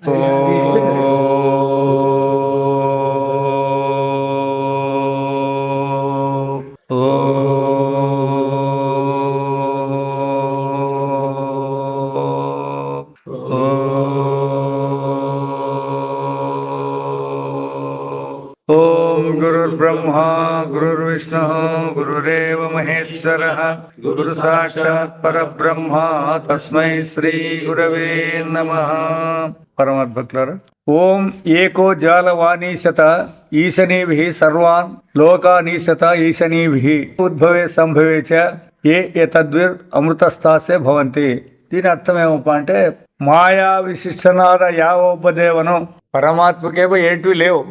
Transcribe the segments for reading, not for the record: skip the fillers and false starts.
ब्रह्मा गुरुर्विष्णु गुरुरेव महेश्वरः गुरु साक्षात् परब्रह्म तस्मै श्री गुरवे नमः। परमात्मभक्तुलाరా, ఓం ఏకో జాలవాణీశత ఈశనీభిః సర్వాన్ లోకానీశత ఈశనీభిః ఉద్భవే సంభవే చ ఏ ఏతద్విర్ అమృతస్తాసే భవంతి. దీని అర్థం ఏమప్ప అంటే, మాయా విశిష్టనాద యావోపదేవను పరమాత్మకేమో ఏంటివి లేవు,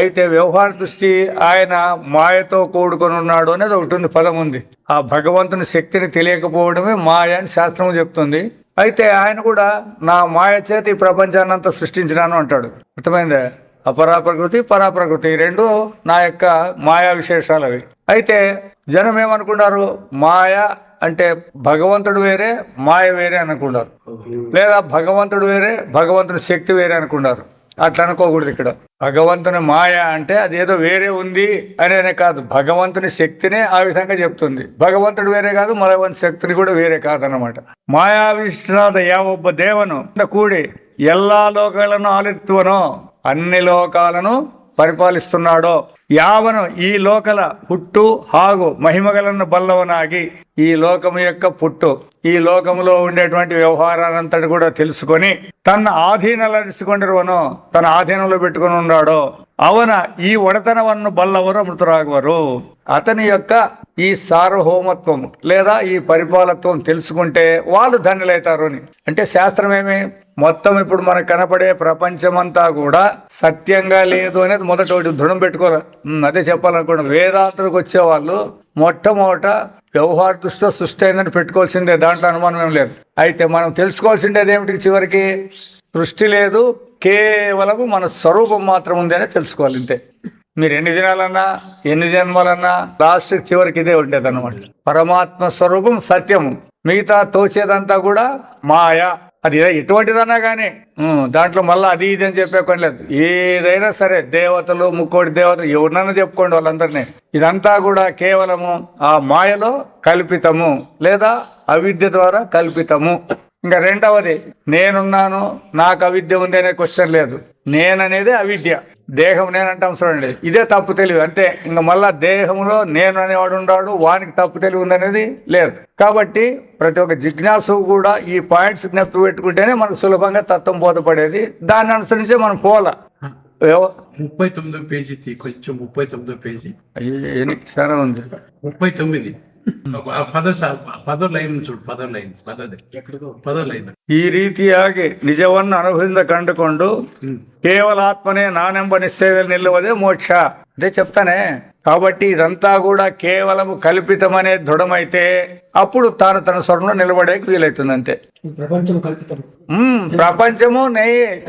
అయితే వ్యవహార దృష్టి ఆయన మాయతో కూడుకొని ఉన్నాడు అనేది ఒకటి ఉంది, పదం ఉంది. ఆ భగవంతుని శక్తిని తెలియకపోవడమే మాయ అని శాస్త్రం చెప్తుంది. అయితే ఆయన కూడా నా మాయ చేత ఈ ప్రపంచాన్ని అంతా సృష్టించినాను అంటాడు. అర్థమైందే? అపరాప్రకృతి పరాప్రకృతి రెండు నా యొక్క మాయా విశేషాలు అవి. అయితే జనం ఏమనుకున్నారు, మాయ అంటే భగవంతుడు వేరే మాయ వేరే అనుకున్నారు, లేదా భగవంతుడు వేరే భగవంతుని శక్తి వేరే అనుకున్నారు. అట్లా అనుకోకూడదు. ఇక్కడ భగవంతుని మాయ అంటే అదేదో వేరే ఉంది అనేనే కాదు, భగవంతుని శక్తినే ఆ విధంగా చెప్తుంది. భగవంతుడు వేరే కాదు, మరొక శక్తిని కూడా వేరే కాదన్నమాట. మాయా విశ్వనాథ యావొబ్బ దేవను కూడి ఎల్లా లోకాలను ఆలిత్వనో అన్ని లోకాలను పరిపాలిస్తున్నాడో యావను ఈ లోకల పుట్టు హాగు మహిమగలను బల్లవనాగి, ఈ లోకము యొక్క పుట్టు, ఈ లోకములో ఉండేటువంటి వ్యవహారాలంతటి కూడా తెలుసుకొని తన ఆధీనలరిసిಕೊಂಡಿరువనో తన ఆధీనంలో పెట్టుకుని ఉన్నాడో అవన ఈ ఒడతనవన్ను బల్లవరు అమృతరాగవరు. అతని యొక్క ఈ సార్వభౌమత్వం లేదా ఈ పరిపాలత్వం తెలుసుకుంటే వాళ్ళు ధన్యులైతారు అని. అంటే శాస్త్రమేమి మొత్తం ఇప్పుడు మనకు కనపడే ప్రపంచమంతా కూడా సత్యంగా లేదు అనేది మొదట ఒకటి దృఢం పెట్టుకోవాలి. అదే చెప్పాలనుకోండి. వేదాంతులకు వచ్చేవాళ్ళు మొట్టమొదట వ్యవహార దృష్టితో సృష్టి అయిందని పెట్టుకోవాల్సిందే, దాంట్లో అనుమానం ఏం లేదు. అయితే మనం తెలుసుకోవాల్సిండేది ఏమిటి? చివరికి సృష్టి లేదు, కేవలము మన స్వరూపం మాత్రం ఉంది అని తెలుసుకోవాలి. ఇంతే. మీరు ఎన్ని దినాలన్నా ఎన్ని జన్మలన్నా లాస్ట్ చివరికి ఇదే ఉండేది అన్నమాట. పరమాత్మ స్వరూపం సత్యము, మిగతా తోచేదంతా కూడా మాయ. అది ఎటువంటిదన్నా కానీ దాంట్లో మళ్ళీ అది ఇది అని చెప్పే పని లేదు. ఏదైనా సరే దేవతలు ముక్కోటి దేవతలు ఎవరినైనా చెప్పుకోండి వాళ్ళందరినీ, ఇదంతా కూడా కేవలము ఆ మాయలో కల్పితము లేదా అవిద్య ద్వారా కల్పితము. ఇంకా రెండవది, నేనున్నాను నాకు అవిద్య ఉంది అనే క్వశ్చన్ లేదు. నేననేది అవిద్య, దేహం నేనంటాం చూడండి, ఇదే తప్పు తెలివి అంతే. ఇంకా మళ్ళా దేహంలో నేను అనేవాడు ఉన్నాడు, వానికి తప్పు తెలివి ఉందనేది లేదు. కాబట్టి ప్రతి ఒక్క జిజ్ఞాసు కూడా ఈ పాయింట్స్ జ్ఞప్తి పెట్టుకుంటేనే మనకు సులభంగా తత్వం బోధపడేది. దాన్ని అనుసరించే మనం పోలా. 39 పేజీ కొంచెం 39 పేజీ చాలా ఉంది. 39 ಪದ ಲೈನ್ ಚೂಡು, ಪದ ಲೈನ್. ಈ ರೀತಿಯಾಗಿ ನಿಜವನ್ನು ಅನುಭವಿಸಿದ ಕಂಡುಕೊಂಡು ಕೇವಲ ಆತ್ಮನೇ ನಾನೆಂಬ ನಿಶ್ಚಯದಲ್ಲಿ ನಿಲ್ಲುವುದೇ ಮೋಕ್ಷ. అదే చెప్తానే. కాబట్టి ఇదంతా కూడా కేవలము కల్పితమనే దృఢమైతే అప్పుడు తాను తన స్వరంలో నిలబడే వీలవుతుంది. అంతే. ప్రపంచము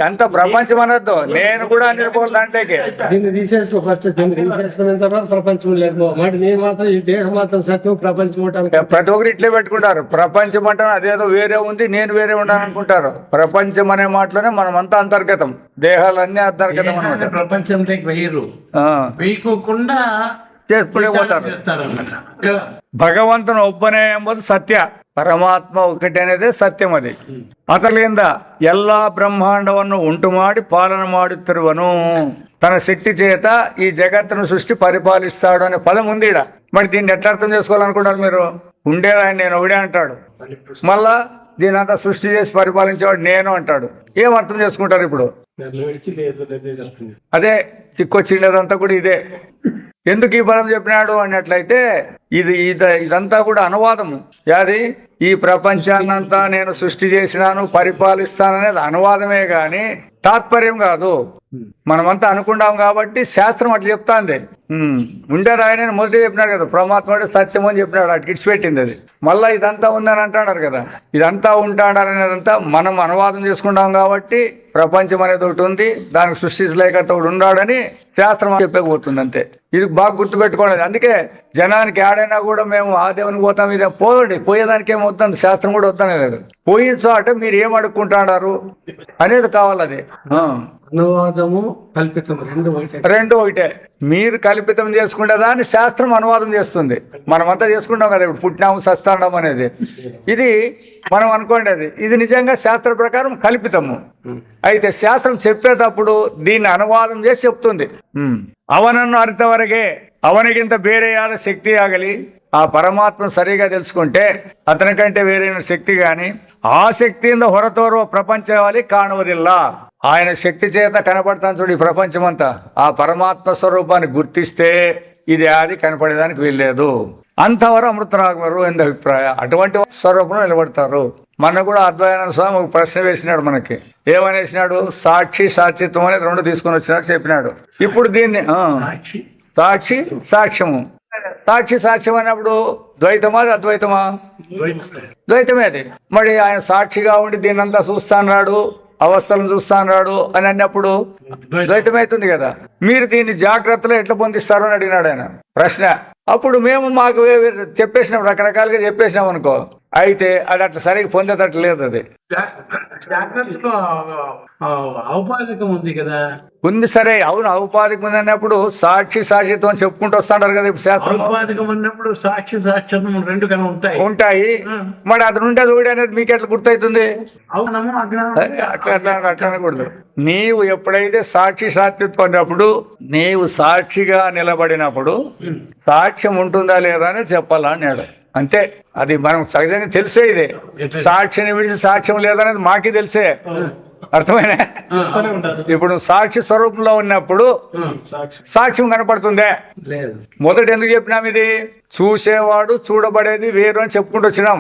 అంత ప్రపంచం అనొద్దు, నేను కూడా నిలబోదు దాంట్లోకి. దీన్ని తీసేసుకో ఫస్ట్. దీన్ని తీసేసుకున్న తర్వాత ప్రపంచం లేదు. నేను మాత్రం ఈ దేహం మాత్రం సత్యం, ప్రపంచం ఉంటాను. ప్రతి ఒక్కరు ఇట్లే పెట్టుకుంటారు. ప్రపంచం అంటే అదేదో వేరే ఉంది, నేను వేరే ఉంటాను అనుకుంటారు. ప్రపంచం అనే మాటలోనే మనం అంతా అంతర్గతం, దేహాలన్నీ అంతర్గతం అనమాట. ప్రపంచంలోకి వేయకోకుండా చేసుకుపోతారు. భగవంతుని ಒಬ್ಬನೇ ಎಂಬುದು ಸತ್ಯ, ಪರಮಾತ್ಮ ಒಕ್ಕಟೆ ಅನ್ನೋದೇ ಸತ್ಯಂ. అది ಅದರಿಂದ ಎಲ್ಲಾ ಬ್ರಹ್ಮಾಂಡವನ್ನು ಉಂಟು ಮಾಡಿ ಪಾಲನ ಮಾಡುತ್ತಿರುವನು, తన శక్తి చేత ఈ జగత్తును సృష్టి పరిపాలిస్తాడు అనే పదం ఉంది ఈడ. మరి దీన్ని ఎట్లా అర్థం చేసుకోవాలనుకుంటారు మీరు? ఉండేది ఆయన నేను ఒకడే అంటాడు, మళ్ళా దీని అంతా సృష్టి చేసి పరిపాలించేవాడు నేను అంటాడు. ఏం అర్థం చేసుకుంటారు ఇప్పుడు? అదే తిక్కొచ్చిండేదంతా కూడా ఇదే. ఎందుకు ఈ పదం చెప్పినాడు అన్నట్లయితే ఇదంతా కూడా అనువాదము. యాది ఈ ప్రపంచాన్నంతా నేను సృష్టి చేసినాను పరిపాలిస్తాననేది అనువాదమే గాని తాత్పర్యం కాదు. మనమంతా అనుకుంటాం కాబట్టి శాస్త్రం అట్లా చెప్తాంది. ఉండేది ఆయన మొదటి చెప్పినాడు కదా, పరమాత్ముడే సత్యం అని చెప్పినాడు, అటు గిడిచిపెట్టింది. అది మళ్ళీ ఇదంతా ఉందని అంటున్నారు కదా. ఇదంతా ఉంటాడనేదంతా మనం అనువాదం చేసుకుంటాం కాబట్టి ప్రపంచం అనేది ఒకటి ఉంది, దానికి సృష్టించలేక ఒకటి ఉన్నాడని శాస్త్రం చెప్పకపోతుంది. అంతే. ఇది బాగా గుర్తుపెట్టుకోండి. అందుకే జనానికి ఆడైనా కూడా మేము ఆ దేవునికి పోతాం, ఇదే పోదండి, పోయేదానికి ఏమవుతుంది? వద్దంది, శాస్త్రం కూడా వద్దనే లేదు. పోయిన చోట మీరు ఏం అడుక్కుంటున్నారు అనేది కావాలి. అది అనువాదము కల్పితం రెండు ఒకటే. మీరు కల్పితం చేసుకుంటే దాన్ని శాస్త్రం అనువాదం చేస్తుంది. మనమంతా చేసుకుంటాం కదా, ఇప్పుడు పుట్టినాము సస్తాండం అనేది. ఇది మనం అనుకోండి, అది ఇది నిజంగా శాస్త్ర ప్రకారం కల్పితము. అయితే శాస్త్రం చెప్పేటప్పుడు దీన్ని అనువాదం చేసి చెప్తుంది. అవనನ್ನು ಅರಿತವರೆಗೆ ಅವನಿಗಿಂತ ಬೇರೆಯಾದ శక్తి ಆಗಲಿ, ఆ పరమాత్మ సరిగా తెలుసుకుంటే అతనికంటే వేరైన శక్తి గాని ఆ శక్తిಯಿಂದ ಹೊರತೋರುವ ಪ್ರಪಂಚವಲ್ಲಿ ಕಾಣುವುದಿಲ್ಲ. ఆయన శక్తి చేత కనపడతాను చూడు ఈ ప్రపంచమంతా. ఆ పరమాత్మ స్వరూపాన్ని గుర్తిస్తే ఇది అది కనపడేదానికి వీల్లేదు. అంతవరకు అమృతరాగమరు ఎందు అభిప్రాయ. అటువంటి స్వరూపంలో నిలబడతారు. మన కూడా అద్వైతానంద స్వామి ఒక ప్రశ్న వేసినాడు మనకి. ఏమనేసినాడు? సాక్షి సాక్షిత్వం అనేది రెండు తీసుకొని వచ్చినాడు చెప్పినాడు. ఇప్పుడు దీన్ని సాక్షి సాక్ష్యము, సాక్షి సాక్ష్యం అన్నప్పుడు ద్వైతమా అద్వైతమా? ద్వైతమే అది. మరి ఆయన సాక్షిగా ఉండి దీన్నంతా చూస్తాన్నాడు, అవస్థలను చూస్తాన్నాడు అని అన్నప్పుడు ద్వైతమవుతుంది కదా. మీరు దీన్ని జాగ్రత్తలో ఎట్లా పొందిస్తారు అని అడిగినాడు ఆయన ప్రశ్న. అప్పుడు మేము మాకు చెప్పేసినాం, రకరకాలుగా చెప్పేసినాం అనుకో. అయితే అది అట్లా సరిగ్గా పొందేటట్లు లేదు. అది జాగ్రత్తలో ఔపాధికం ఉంది కదా. ఉంది సరే, అవును ఔపాధికం ఉంది అన్నప్పుడు సాక్షి సాక్షిత్వం చెప్పుకుంటూ వస్తాడారు కదా ఇప్పుడు శాస్త్రం. ఔపాధికం అన్నప్పుడు సాక్షి సాక్ష్యం రెండు కన్నా ఉంటాయి. మరి అది ఉంటే చూడ అనేది మీకు ఎట్లా గుర్తవుతుంది? అట్లా అనకూడదు. నీవు ఎప్పుడైతే సాక్షి సాక్షిత్వం అన్నప్పుడు నీవు సాక్షిగా నిలబడినప్పుడు సాక్ష్యం ఉంటుందా లేదా అని చెప్పాలా అన్నాడు. అంతే. అది మనం సహజంగా తెలిసే. ఇదే సాక్షిని విడిచి సాక్ష్యం లేదనేది మాకే తెలిసే. అర్థమైనా? ఇప్పుడు సాక్షి స్వరూపంలో ఉన్నప్పుడు సాక్ష్యం కనపడుతుందే. మొదట ఎందుకు చెప్పినాం? ఇది చూసేవాడు చూడబడేది వేరు అని చెప్పుకుంటూ వచ్చినాం.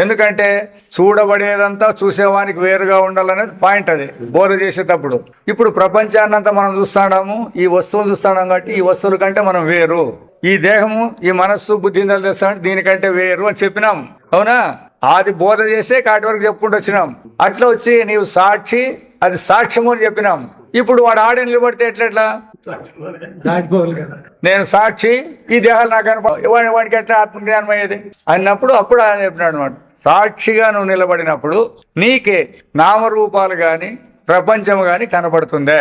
ఎందుకంటే చూడబడేదంతా చూసేవానికి వేరుగా ఉండాలనేది పాయింట్. అది బోధ చేసేటప్పుడు. ఇప్పుడు ప్రపంచాన్నంతా మనం చూస్తున్నాము, ఈ వస్తువులు చూస్తున్నాం కాబట్టి ఈ వస్తువుల కంటే మనం వేరు. ఈ దేహము, ఈ మనస్సు, బుద్ధి తెలుస్తామంటే దీనికంటే వేరు అని చెప్పినాం. అవునా? అది బోధ చేసే కాటి వరకు చెప్పుకుంటూ వచ్చినాం. అట్లా వచ్చి నీవు సాక్షి, అది సాక్ష్యము అని చెప్పినాం. ఇప్పుడు వాడు ఆడే నిలబడితే ఎట్లా? నేను సాక్షి, ఈ దేహాలు నాకు వాడికి ఎట్లా ఆత్మజ్ఞానం అయ్యేది అన్నప్పుడు అప్పుడు ఆయన చెప్పినాడు అనమాట. సాక్షిగా నువ్వు నిలబడినప్పుడు నీకే నామరూపాలు గాని ప్రపంచం గాని కనబడుతుందే.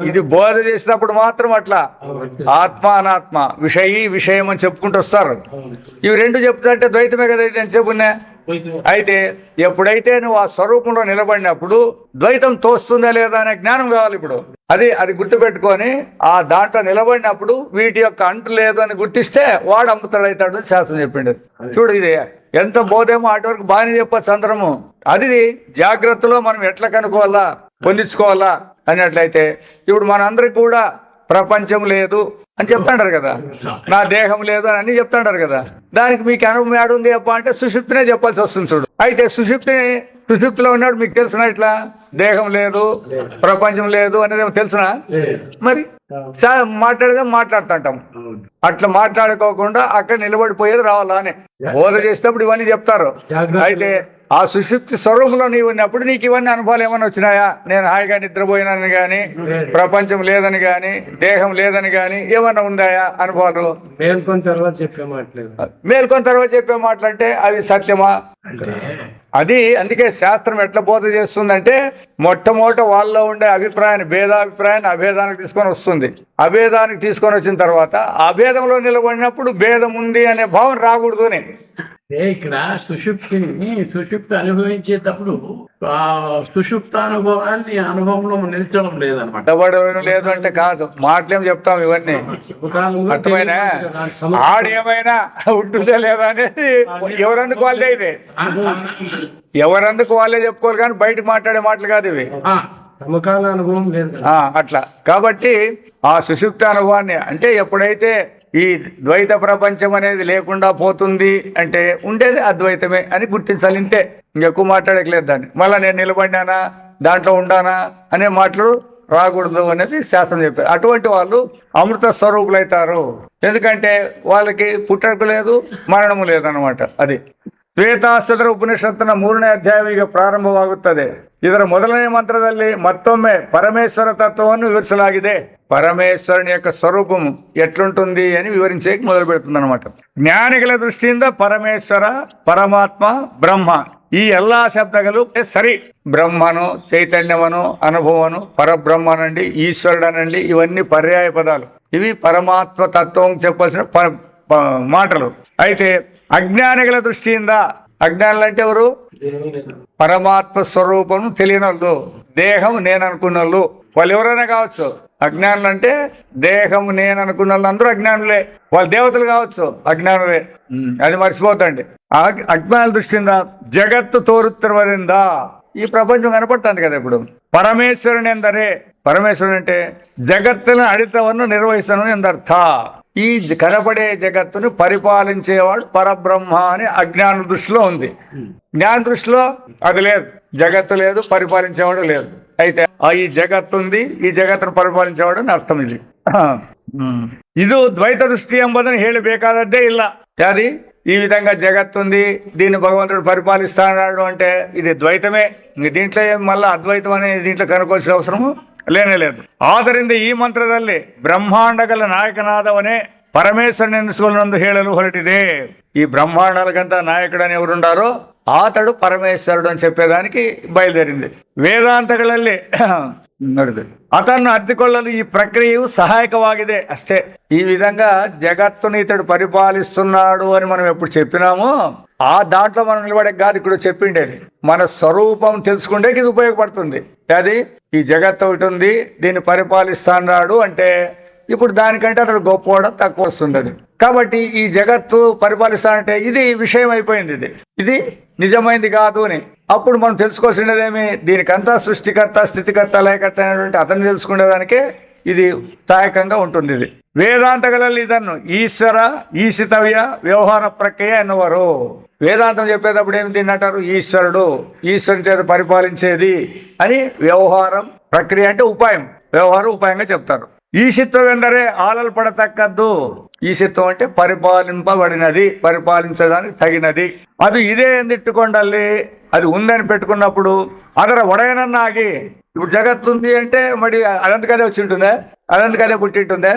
ఇది బోధ చేసినప్పుడు మాత్రం అట్లా ఆత్మ అనాత్మ విషయీ విషయం అని చెప్పుకుంటూ వస్తారు. ఇవి రెండు చెప్తుంటే ద్వైతమే కదా ఇది అని చెప్పున్నా. అయితే ఎప్పుడైతే నువ్వు ఆ స్వరూపంలో నిలబడినప్పుడు ద్వైతం తోస్తుందా లేదా అనే జ్ఞానం కావాలి. ఇప్పుడు అది గుర్తుపెట్టుకొని ఆ దాంట్లో నిలబడినప్పుడు వీటి యొక్క అంటు లేదు అని గుర్తిస్తే వాడు అమృతుడైతాడు అని శాస్త్రం చెప్పిండు. చూడు, ఇది ఎంత బోధేమో అటు వరకు బాగానే చెప్పచ్చు అందరము. అది జాగ్రత్తలో మనం ఎట్లా కనుక్కోవాలా, పొందించుకోవాలా అన్నట్లయితే ఇప్పుడు మనందరికి కూడా ప్రపంచం లేదు అని చెప్తాంటారు కదా, నా దేహం లేదు అని అన్ని చెప్తాంటారు కదా. దానికి మీకు అనుభవం ఏడుంది అప్ప అంటే సుషుప్తినే చెప్పాల్సి వస్తుంది. చూడు, అయితే సుషుప్తిలో ఉన్నాడు మీకు తెలిసిన ఇట్లా దేహం లేదు ప్రపంచం లేదు అనేది తెలిసినా? మరి మాట్లాడుతుంటాం. అట్లా మాట్లాడుకోకుండా అక్కడ నిలబడిపోయేది రావాలా అని బోధ చేసేటప్పుడు ఇవన్నీ చెప్తారు. అయితే ఆ సుషుప్తి స్వరూపంలో నీవు ఉన్నప్పుడు నీకు ఇవన్నీ అనుభవాలు ఏమైనా వచ్చినాయా? నేను హాయిగా నిద్రపోయినని గాని, ప్రపంచం లేదని గాని, దేహం లేదని గాని ఏమన్నా ఉందాయా అనుభవాలు? మేల్కొని తర్వాత చెప్పే మాటలు అంటే అవి సత్యమా? అది అందుకే శాస్త్రం ఎట్లా బోధ చేస్తుందంటే మొట్టమొదట వాళ్ళలో ఉండే అభిప్రాయాన్ని, భేదాభిప్రాయాన్ని అభేదానికి తీసుకొని వస్తుంది. అభేదానికి తీసుకొని వచ్చిన తర్వాత అభేదంలో నిలబడినప్పుడు భేదం ఉంది అనే భావన రాకూడదు అని. ఇక్కడ సుషుప్తి అనుభవించేటప్పుడు ఆ సుషుప్త అనుభవంలో నిలిచడం లేదనమాట. లేదు అంటే కాదు, మాటలేం చెప్తాం ఇవన్నీ. అర్థమైనా? ఆడేమైనా ఉంటుందా లేదా అనేది ఎవరందుకు వాళ్ళే. ఇది ఎవరందుకు వాళ్ళే చెప్పుకోవాలి కానీ బయటకు మాట్లాడే మాటలు కాదు ఇవి. అనుభవం లేదు అట్లా. కాబట్టి ఆ సుషుప్త అనుభవాన్ని అంటే ఎప్పుడైతే ఈ ద్వైత ప్రపంచం అనేది లేకుండా పోతుంది అంటే ఉండేది అద్వైతమే అని గుర్తించాలి. ఇంతే, ఇంకెక్కువ మాట్లాడకలేదు దాన్ని. మళ్ళీ నేను నిలబడినానా, దాంట్లో ఉండానా అనే మాటలు రాకూడదు అనేది శాస్త్రం చెప్పారు. అటువంటి వాళ్ళు అమృత స్వరూపులు అవుతారు. ఎందుకంటే వాళ్ళకి పుట్టకు లేదు, మరణము లేదనమాట. అది ಶ್ವೇತಾಶ್ವತರ ಉಪನಿಷತ್ತಿನ 3ನೇ ಅಧ್ಯಾಯ ಈಗ ಪ್ರಾರಂಭವಾಗುತ್ತದೆ. ಇದರ ಮೊದಲನೇ ಮಂತ್ರದಲ್ಲಿ ಮತ್ತೊಮ್ಮೆ ಪರಮೇಶ್ವರ ತತ್ವವನ್ನು ವಿವರಿಸಲಾಗಿದೆ. పరమేశ్వరుని యొక్క స్వరూపము ఎట్లుంటుంది అని వివరించేకి మొదలు పెడుతుంది అనమాట. ಜ್ಞಾನಿಗಳ ದೃಷ್ಟಿಯಿಂದ ಪರಮೇಶ್ವರ, ಪರಮಾತ್ಮ, ಬ್ರಹ್ಮ ಈ ಎಲ್ಲಾ ಶಬ್ದಗಳು సరి. బ్రహ్మను, చైతన్యమను, అనుభవను, పరబ్రహ్మనండి, ఈశ్వరుడనండి, ఇవన్నీ పర్యాయ పదాలు. ఇవి పరమాత్మ తత్వం చెప్పాల్సిన మాటలు. అయితే అజ్ఞానిಗಳ దృష్టిಯಿಂದ, అజ్ఞానులు అంటే ఎవరు? పరమాత్మ స్వరూపం తెలియని వాళ్ళు, దేహం నేను అనుకున్న వాళ్ళు ఎవరైనా కావచ్చు. అజ్ఞానులు అంటే దేహము నేను అనుకున్న వాళ్ళు అందరూ అజ్ఞానులే. వాళ్ళు దేవతలు కావచ్చు, అజ్ఞానులే. అది మర్చిపోతండి. అజ్ఞానుల దృష్టింద జగత్తు తోరుತ್ತಿರುವುದರಿಂದ ఈ ప్రపంచం కనపడుతుంది కదా ఇప్పుడు. పరమేశ్వరుని ಎಂದರೆ, పరమేశ్వరుడు అంటే జగత్తుల అడితವನ್ನು నిర్వహిస్తాను ఎందర్థ. ఈ కనపడే జగత్తును పరిపాలించేవాడు పరబ్రహ్మ అని అజ్ఞాన దృష్టిలో ఉంది. జ్ఞాన దృష్టిలో అది లేదు, జగత్తు లేదు, పరిపాలించేవాడు లేదు. అయితే ఈ జగత్తు ఉంది, ఈ జగత్తును ಪರಿಪಾಲಿಸುವವಡು అని అర్థం. ಇದು ద్వైత దృష్టి ಎಂಬುದನ್ನು ಹೇಳಬೇಕಾದದ್ದೇ ಇಲ್ಲ. అది ఈ విధంగా జగత్తుంది, దీన్ని భగవంతుడు పరిపాలిస్తాడు అంటే ఇది ద్వైతమే. దీంట్లో మళ్ళీ అద్వైతం అనేది దీంట్లో కనుక్కోవాల్సిన అవసరము లేనే లేదు. ಆದ್ದರಿಂದ ಈ ಮಂತ್ರದಲ್ಲಿ ಬ್ರಹ್ಮಾಂಡಗಳ ನಾಯಕನಾದವನೇ పరమేశ్వరుని ఎన్నుకోవాలని ಹೇಳಲು ಹೊರಟಿದೆ. ఈ బ్రహ్మాండాలకంతా నాయకుడని ఎవరుండారో ఆతడు పరమేశ్వరుడు అని చెప్పేదానికి బయలుదేరింది. ವೇದಾಂತಗಳಲ್ಲಿ అతన్ని అర్థిಕೊಳ್ಳಲು ఈ ప్రక్రియయు సహాయకవాಗಿದೆ అಷ್ಟೇ. ఈ విధంగా జగత్తుని ఇతడు పరిపాలిస్తున్నాడు అని మనం ఎప్పుడు చెప్పినామో ఆ దాంట్లో మనం నిలబడే కాదు ఇక్కడ చెప్పిండేది. మన స్వరూపం తెలుసుకుంటే ఇది ఉపయోగపడుతుంది. అది ఈ జగత్తు ఒకటి ఉంది, దీన్ని పరిపాలిస్తున్నాడు అంటే ఇప్పుడు దానికంటే అతడు గొప్పవాడు తక్కువ వస్తుంది. కాబట్టి ఈ జగత్తు పరిపాలిస్తానంటే ఇది విషయం అయిపోయింది, ఇది నిజమైంది కాదు అని. అప్పుడు మనం తెలుసుకోవాల్సినదేమి? దీనికంతా సృష్టికర్త, స్థితికర్త, లయకర్త అనేటువంటి అతన్ని తెలుసుకునేదానికే ఇది సహాయకంగా ఉంటుంది. ఇది ವೇದಾಂತಗಳಲ್ಲಿ ಇದನ್ನು ఈశ్వర, ఈశితవ్య వ్యవహార ప్రక్రియ ఎన్నవారు. వేదాంతం చెప్పేటప్పుడు ఏమి దీన్ని అంటారు? ఈశ్వరుడు, ఈశ్వరుని చేత పరిపాలించేది అని. వ్యవహారం ప్రక్రియ అంటే ఉపాయం, వ్యవహారం ఉపాయంగా చెప్తారు. ఈశిత్వం ఎందరే ఆలల్పడతక్కద్దు. ఈశిత్వం అంటే పరిపాలింపబడినది, పరిపాలించడానికి తగినది. అది ఇదే ఎందిట్టుకోండి, అది ఉందని పెట్టుకున్నప్పుడు అదర ఒడయనన్నాగి. ఇప్పుడు జగత్తు ఉంది అంటే మరి అదంతకదే వచ్చి ఉంటుందా? అదంతకదే పుట్టి ఉంటుందా?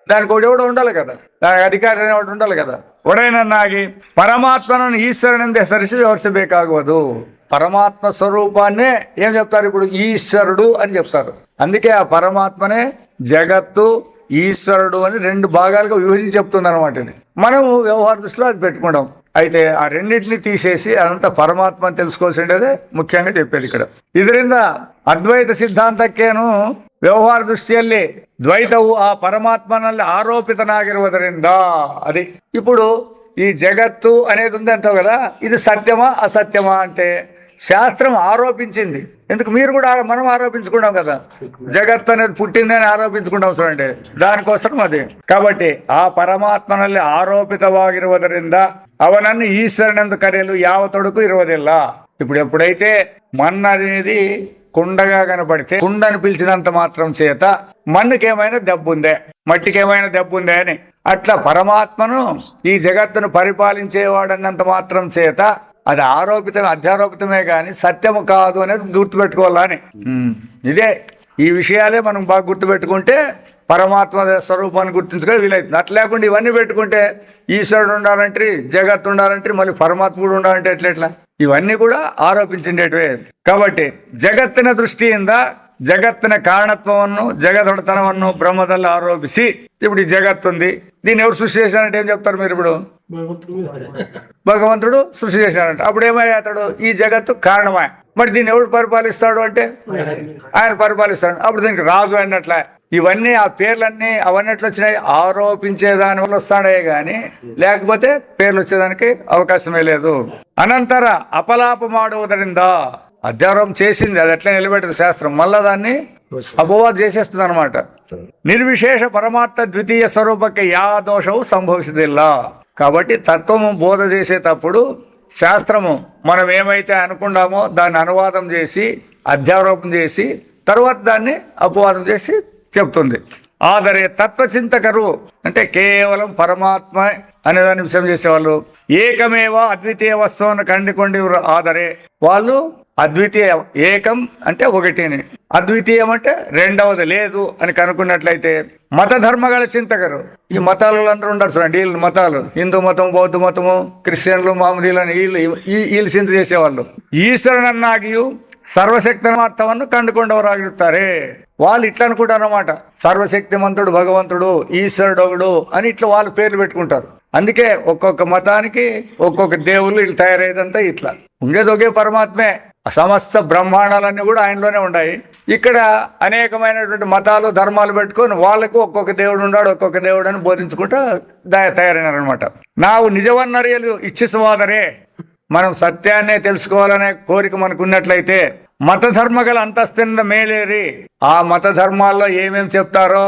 దానికి ఒకటి ఎవడు ఉండాలి కదా, దానికి అధికారి ఒకటి ఉండాలి కదా. ఒడయనన్నాగి పరమాత్మను ఈశ్వరుని ಹೆಸರಿಸಿ వివరించಬೇಕಾಗುವುದು. పరమాత్మ స్వరూపాన్నే ఏం చెప్తారు ఇప్పుడు? ఈశ్వరుడు అని చెప్తారు. అందుకే ఆ పరమాత్మనే జగత్తు, ఈశ్వరుడు అని రెండు భాగాలుగా విభజించి చెప్తుంది అనమాట. మనము వ్యవహార దృష్టిలో అది పెట్టుకుంటాం. అయితే ఆ రెండింటిని తీసేసి అదంతా పరమాత్మ అని తెలుసుకోవాల్సిందే ముఖ్యంగా చెప్పేది ఇక్కడ. ಇದರಿಂದ ಅದ್ವೈತ ಸಿದ್ಧಾಂತಕ್ಕೇನು ವ್ಯವಹಾರ ದೃಷ್ಟಿಯಲ್ಲಿ ದ್ವೈತವು ಆ పరమాత్మನಲ್ಲಿ ఆరోపితనాగిರುವುದರಿಂದ అది. ఇప్పుడు ఈ జగత్తు అనేది ఉంది అంటావు కదా, ఇది సత్యమా అసత్యమా అంటే శాస్త్రం ఆరోపించింది. ఎందుకు? మీరు కూడా మనం ఆరోపించుకుంటాం కదా, జగత్తు అనేది పుట్టిందని ఆరోపించుకుంటాం చూడండి, దానికోసం అది. కాబట్టి ఆ పరమాత్మನಲ್ಲಿ ఆరోపితವಾಗಿರುವುದರಿಂದ ಅವನನ್ನು ఈశ్వరుನೆಂದು కರೆಯಲು ಯಾವ ತೊಡಕು ಇರುವುದಿಲ್ಲ. ఇప్పుడు ఎప్పుడైతే మన్ను అనేది కుండగా కనపడితే కుండని పిలిచినంత మాత్రం చేత మన్నుకేమైనా దెబ్బుందే, మట్టికేమైనా దెబ్బుందే అని, అట్లా పరమాత్మను ఈ జగత్తును పరిపాలించేవాడన్నంత మాత్రం చేత అది ఆరోపితమే, అధ్యారోపితమే కానీ సత్యము కాదు అనేది గుర్తుపెట్టుకోవాలని. ఇదే ఈ విషయాలే మనం బాగా గుర్తుపెట్టుకుంటే పరమాత్మ స్వరూపాన్ని గుర్తించుకొని వీలవుతుంది. అట్లా లేకుండా ఇవన్నీ పెట్టుకుంటే ఈశ్వరుడు ఉండాలంటే, జగత్తు ఉండాలంటే, మళ్ళీ పరమాత్మ కూడా ఉండాలంటే ఎట్లా? ఇవన్నీ కూడా ఆరోపించిండేటివే. కాబట్టి ಜಗತ್ತಿನ ದೃಷ್ಟಿಯಿಂದ జగತ್ತಿನ కారణత్వವನ್ನು, జగదొడతనವನ್ನು బ్రహ్మದಲ್ಲಿ ఆరోపిసి ఇప్పుడు ఈ జగత్తు ఉంది, దీన్ని ఎవరు సృష్టి చేశారంటే ఏం చెప్తారు మీరు? ఇప్పుడు భగవంతుడు సృష్టి చేశాడంట. అప్పుడు ఏమయ్యాడు? ఈ జగత్తు కారణమా. మరి దీన్ని ఎవడు పరిపాలిస్తాడు అంటే ఆయన పరిపాలిస్తాడు. అప్పుడు దీనికి రాజు అన్నట్లే. ఇవన్నీ ఆ పేర్లన్నీ అవన్నీ ఎట్లా వచ్చినాయి? ఆరోపించే దాని వల్ల వస్తాడే గాని లేకపోతే పేర్లు వచ్చేదానికి అవకాశమే లేదు. అనంతర అపలాపమాడుವುದರಿಂದ అధ్యారోపం చేసింది, అది ఎట్లా నిలబెట్టదు శాస్త్రం, మళ్ళా దాన్ని అపవాదం చేసేస్తుంది అనమాట. నిర్విశేష పరమాత్మ ద్వితీయ స్వరూపಕ್ಕೆ ಯಾವ దోషವು సంభవించదిಲ್ಲ. కాబట్టి తత్వము బోధ చేసేటప్పుడు శాస్త్రము మనం ఏమైతే అనుకున్నామో దాన్ని అనువాదం చేసి అధ్యారోపం చేసి తర్వాత దాన్ని అపవాదం చేసి చెప్తుంది. ಆದರೆ తత్వచింతకరు అంటే కేవలం పరమాత్మ అనేదాన్ని విషయం చేసేవాళ్ళు ఏకమేవ అద్వితీయ వస్తువును కండుకొండి. ಆದರೆ వాళ్ళు అద్వితీయ ఏకం అంటే ఒకటిని, అద్వితీయం అంటే రెండవది లేదు అని కనుక్కున్నట్లయితే మత ధర్మగల చింతకరు. ఈ మతాలలో అందరూ ఉండరు చూడండి, వీళ్ళు మతాలు హిందూ మతం, బౌద్ధ మతము, క్రిస్టియన్లు, మామూలు వీళ్ళు చింత చేసేవాళ్ళు. ఈశ్వరునన్నాగియు సర్వశక్తిమార్థವನ್ನು కండుకొండవరాగిరుతారే. వాళ్ళు ఇట్లా అనుకుంటారు అన్నమాట, సర్వశక్తిమంతుడు భగవంతుడు, ఈశ్వరుడు ఒకడు అని ఇట్లా వాళ్ళు పేర్లు పెట్టుకుంటారు. అందుకే ఒక్కొక్క మతానికి ఒక్కొక్క దేవుళ్ళు వీళ్ళు తయారయ్యేదంతా ఇట్లా. ఉండేది ఒకే పరమాత్మే, సమస్త బ్రహ్మాండాలన్నీ కూడా ఆయనలోనే ఉన్నాయి. ఇక్కడ అనేకమైనటువంటి మతాలు ధర్మాలు పెట్టుకొని వాళ్ళకు ఒక్కొక్క దేవుడు ఉన్నాడు, ఒక్కొక్క దేవుడు అని బోధించుకుంటూ తయారైనారనమాట. నావు నిజవన్నరియలు ఇచ్చిసవాదరే, మనం సత్యాన్నే తెలుసుకోవాలనే కోరిక మనకు ఉన్నట్లయితే మత ధర్మగల అంతస్తున్న మేలేరి, ఆ మత ధర్మాల్లో ఏమేమి చెప్తారో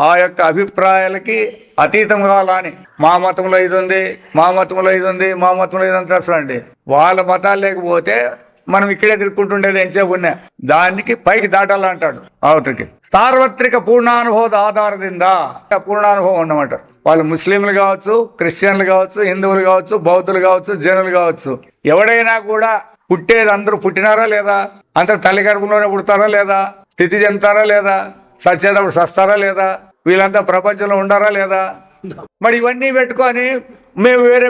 ఆ యొక్క అభిప్రాయాలకి అతీతం కావాలని, మా మతంలో ఇది ఉంది, మా మతంలో ఇది ఉంది, మా మతంలో ఇది అంతా చూడండి. వాళ్ళ మతాలు లేకపోతే మనం ఇక్కడే తిరుక్కుంటుండేది ఎంతసేపు ఉన్నా, దానికి పైకి దాటాలంటాడు అవతరికి. సార్వత్రిక పూర్ణానుభవ ఆధారದಿಂದ పూర్ణానుభవం అన్నమాట. వాళ్ళు ముస్లింలు కావచ్చు, క్రిస్టియన్లు కావచ్చు, హిందువులు కావచ్చు, బౌద్ధులు కావచ్చు, జైనులు కావచ్చు, ఎవడైనా కూడా పుట్టేది అందరూ పుట్టినారా లేదా, అందరూ తల్లి గర్భంలోనే పుడతారా లేదా, స్థితి చెందుతారా లేదా, సచ్చేటప్పుడు సస్తారా లేదా, వీళ్ళంతా ప్రపంచంలో ఉండారా లేదా, మరి ఇవన్నీ పెట్టుకొని మేము వేరే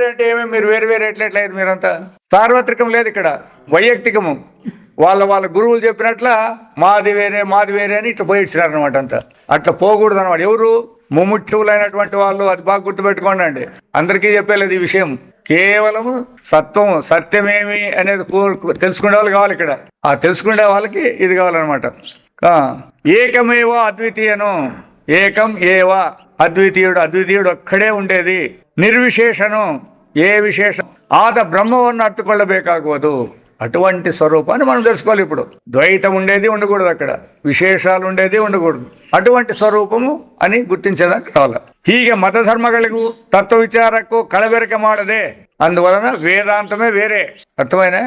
అంటే ఏమేమి మీరు వేరే ఎట్లయితే మీరంతా. సార్వత్రికం లేదు ఇక్కడ, వైయక్తికము. వాళ్ళ గురువులు చెప్పినట్ల మాది వేరే అని ఇట్లా పోయి ఇచ్చినారు అనమాట. అంతా అట్లా పోకూడదు అనమాట. ఎవరు ముముక్షువులైనటువంటి వాళ్ళు, అది బాగా గుర్తుపెట్టుకోండి అండి. అందరికీ చెప్పేలేదు ఈ విషయం. కేవలం సత్యమేమి అనేది తెలుసుకునే వాళ్ళు కావాలి ఇక్కడ. ఆ తెలుసుకునే వాళ్ళకి ఇది కావాలన్నమాట. ఏకమేవ అద్వితీయను, ఏకం ఏవ అద్వితీయుడు ఒక్కడే ఉండేది. నిర్విశేషను, ఏ విశేషం ఆద బ్రహ్మವನ್ನು అర్థుಕೊಳ್ಳಬೇಕಾಗುವುದು. అటువంటి స్వరూపాన్ని మనం తెలుసుకోవాలి. ఇప్పుడు ద్వైతం ఉండేది ఉండకూడదు, అక్కడ విశేషాలు ఉండేది ఉండకూడదు. అటువంటి స్వరూపము అని గుర్తించేదానికి కావాలి. ಹೀಗೆ మతధర్మಗಳಿಗೂ తత్వ విచారకు కలబెరక ಮಾಡದೆ, అందువలన వేదాంతమే వేరే. అర్థమైనా,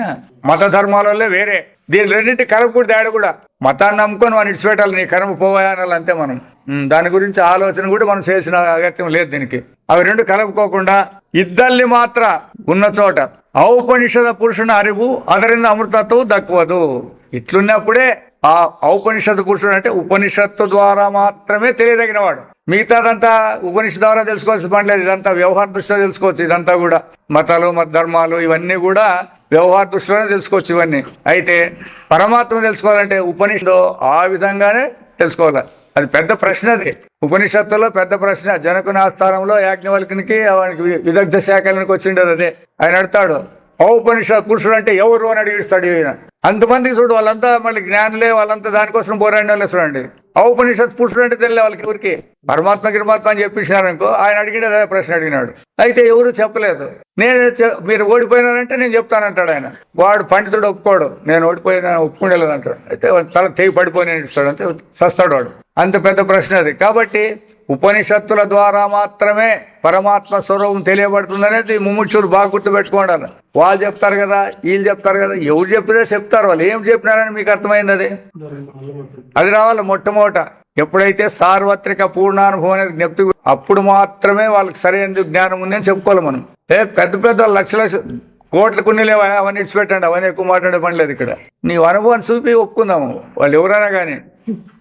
మత ధర్మాలలో వేరే. దీని రెండింటి కలపకూడదు. ఆడ కూడా మతాన్ని నమ్ముకొని మనం ఇడిచిపెట్టాలి, నీ కర్మ పోవాయానాలి అంతే. మనం దాని గురించి ఆలోచన కూడా మనం చేసిన అగత్యం లేదు దీనికి. అవి రెండు కలుపుకోకుండా ఇద్దల్ని మాత్ర ఉన్న చోట ఔపనిషద పురుషుని అరివు ಅದರಿಂದ అమృతత్వం దక్కువదు. ఇట్లున్నప్పుడే ఆ ఔపనిషత్తు పురుషుడు అంటే ఉపనిషత్తు ద్వారా మాత్రమే తెలియదగిన వాడు. మిగతాదంతా ఉపనిషత్తు ద్వారా తెలుసుకోవాల్సిన పని లేదు. ఇదంతా వ్యవహార దృష్టిలో తెలుసుకోవచ్చు. ఇదంతా కూడా మతాలు, మత ధర్మాలు ఇవన్నీ కూడా వ్యవహార దృష్టిలోనే తెలుసుకోవచ్చు ఇవన్నీ. అయితే పరమాత్మ తెలుసుకోవాలంటే ఉపనిషత్తు ఆ విధంగానే తెలుసుకోవాలి. అది పెద్ద ప్రశ్న. అది ఉపనిషత్తులో పెద్ద ప్రశ్న. జనకుని ఆస్థానంలో యాజ్ఞవల్కునికి వానికి విదగ్ధ శాఖలకు వచ్చిండదు. అదే ఆయన అడతాడు, ఔపనిషత్ పురుషుడు అంటే ఎవరు అని అడిగిస్తాడు. ఈయన అంతమందికి చూడు, వాళ్ళంతా మళ్ళీ జ్ఞానులే, వాళ్ళంతా దానికోసం పోరాడిన వాళ్ళే చూడండి. ఔపనిషత్ పురుషుడు అంటే తెలియలే వాళ్ళకి. ఎవరికి పరమాత్మ గిరమాత్మ అని చెప్పేసినారనుకో, ఆయన అడిగిన అదే ప్రశ్న అడిగినాడు. అయితే ఎవరు చెప్పలేదు. మీరు ఓడిపోయినారంటే నేను చెప్తానంటాడు ఆయన. వాడు పండితుడు ఒప్పుకోడు, నేను ఓడిపోయినా ఒప్పుకునేలేదు అంటాడు. అయితే తల తెగి పడిపోయిన ఇస్తాడు, అంతే సస్తాడు వాడు. అంత పెద్ద ప్రశ్న అది. కాబట్టి ఉపనిషత్తుల ద్వారా మాత్రమే పరమాత్మ స్వరూపం తెలియబడుతుందనేది ముముక్షులు బాగా గుర్తుపెట్టుకోండి. వాళ్ళు చెప్తారు కదా, వీళ్ళు చెప్తారు కదా, ఎవరు చెప్పినా చెప్తారు. వాళ్ళు ఏం చెప్పినారని మీకు అర్థమైంది. అది రావాలి మొట్టమొదట. ఎప్పుడైతే సార్వత్రిక పూర్ణానుభవం అనేది జ్ఞప్తి, అప్పుడు మాత్రమే వాళ్ళకి సరైన జ్ఞానం ఉందని చెప్పుకోవాలి మనం. పెద్ద లక్షల కోట్ల కొన్ని లేవా, అవన్నీ ఇచ్చిపెట్టండి. అవన్నీ ఎక్కువ మాట్లాడే పని లేదు ఇక్కడ. నీ అనుభవాన్ని చూపి ఒప్పుకుందాము. వాళ్ళు ఎవరైనా కానీ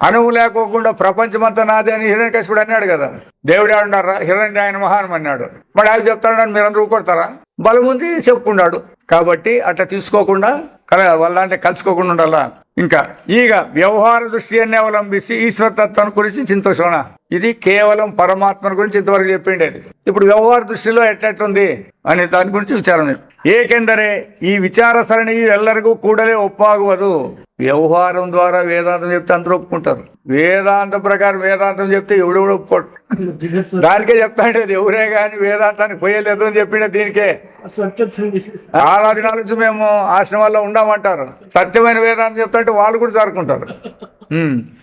అనుభవం లేకోకుండా ప్రపంచమంతా నాదే అని హిరణ్యకశిపుడు అన్నాడు కదా. దేవుడు ఆడున్నారా, హిరణ్యాయన మహానం అన్నాడు. మరి ఆయన చెప్తాడని మీరు అందరూ కొడతారా? బలం ఉంది చెప్పుకున్నాడు. కాబట్టి అట్లా తీసుకోకుండా వాళ్ళంటే కలుసుకోకుండా ఉండాలా. ఇంకా ಈಗ వ్యవహార దృష్టిని అవలంబించి ఈశ్వరతత్వం గురించి చింతోషణ. ఇది కేవలం పరమాత్మ గురించి ఇంతవరకు చెప్పిండేది. ఇప్పుడు వ్యవహార దృష్టిలో ఎట్లెట్లుంది అనే దాని గురించి విచారం. ఏಕೆಂದರೆ ఈ విచార సరణి ఎల్లరిಗೂ కూడలే ఒప్పాగువదు. వ్యవహారం ద్వారా వేదాంతం చెప్తే అందరూ ఒప్పుకుంటారు. వేదాంతం ప్రకారం వేదాంతం చెప్తే ఎవడెవడు ఒప్పుకోడు. దానికే చెప్తాండేది. ఎవరే కానీ వేదాంతానికి పోయలేదు అని చెప్పిండే దీనికే. ఆరాధన నుంచి మేము ఆశ్రమాల్లో ఉండమంటారు. సత్యమైన వేదాంతం చెప్తాంటే వాళ్ళు కూడా జారుకుంటారు.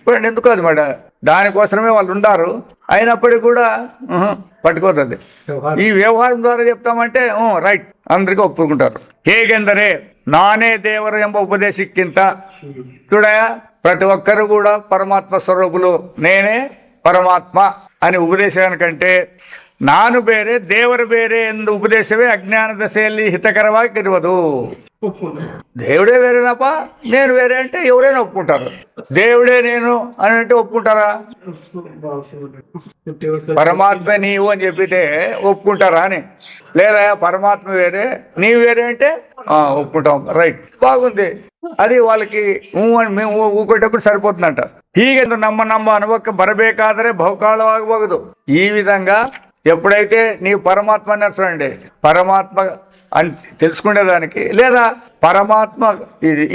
చూడండి ఎందుకు అది మాట. దానికోసమే వాళ్ళు ఉండారు. అయినప్పటికీ కూడా పట్టుకోతుంది. ఈ వ్యవహారం ద్వారా చెప్తామంటే రైట్ అందరికీ ఒప్పుకుంటారు. ಹೇಗೆಂದರೆ నానే దేవరు ఎంబ ఉపదేశక్కింత చూడయా, ప్రతి ఒక్కరు కూడా పరమాత్మ స్వరూపులు, నేనే పరమాత్మ అని ఉపదేశానికంటే ನಾನು ಬೇರೆ ದೇವರು ಬೇರೆ ಎಂದು ಉಪದೇಶವೇ ಅಜ್ಞಾನ ದಶೆಯಲ್ಲಿ ಹಿತಕರವಾಗಿರುವುದು. దేవుడే వేరేనాప, నేను వేరే అంటే ఎవరైనా ఒప్పుకుంటారు. దేవుడే నేను అని అంటే ఒప్పుకుంటారా? పరమాత్మ నీవు అని చెప్పితే ఒప్పుకుంటారా అని? లేదా పరమాత్మ వేరే నీవు వేరే అంటే ఒప్పుకుంటాం. రైట్, బాగుంది. అది వాళ్ళకి అని మేము ఊకొట్టేప్పుడు సరిపోతుందంట. ಹೀಗೆ ನಮ್ಮ ಅನುಭವಕ್ಕೆ ಬರಬೇಕಾದರೆ ಬಹುಕಾಲವಾಗಬಹುದು. ఈ విధంగా ఎప్పుడైతే నీవు పరమాత్మ అని చూడండి, పరమాత్మ అని తెలుసుకునేదానికి, లేదా పరమాత్మ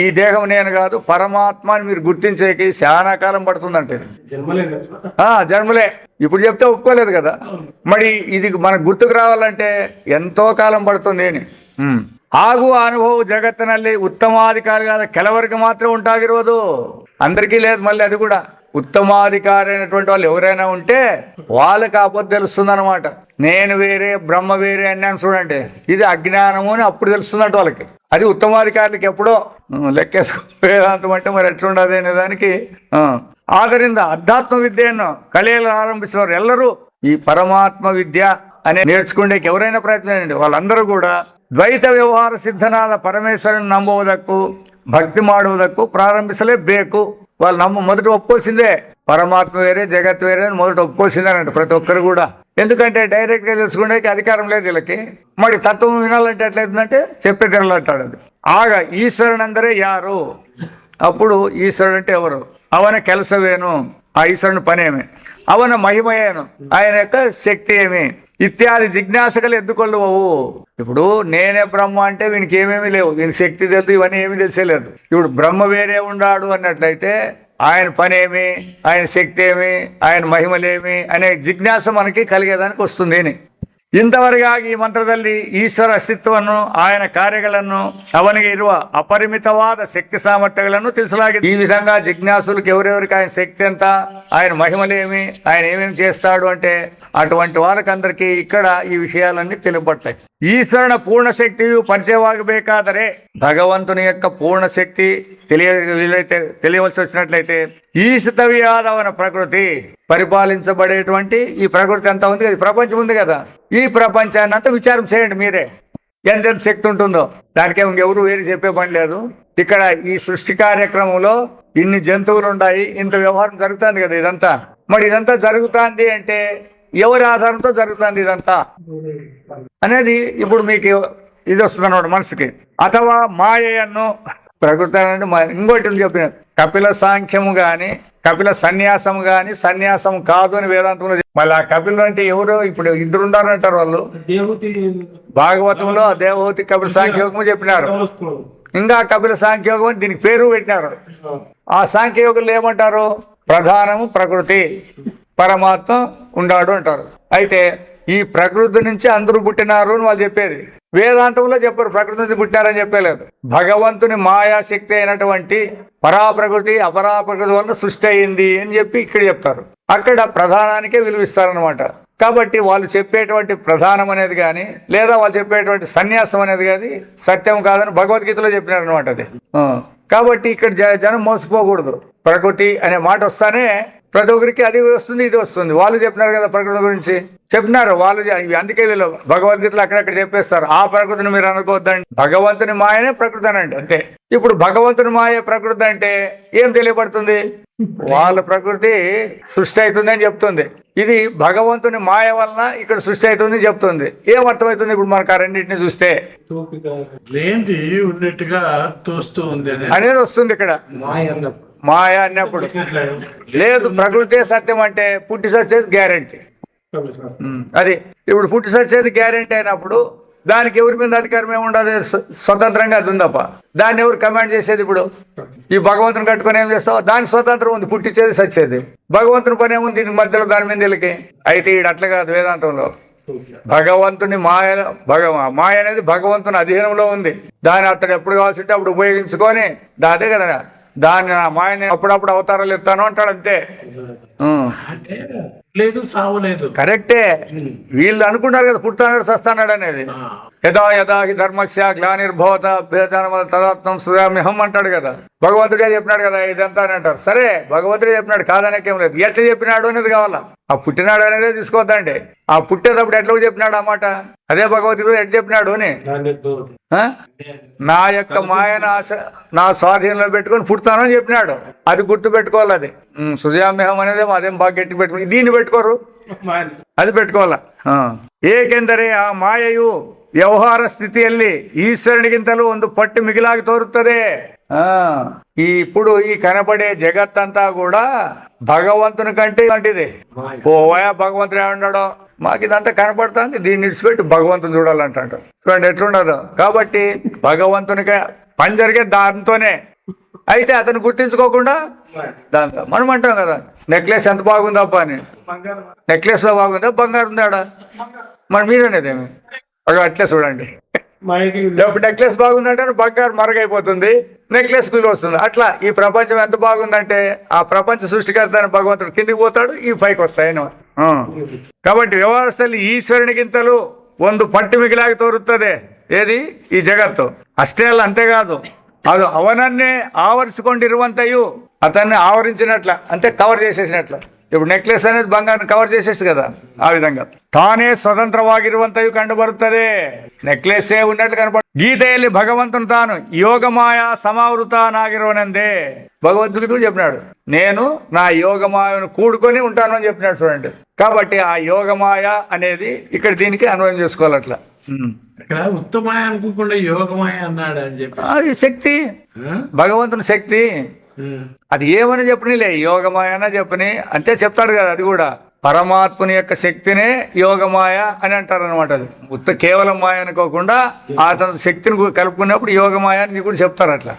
ఈ దేహం నేను కాదు పరమాత్మ అని మీరు గుర్తించేకి చాలా కాలం పడుతుందంటే జన్మలే. ఇప్పుడు చెప్తే ఒప్పుకోలేదు కదా, మరి ఇది మనకు గుర్తుకు రావాలంటే ఎంతో కాలం పడుతుంది అని. ಹಾಗೂ ಅನುಭವ ಜಗತ್ತಿನಲ್ಲಿ ಉತ್ತಮಾಧಿಕಾರಿಗಾದ ಕೆಲವರಿಗೆ ಮಾತ್ರ ಉಂಟಾಗಿರುವುದು, అందరికీ లేదు. మళ్ళీ అది కూడా ఉత్తమాధికారి అయినటువంటి వాళ్ళు ఎవరైనా ఉంటే వాళ్ళకి ఆపద తెలుస్తుంది అనమాట. నేను వేరే బ్రహ్మ వేరే అన్నాను చూడండి, ఇది అజ్ఞానము అని అప్పుడు తెలుస్తుందంట వాళ్ళకి. అది ఉత్తమాధికారులకి ఎప్పుడో లెక్కేసుకో. వేదాంతం అంటే మరి ఎట్లుండదు అనే దానికి ಆದ್ದರಿಂದ అధ్యాత్మ విద్యను కళలు ఆరంభిస్తున్నారు ಎಲ್ಲರೂ ఈ పరమాత్మ విద్య అనే నేర్చుకునేకి ఎవరైనా ప్రయత్నించండి. వాళ్ళందరూ కూడా ದ್ವೈತ ವ್ಯವಹಾರ ಸಿದ್ಧನಾದ ಪರಮೇಶ್ವರನ ನಂಬುವುದಕ್ಕೂ ಭಕ್ತಿ ಮಾಡುವುದಕ್ಕೂ ಪ್ರಾರಂಭಿಸಲೇಬೇಕು. వాళ్ళు మొదట ఒప్పుకోవాల్సిందే, పరమాత్మ వేరే జగత్ వేరే అని మొదట ఒప్పుకోవాల్సిందేనంట ప్రతి ఒక్కరు కూడా. ఎందుకంటే డైరెక్ట్ గా తెలుసుకునే అధికారం లేదు వీళ్ళకి. మరి తత్వం వినాలంటే ఎట్లయితుందంటే చెప్పే తిరగలంటాడు. అది ఆగా ఈశ్వరునందరే యారు, అప్పుడు ఈశ్వరుడు అంటే ఎవరు, అవన ಕೆಲಸವೇನು, ఆ ఈశ్వరుని పనేమి, అవన మహిమయేను, ఆయన యొక్క శక్తి ఏమి ఇత్యాది జిజ్ఞాసకలు ఎద్దుకొల్లువవు. ఇప్పుడు నేనే బ్రహ్మ అంటే వీనికి ఏమేమి లేవు, వీనికి శక్తి తెలుసు, ఇవన్నీ ఏమీ తెలిసేలేదు. ఇప్పుడు బ్రహ్మ వేరే ఉన్నాడు అన్నట్లయితే ఆయన పనేమి, ఆయన శక్తి ఏమి, ఆయన మహిమలేమి అనే జిజ్ఞాస మనకి కలిగేదానికి వస్తుంది అని. ಇಂಥವರಿಗಾಗಿ ಈ ಮಂತ್ರದಲ್ಲಿ ಈಶ್ವರ ಅಸ್ತಿತ್ವವನ್ನು ఆయన కార్యಗಳನ್ನು ಅವನಿಗೆ ಇರುವ ಅಪರಿಮಿತವಾದ శక్తి సామర్థ్యాలను ತಿಳಿಸಲಾಗಿದೆ. ఈ విధంగా జిజ్ఞాసులకు ఎవరెవరికి ఆయన శక్తి ఎంత, ఆయన మహిమలేమి, ఆయన ఏమేమి చేస్తాడు అంటే అటువంటి వాళ్ళకందరికీ ఇక్కడ ఈ ವಿಷయాలన్నీ తెలుపబడతాయి. ఈశ్వరుನ పూర్ణ శక్తియు పరిచయವಾಗಬೇಕಾದರೆ భగవంతుని యొక్క పూర్ణ శక్తి తెలియవలసి వచ్చినట్లయితే ఈశితవ్యాద అవన ప్రకృతి, పరిపాలించబడేటువంటి ఈ ప్రకృతి అంతా ఉంది కదా, ప్రపంచం ఉంది కదా, ఈ ప్రపంచాన్ని అంతా విచారం చేయండి మీరే. ఎంతెంత శక్తి ఉంటుందో దానికే ఇంకెవరు వేరు చెప్పే పని లేదు. ఇక్కడ ఈ సృష్టి కార్యక్రమంలో ఇన్ని జంతువులు ఉన్నాయి, ఇంత వ్యవహారం జరుగుతుంది కదా, ఇదంతా మరి ఇదంతా జరుగుతుంది అంటే ఎవరి ఆధారంతో జరుగుతుంది ఇదంతా అనేది ఇప్పుడు మీకు ఇది వస్తుంది అన్నమాట మనసుకి. అథవా మాయను ప్రకృతి అంటే ఇంకోటి చెప్పిన కపిల సాంఖ్యము గాని కపిల సన్యాసం గాని సన్యాసం కాదు అని వేదాంతంలో. మళ్ళీ ఆ కపిలు అంటే ఎవరు, ఇప్పుడు ఇద్దరు ఉండాలంటారు వాళ్ళు. భాగవతంలో దేవహూతి కపిల సాంఖ్యయోగము చెప్పినారు, ఇంకా కపిల సాంఖ్యయోగం అని దీనికి పేరు పెట్టినారు. ఆ సాంఖ్యయోగులు ఏమంటారు, ప్రధానము ప్రకృతి, పరమాత్మ ఉండాడు అంటారు. అయితే ఈ ప్రకృతి నుంచి అందరూ పుట్టినారు అని వాళ్ళు చెప్పేది. వేదాంతంలో చెప్పారు ప్రకృతి నుంచి పుట్టినారని చెప్పలేదు. భగవంతుని మాయాశక్తి అయినటువంటి పరాప్రకృతి అపరాప్రకృతి వల్ల సృష్టి అయింది అని చెప్పి ఇక్కడ చెప్తారు. అక్కడ ప్రధానానికే విలువిస్తారనమాట. కాబట్టి వాళ్ళు చెప్పేటువంటి ప్రధానం అనేది కానీ లేదా వాళ్ళు చెప్పేటువంటి సన్యాసం అనేది కానీ సత్యం కాదని భగవద్గీతలో చెప్పినారు అనమాట. అది కాబట్టి ఇక్కడ జనం మోసపోకూడదు. ప్రకృతి అనే మాట వస్తానే ప్రతి ఒక్కరికి అది వస్తుంది ఇది వస్తుంది. వాళ్ళు చెప్పినారు కదా ప్రకృతి గురించి చెప్పినారు వాళ్ళు, అందుకే వీళ్ళు భగవద్గీతలో అక్కడక్కడ చెప్పేస్తారు ఆ ప్రకృతిని మీరు అనుకోవద్దండి, భగవంతుని మాయనే ప్రకృతి అనండి అంతే. ఇప్పుడు భగవంతుని మాయ ప్రకృతి అంటే ఏం తెలియబడుతుంది, వాళ్ళ ప్రకృతి సృష్టి అవుతుంది అని చెప్తుంది. ఇది భగవంతుని మాయ వలన ఇక్కడ సృష్టి అవుతుంది చెప్తుంది. ఏం అర్థమవుతుంది ఇప్పుడు మనకు ఆ రెండింటిని చూస్తే? లేనిది ఉన్నట్టుగా తోస్తూ ఉంది అనేది వస్తుంది ఇక్కడ. మాయ అన్నప్పుడు లేదు, ప్రకృతే సత్యం అంటే పుట్టి సచ్చేది గ్యారెంటీ. అది ఇప్పుడు పుట్టి సచ్చేది గ్యారెంటీ అయినప్పుడు దానికి ఎవరి మీద అధికారం ఏముండదు, స్వతంత్రంగా అది ఉందప్ప. దాన్ని ఎవరు కమాండ్ చేసేది? ఇప్పుడు ఈ భగవంతుని కట్టుకొని ఏం చేస్తావు, దానికి స్వతంత్రం ఉంది, పుట్టించేది సచ్చేది. భగవంతుని పని ఏముంది దీనికి మధ్యలో దాని మీద వీళ్ళకి? అయితే ఈడు అట్లా కాదు, వేదాంతంలో భగవంతుని మాయ అనేది భగవంతుని అధీనంలో ఉంది. దాన్ని అతడు ఎప్పుడు కావాల్సి ఉంటే అప్పుడు ఉపయోగించుకొని దాదే కదా దాన్ని మాయని అప్పుడప్పుడు అవతారాలు ఎత్తాను అంటాడు అంతే. అంటే లేదు సావు లేదు. కరెక్టే. వీళ్ళు అనుకుంటారు కదా పుట్టాడు సస్తాడు అనేది. యదా యదా హి ధర్మస్య గ్లానిర్భవత తదాత్మం సురామ్యహం అంటాడు కదా. భగవంతుడే చెప్పినాడు కదా ఇదంతా అని అంటారు. సరే భగవంతుడే చెప్పినాడు కాదనేకేం లేదు. ఎట్లా చెప్పినాడు అనేది కావాలా. ఆ పుట్టినాడు అనేదే తీసుకోవద్దండి. ఆ పుట్టేటప్పుడు ఎట్లా చెప్పినాడు ఆ మాట అదే భగవద్గీత ఎట్లా చెప్పినాడు అని. నా యొక్క మాయ నా స్వాధీనంలో పెట్టుకొని పుడతానని చెప్పినాడు. అది గుర్తు పెట్టుకోవాలి. అది సుజామ్యహం అనేది అదేం బాగా గట్టి పెట్టుకుని దీన్ని పెట్టుకోరు. అది పెట్టుకోవాల. ಏಕೆಂದರೆ ಆ ಮಾಯೆಯು ವ್ಯವಹಾರ ಸ್ಥಿತಿಯಲ್ಲಿ ಈಶ್ವರನಿಗಿಂತಲೂ ಒಂದು ಪಟ್ಟು ಮಿಗಿಲಾಗಿ ತೋರುತ್ತದೆ. ఇప్పుడు ఈ కనపడే జగత్తంతా కూడా భగవంతుని కంటే అంటిది. ఓయా భగవంతుడు ఏమన్నాడో మాకు ఇదంతా కనపడుతుంది దీన్ని విడిచిపెట్టి భగవంతుని చూడాలంటాడు. చూడండి ఎట్లుండదు. కాబట్టి భగవంతునికి పని జరిగే దాంతోనే. అయితే అతను గుర్తించుకోకుండా దాంతో మనం అంటాం కదా నెక్లెస్ ఎంత బాగుందప్ప అని. నెక్లెస్ లో బాగుందా బంగారు ఉందాడా మరి మీరనేదేమి అట్లే చూడండి. నెక్లెస్ బాగుందంటే బంగారు మరుగైపోతుంది నెక్లెస్ విలువ వస్తుంది. అట్లా ఈ ప్రపంచం ఎంత బాగుందంటే ఆ ప్రపంచ సృష్టికర్త అని భగవంతుడు కిందికి పోతాడు ఈ పైకి వస్తాయి. కాబట్టి వ్యవస్థలు ఈశ్వరునికింతలు ಒಂದು ಪಟ್ಟು ಮಿಗಿಲಾಗಿ ತೋರುತ್ತದೆ ఏది ఈ జగత్తు. అಷ್ಟೇ అಲ್ಲ అంతేకాదు అది అవనన్నే ఆవరించుಕೊಂಡಿರುವಂತೆయు అతన్ని ఆవరించినట్ల అంటే కవర్ చేసేసినట్ల. ఇప్పుడు నెక్లెస్ అనేది బంగారం కవర్ చేసేసి కదా ఆ విధంగా తానే ಸ್ವತಂತ್ರವಾಗಿರುವಂತೆಯು ಕಂಡುಬರುತ್ತದೆ. నెక్లెస్సే ఉన్నట్లు కనపడు. గీతಯಲ್ಲಿ భగవంతుని తాను యోగమాయ సమావృతానాగిరోనందే భగవంతుడికి చెప్పినాడు నేను నా యోగమాయను కూడుకొని ఉంటాను అని చెప్పినాడు చూడండి. కాబట్టి ఆ యోగమాయ అనేది ఇక్కడ దీనికి అన్వయం చేసుకోవాలి. అట్లా ఇక్కడ ఉత్తమాయ అనుకోకుండా యోగమాయ అన్నాడు అని చెప్పి అది శక్తి భగవంతుని శక్తి. అది ఏమని చెప్పనిలే యోగమాయ అన్న చెప్పని అంతే చెప్తాడు కదా. అది కూడా పరమాత్మని యొక్క శక్తినే యోగమాయ అని అంటారు అనమాట. అది కేవలం మాయ అనుకోకుండా అతని శక్తిని కలుపుకున్నప్పుడు యోగమాయ అని కూడా చెప్తారు అట్లా.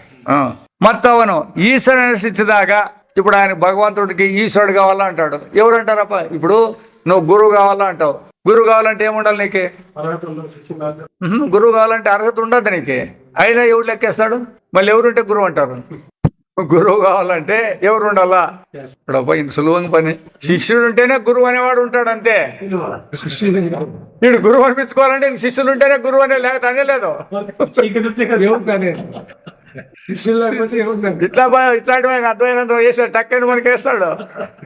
మత్తవను ఈశ్వరుని అనుష్ఠించేదాక ఇప్పుడు ఆయన భగవంతుడికి ఈశ్వరుడు కావాలా అంటాడు. ఎవరు అంటారప్ప ఇప్పుడు నువ్వు గురువు కావాలా అంటావు. గురువు కావాలంటే ఏముండాలి నీకే? గురువు కావాలంటే అర్హత ఉండదు నీకే. అయినా ఎవరు లెక్కేస్తాడు మళ్ళీ ఎవరుంటే గురువు అంటారు. గురువు కావాలంటే ఎవరు ఉండాలా? ఇప్పుడు ఇంత సులువుగా పని. శిష్యుడు ఉంటేనే గురువు అనేవాడు ఉంటాడు అంతే. వీడు గురువు అనిపించుకోవాలంటే శిష్యులు ఉంటేనే గురువు అనే లేకపోతే అనేలేదు. ఇట్లాంటి అర్థమైనంత వేసాడు టక్కని మనకి వేస్తాడు.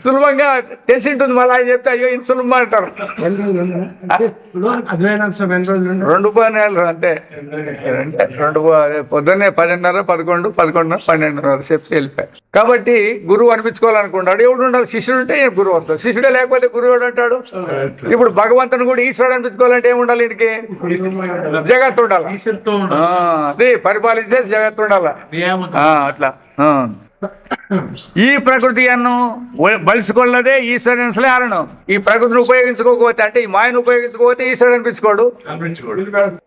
సులభంగా తెలిసి ఉంటుంది. మళ్ళీ ఆయన చెప్తే అయ్యో ఇంత సులభం అంటారు. 2 నెలలు అంతే. పొద్దున్నే 10:30, 11, 11:30, 12:30 చెప్తే వెళ్ళిపోయాయి. కాబట్టి గురువు అనిపించుకోవాలనుకుంటాడు. ఎవడు ఉండాలి? శిష్యుడు ఉంటే గురువు వస్తాడు. శిష్యుడే లేకపోతే గురువు అంటాడు. ఇప్పుడు భగవంతుని కూడా ఈశ్వరుడు అనిపించుకోవాలంటే ఏముండాలి? ఇంటికి జగత్తు ఉండాలి. అది పరిపాలించే జగత్తు ఉండాలి. అట్లా ఈ ప్రకృతిಯನ್ನು ಬಳಸಿಕೊಳ್ಳದೆ ఈశ్వరుని ఆరణం. ఈ ప్రకృతిని ఉపయోగించుకోకపోతే అంటే ఈ మాయను ఉపయోగించుకోకపోతే ఈశ్వరుడు అనిపించుకోడు.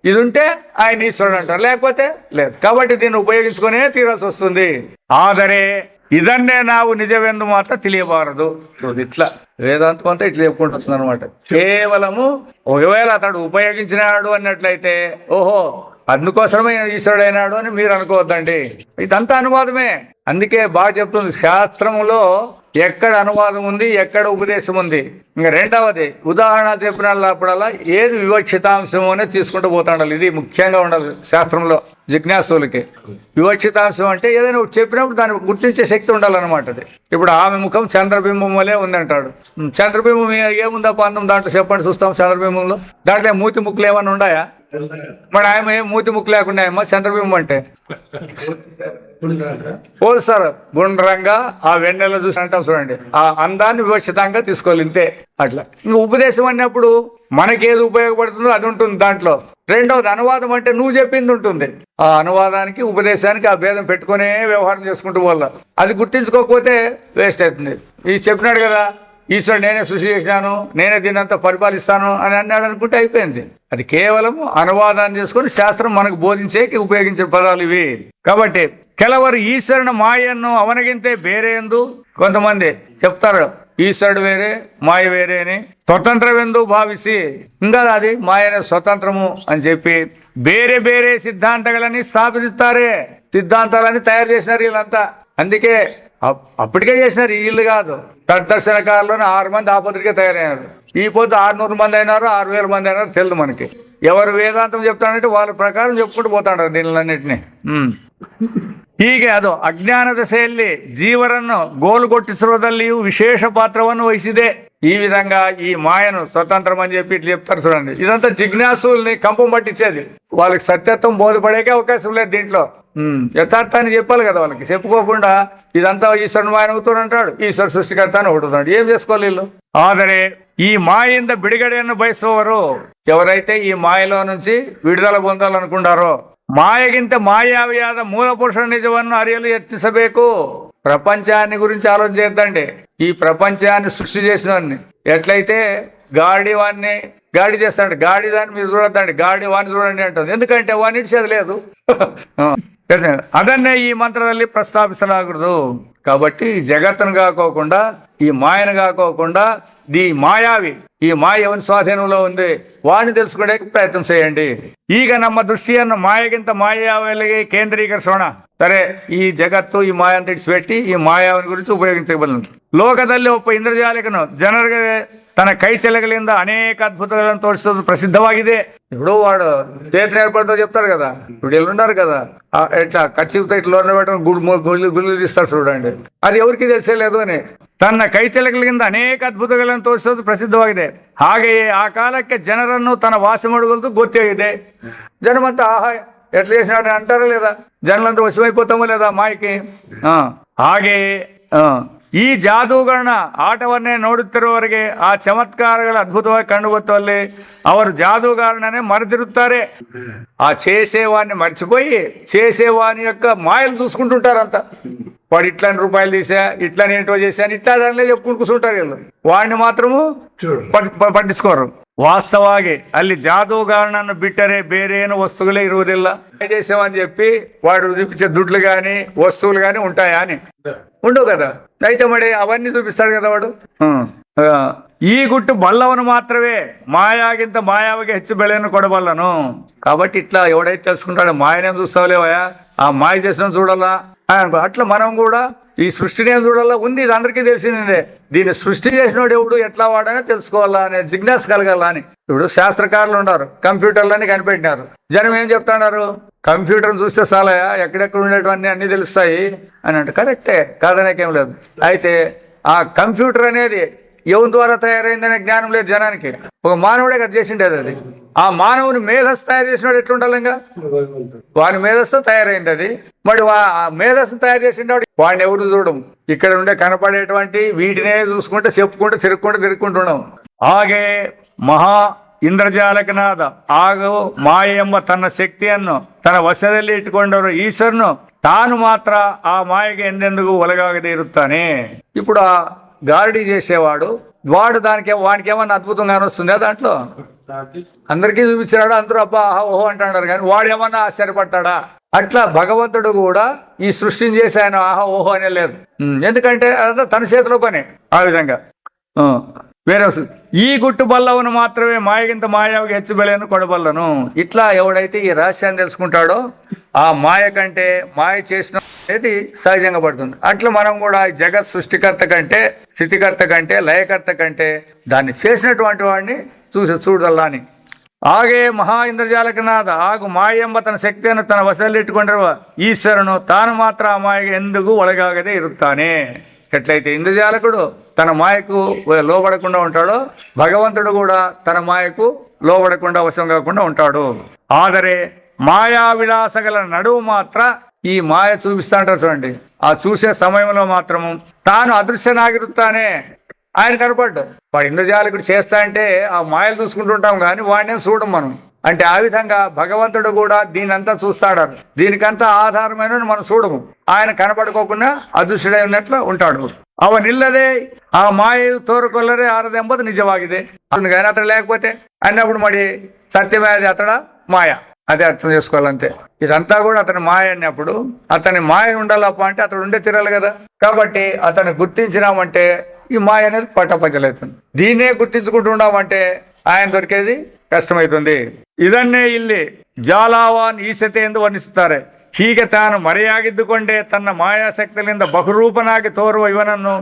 ఇది ఉంటే ఆయన ఈశ్వరుడు అంటారు లేకపోతే లేదు. కాబట్టి దీన్ని ఉపయోగించుకునే తీరాల్సి వస్తుంది. ఆదరే ಇದನ್ನೇ ನಾವು నిజವೆందు మాత్రం తెలియబారదు. ఇట్లా వేదాంతం అంతా ఇట్లా చెప్పుకుంటుంది అనమాట. కేవలము ఒకవేళ అతడు ఉపయోగించినాడు అన్నట్లయితే ఓహో అందుకోసమే ఈశ్వరుడు అయినాడు అని మీరు అనుకోవద్దండి. ఇదంతా అనువాదమే. అందుకే బాగా చెప్తుంది శాస్త్రములో ఎక్కడ అనువాదం ఉంది ఎక్కడ ఉపదేశం ఉంది. ఇంకా రెండవది ఉదాహరణ చెప్పినప్పుడల్లా ఏది వివక్షితాంశం అనే తీసుకుంటూ పోతాడాలి. ఇది ముఖ్యంగా ఉండాలి శాస్త్రంలో జిజ్ఞాసులకి. వివక్షితాంశం అంటే ఏదైనా చెప్పినప్పుడు దాన్ని గుర్తించే శక్తి ఉండాలన్నమాట. అది ఇప్పుడు ఆమె ముఖం చంద్రబింబం వలే ఉందంటాడు. చంద్రబింబం ఏముందా అందం దాంట్లో చెప్పండి చూస్తాం. చంద్రబింబంలో దాంట్లో మూతి ముక్కులు ఏమన్నా ఉన్నాయా? మరి ఆయన ఏం మూతి ముక్కు లేకుండా ఏమో చంద్రబింబం అంటే పోల్సారు గుండ్రంగా ఆ వెన్నెల చూసి అంటాం చూడండి. ఆ అందాన్ని వివక్షితంగా తీసుకోవాలి ఇంతే. అట్లా ఇంకా ఉపదేశం అన్నప్పుడు మనకేది ఉపయోగపడుతుందో అది ఉంటుంది దాంట్లో. రెండవది అనువాదం అంటే నువ్వు చెప్పింది ఉంటుంది. ఆ అనువాదానికి ఉపదేశానికి ఆ భేదం పెట్టుకునే వ్యవహారం చేసుకుంటూ వల్ల అది గుర్తించుకోకపోతే వేస్ట్ అవుతుంది. ఇది చెప్పినాడు కదా ఈశ్వరుడు నేనే సృష్టి చేసినాను నేనే దీన్నంతా పరిపాలిస్తాను అని అన్నాడు అనుకుంటే అయిపోయింది. అది కేవలం అనువాదాన్ని చేసుకుని శాస్త్రం మనకు బోధించేకి ఉపయోగించిన పదాలు ఇవి. కాబట్టి ಕೆಲವರು ఈశ్వరుని మాయను అవనగింతే ಬೇರೆ ಎಂದು కొంతమంది చెప్తారు. ఈశ్వరుడు వేరే మాయ వేరే అని స్వతంత్రವೆಂದು భావిసి ఇంకా అది మాయనే స్వతంత్రము అని చెప్పి ಬೇರೆ ಬೇರೆ సిద్ధాంతాలని స్థాపిస్తారే. సిద్ధాంతాలని తయారు చేసినారు వీళ్ళంతా. అందుకే అప్పటికే చేసినారు, వీళ్ళు కాదు. తద్దర్శనకారులోనే 6 మంది ఆపత్రికే తయారయ్యారు. ఈ పొద్దు 600 మంది అయినారు, 6000 మంది అయినారు తెలియదు మనకి. ఎవరు వేదాంతం చెప్తానంటే వాళ్ళ ప్రకారం చెప్పుకుంటూ పోతాడారు దీనిలన్నింటినీ. ಹೀಗೆ ಅದು ಅಜ್ಞಾನ ದಶೆಯಲ್ಲಿ ಜೀವರನ್ನು ಗೋಲುಗೊಟ್ಟಿಸುವುದಲ್ಲಿಯೂ ವಿಶೇಷ ಪಾತ್ರವನ್ನು ವಹಿಸಿದೆ. ఈ విధంగా ఈ మాయను స్వతంత్రం అని చెప్పి ఇట్లా చెప్తారు చూడండి. ఇదంతా జిజ్ఞాసుల్ని కంపం పట్టించేది. వాళ్ళకి సత్యత్వం బోధపడేకే అవకాశం లేదు దీంట్లో. యథార్థాన్ని చెప్పాలి కదా వాళ్ళకి. చెప్పుకోకుండా ఇదంతా ఈశ్వరుని మాయన అవుతానంటాడు, ఈశ్వర సృష్టికర్త అని ఒకటి. ఏం చేసుకోవాలి వీళ్ళు? ಆದರೆ ఈ మాಯಿಂದ బిడుగಡೆಯನ್ನು బయಸುವವರು, ఎవరైతే ఈ మాయలో నుంచి విడుదల పొందాలనుకుంటారో, మాయಗಿಂತ మాయావియాದ మూల పురుష నిజವನ್ನು అరియలు యత్నిಸಬೇಕು. ప్రపంచాన్ని గురించి ఆలోచన చేద్దండి. ఈ ప్రపంచాన్ని సృష్టి చేసినవాడిని ఎట్లయితే గాడి చేస్తాడు, గాడి దాన్ని మీరు చూడద్దండి, గాడి వాడిని చూడండి అంటుంది. ఎందుకంటే వాడిని ఇచ్చేది లేదు. ಅದನ್ನೇ ఈ మంత్రದಲ್ಲಿ ప్రస్తావిಸಲಾಗదు. కాబట్టి జగత్తును కాకోకుండా, ఈ మాయను కాకోకుండా, ఈ మాయ ఎవరి స్వాధీనంలో ఉంది వాడిని తెలుసుకోవడానికి ప్రయత్నం చేయండి. ಈಗ ನಮ್ಮ ದೃಷ್ಟಿಯನ್ನು ಮಾಯಗಿಂತ ಮಾಯಾವಿಗೆ ಕೇಂದ್ರೀಕರಿಸೋಣ. సరే, ఈ జగత్తు ఈ మాయ ಅಂತ ఇడిచిపెట్టి ఈ మాయావిని గురించి ఉపయోగించబడింది. ಲೋಕದಲ್ಲಿ ಒಬ್ಬ ಇಂದ್ರಜಾಲಿಕನು ಜನರಿಗೆ తన ಕೈ చెలగలింದ అనేక అద్భుతాలను తోడిస్తూ ప్రసిద్ధವಾಗಿದೆ. ఇప్పుడు వాడు చేతి ఏర్పడుతో చెప్తారు కదా, ఇప్పుడు వీళ్ళు ఉన్నారు కదా, ఎట్లా ఖచ్చితంగా ఇట్లా లోన పెట్టడం గుళ్ళు తీస్తారు చూడండి. అది ఎవరికి తెలిసేలేదు అని. ತನ್ನ ಕೈ ಚೆಲಗಲಿಂದ ಅನೇಕ ಅದ್ಭುತಗಳನ್ನು ತೋರಿಸೋದು ಪ್ರಸಿದ್ಧವಾಗಿದೆ. ಹಾಗೆಯೇ ಆ ಕಾಲಕ್ಕೆ ಜನರನ್ನು ತನ್ನ ವಾಸ ಮಾಡುವುದು ಗೊತ್ತಾಗಿದೆ. ಜನమంతా ఆహా ఎట్లా చేసినాడని అంటారా లేదా? జనులంతా వశమైపోతామో లేదా మాయకి? ಹಾಗೆ ಈ ಜಾದೂಗಳನ್ನ ಆಟವನ್ನೇ ನೋಡುತ್ತಿರುವವರಿಗೆ ಆ ಚಮತ್ಕಾರಗಳ ಅದ್ಭುತವಾಗಿ ಕಂಡುಬರುತ್ತಲ್ಲಿ ಅವರು జాదూగారనే మరతిరుత్తారే. ఆ చేసేవాడిని మర్చిపోయి చేసేవాని యొక్క మాయలు చూసుకుంటుంటారంత. వాడు ఇట్లాని రూపాయలు తీసా, ఇట్లాని ఏంటో చేశాను, ఇట్లా దానిలో చెప్పుకుంటూ కూర్చుంటారు వీళ్ళు. వాడిని మాత్రము పట్టించుకోరు. వాస్తವಾಗಿ ಅಲ್ಲಿ జాదూగారణను బిట్టరే ಬೇರೇನು వస్తువులే ఇరుವುದಿಲ್ಲ. చేసామని చెప్పి వాడు చూపించే దుడ్లు గాని వస్తువులు గాని ఉంటాయా అని ఉండవు కదా. అయితే మరి అవన్నీ చూపిస్తాడు కదా వాడు. ఈ గుట్టు బల్లవను మాత్రమే మాయాగింత మాయావిಗೆ ಹೆಚ್ಚು ಬೆಳೆಯನ್ನು కొడబల్లను. కాబట్టి ఇట్లా ఎవడైతే తెలుసుకుంటాడో మాయనేం చూస్తావులేవయా, ఆ మాయ చేసిన చూడాలా అనుకో. అట్లా మనం కూడా ఈ సృష్టిని ఏం చూడాలా ఉంది, ఇది అందరికీ తెలిసిందే. దీన్ని సృష్టి చేసినోడు ఎవడు ఎట్లా వాడనే తెలుసుకోవాలా అనే జిజ్ఞాస కలగాల అని. ఇప్పుడు శాస్త్రకారులు ఉన్నారు, కంప్యూటర్లని కనిపెట్టినారు. జనం ఏం చెప్తున్నారు, కంప్యూటర్ని చూస్తే చాలయా ఎక్కడెక్కడ ఉండేటివన్నీ అన్ని తెలుస్తాయి అని అంటే కరెక్టే, కాదనేకేం లేదు. అయితే ఆ కంప్యూటర్ అనేది ఎవరి ద్వారా తయారైందనే జ్ఞానం లేదు జనానికి. ఒక మానవుడే కదా చేసిండేది అది. ఆ మానవుని మేధస్సు తయారు చేసినాడు ఎట్లుండాలి, ఇంకా వాని మేధస్సు తయారైంది అది. మరి ఆ మేధస్సు తయారు చేసిండాడు వాడిని ఎవరు చూడడం. ఇక్కడ ఉండే కనపడేటువంటి వీటినే చూసుకుంటే చెప్పుకుంటూ తిరుక్కుంటున్నాం. ಹಾಗೆ ಮಹಾ ಇಂದ್ರಜಾಲಕನಾದ ಹಾಗೂ ಮಾಯೆ ಎಂಬ ತನ್ನ ಶಕ್ತಿಯನ್ನು ತನ್ನ ವಶದಲ್ಲಿ ಇಟ್ಟುಕೊಂಡವರು ಈಶ್ವರನು ತಾನು ಮಾತ್ರ ಆ ಮಾಯೆಗೆ ಎಂದೆಂದಿಗೂ ಒಳಗಾಗದೇ ಇರುತ್ತಾನೆ. ఇప్పుడు ఆ గారడీ చేసేవాడు వానికి ఏమన్నా అద్భుతంగా వస్తుందా దాంట్లో? అందరికీ చూపించాడు, అందరూ అబ్బా ఆహా ఓహో అంటున్నారు, కానీ వాడు ఏమన్నా ఆశ్చర్యపడతాడా? అట్లా భగవంతుడు కూడా ఈ సృష్టిని చేసి ఆయన ఆహా ఓహో అనే లేదు. ఎందుకంటే అదంతా తన చేతిలో పని. ఆ విధంగా వేరే ఈ గుట్టు బల్లవను మాత్రమే మాయగింత మాయావికి ಹೆಚ್ಚು ಬೆಳೆಯನ್ನು కొడబల్లను. ఇట్లా ఎవడైతే ఈ రహస్యాన్ని తెలుసుకుంటాడో ఆ మాయ కంటే మాయ చేసిన అనేది సహజంగా పడుతుంది. అట్లా మనం కూడా జగత్ సృష్టికర్త కంటే, స్థితికర్త కంటే, లయకర్త కంటే దాన్ని చేసినటువంటి వాడిని చూడాలా అని. ಹಾಗೆ ಮಹಾ ಇಂದ್ರಜಾಲಕನಾದ ಹಾಗೂ ಮಾಯ ಎಂಬ ತನ್ನ ಶಕ್ತಿಯನ್ನು ತನ್ನ ವಶದಲ್ಲಿಟ್ಟುಕೊಂಡಿರುವ ఈశ్వరును తాను మాత్రం ఆ మాయకు ఎందుకు ಒಳಗಾಗದೇ ఇరుತ್ತಾನೆ. ఎట్లయితే ఇంద్రజాలకుడు తన మాయకు లోబడకుండా ఉంటాడో భగవంతుడు కూడా తన మాయకు లోబడకుండా వశం కాకుండా ఉంటాడు. ಆದರೆ మాయా విలాసగల నడువు మాత్ర ఈ మాయ చూపిస్తా అంటారు చూడండి. ఆ చూసే సమయంలో మాత్రము తాను అదృశ్యనాగిరుతానే. ఆయన కనపడ్డు. వాడు ఇంద్రజాలకుడు చేస్తా అంటే ఆ మాయలు చూసుకుంటుంటాం కానీ వాడినేం చూడం మనం. అంటే ఆ విధంగా భగవంతుడు కూడా దీనంతా చూస్తాడు. దీనికంతా ఆధారమైన మనం చూడము. ఆయన కనపడుకోకుండా అదృశ్యుడై ఉన్నట్లు ఉంటాడు. అవనిల్లదే ఆ మాయ తోరుకొల్లరే ఆరదెంబది నిజవాಗಿದೆ. కానీ అతడు లేకపోతే అన్నప్పుడు మరి సత్యమేది అతడ మాయ, అదే అర్థం చేసుకోవాలంతే. ఇదంతా కూడా అతని మాయ అన్నప్పుడు అతని మాయ ఉండాలప్ప అంటే అతడు ఉండే తిరగాలి కదా. కాబట్టి అతను గుర్తించినామంటే ఈ మాయ అనేది పట్టపంచలవుతుంది. దీన్నే గుర్తించుకుంటున్నామంటే ఆయన దొరికేది ಕಷ್ಟಮೈತುಂದಿ. ಇದನ್ನೇ ಇಲ್ಲಿ ಜಾಲಾವಾನ್ ಈಸತೆ ಎಂದು ವರ್ಣಿಸುತ್ತಾರೆ. ಹೀಗೆ ತಾನು ಮರೆಯಾಗಿದ್ದುಕೊಂಡೇ ತನ್ನ ಮಾಯಾಶಕ್ತಿಯಿಂದ ಬಹುರೂಪನಾಗಿ ತೋರುವ ಇವನನ್ನು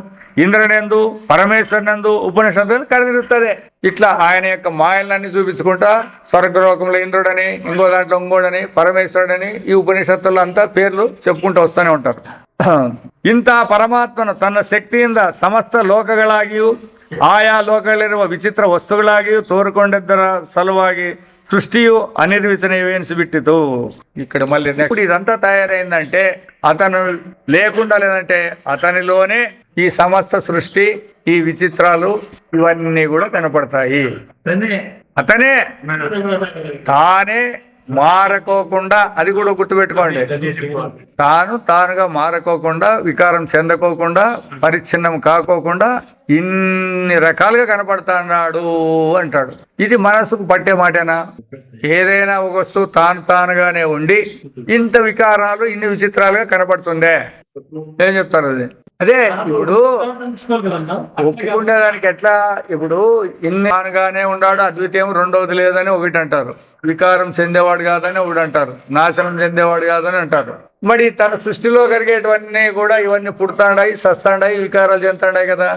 ఇంద్రుడెందు పరమేశ్వరునందు ఉపనిషత్తు కదిలిరుತ್ತದೆ. ఇట్లా ఆయన యొక్క మాయలన్నీ చూపించుకుంటా స్వర్గలోకంలో ఇంద్రుడని, ఇంకో దాంట్లో ఇంకోడని, పరమేశ్వరుడని ఈ ఉపనిషత్తుల్లో అంతా పేర్లు చెప్పుకుంటూ వస్తూనే ఉంటారు. ಇಂಥ ಪರಮಾತ್ಮನು ತನ್ನ ಶಕ್ತಿಯಿಂದ ಸಮಸ್ತ ಲೋಕಗಳಾಗಿಯೂ ಆಯಾ ಲೋಕಗಳಿರುವ ವಿಚಿತ್ರ ವಸ್ತುಗಳಾಗಿಯೂ ತೋರಿಕೊಂಡಿದ್ದರ ಸಲುವಾಗಿ సృష్టియు అనిర్వచనీయమనిసిబిట్టితు. ఇక్కడ మళ్ళీ ఇప్పుడు ఇదంతా తయారైందంటే అతను లేకుండా లేదంటే అతనిలోనే ఈ సమస్త సృష్టి, ఈ విచిత్రాలు ఇవన్నీ కూడా కనపడతాయి. అతనే తానే మారకోకుండా, అది కూడా గుర్తుపెట్టుకోండి, తానుగా మారకోకుండా, వికారం చెందకోకుండా, పరిచ్ఛిన్నం కాకోకుండా ఇన్ని రకాలుగా కనపడతాడు అంటాడు. ఇది మనసుకు పట్టే మాటేనా? ఏదైనా ఒక వస్తువు తానుగానే ఉండి ఇంత వికారాలు, ఇన్ని విచిత్రాలుగా కనపడుతుందే ఏం చెప్తారు? అదే ఇప్పుడు ఒప్పుకునేదానికి ఎట్లా? ఇప్పుడు ఇన్ని తానుగానే ఉన్నాడు, అద్వితీయం రెండవది లేదని ఒకటి అంటారు, వికారం చెందేవాడు కాదని ఒకటి అంటారు, నాశనం చెందేవాడు కాదని అంటారు. మరి తన సృష్టిలో కలిగేటివన్నీ కూడా ఇవన్నీ పుడతాడాయి, సస్తాడాయి, వికారాలు చెందుతాడాయి కదా.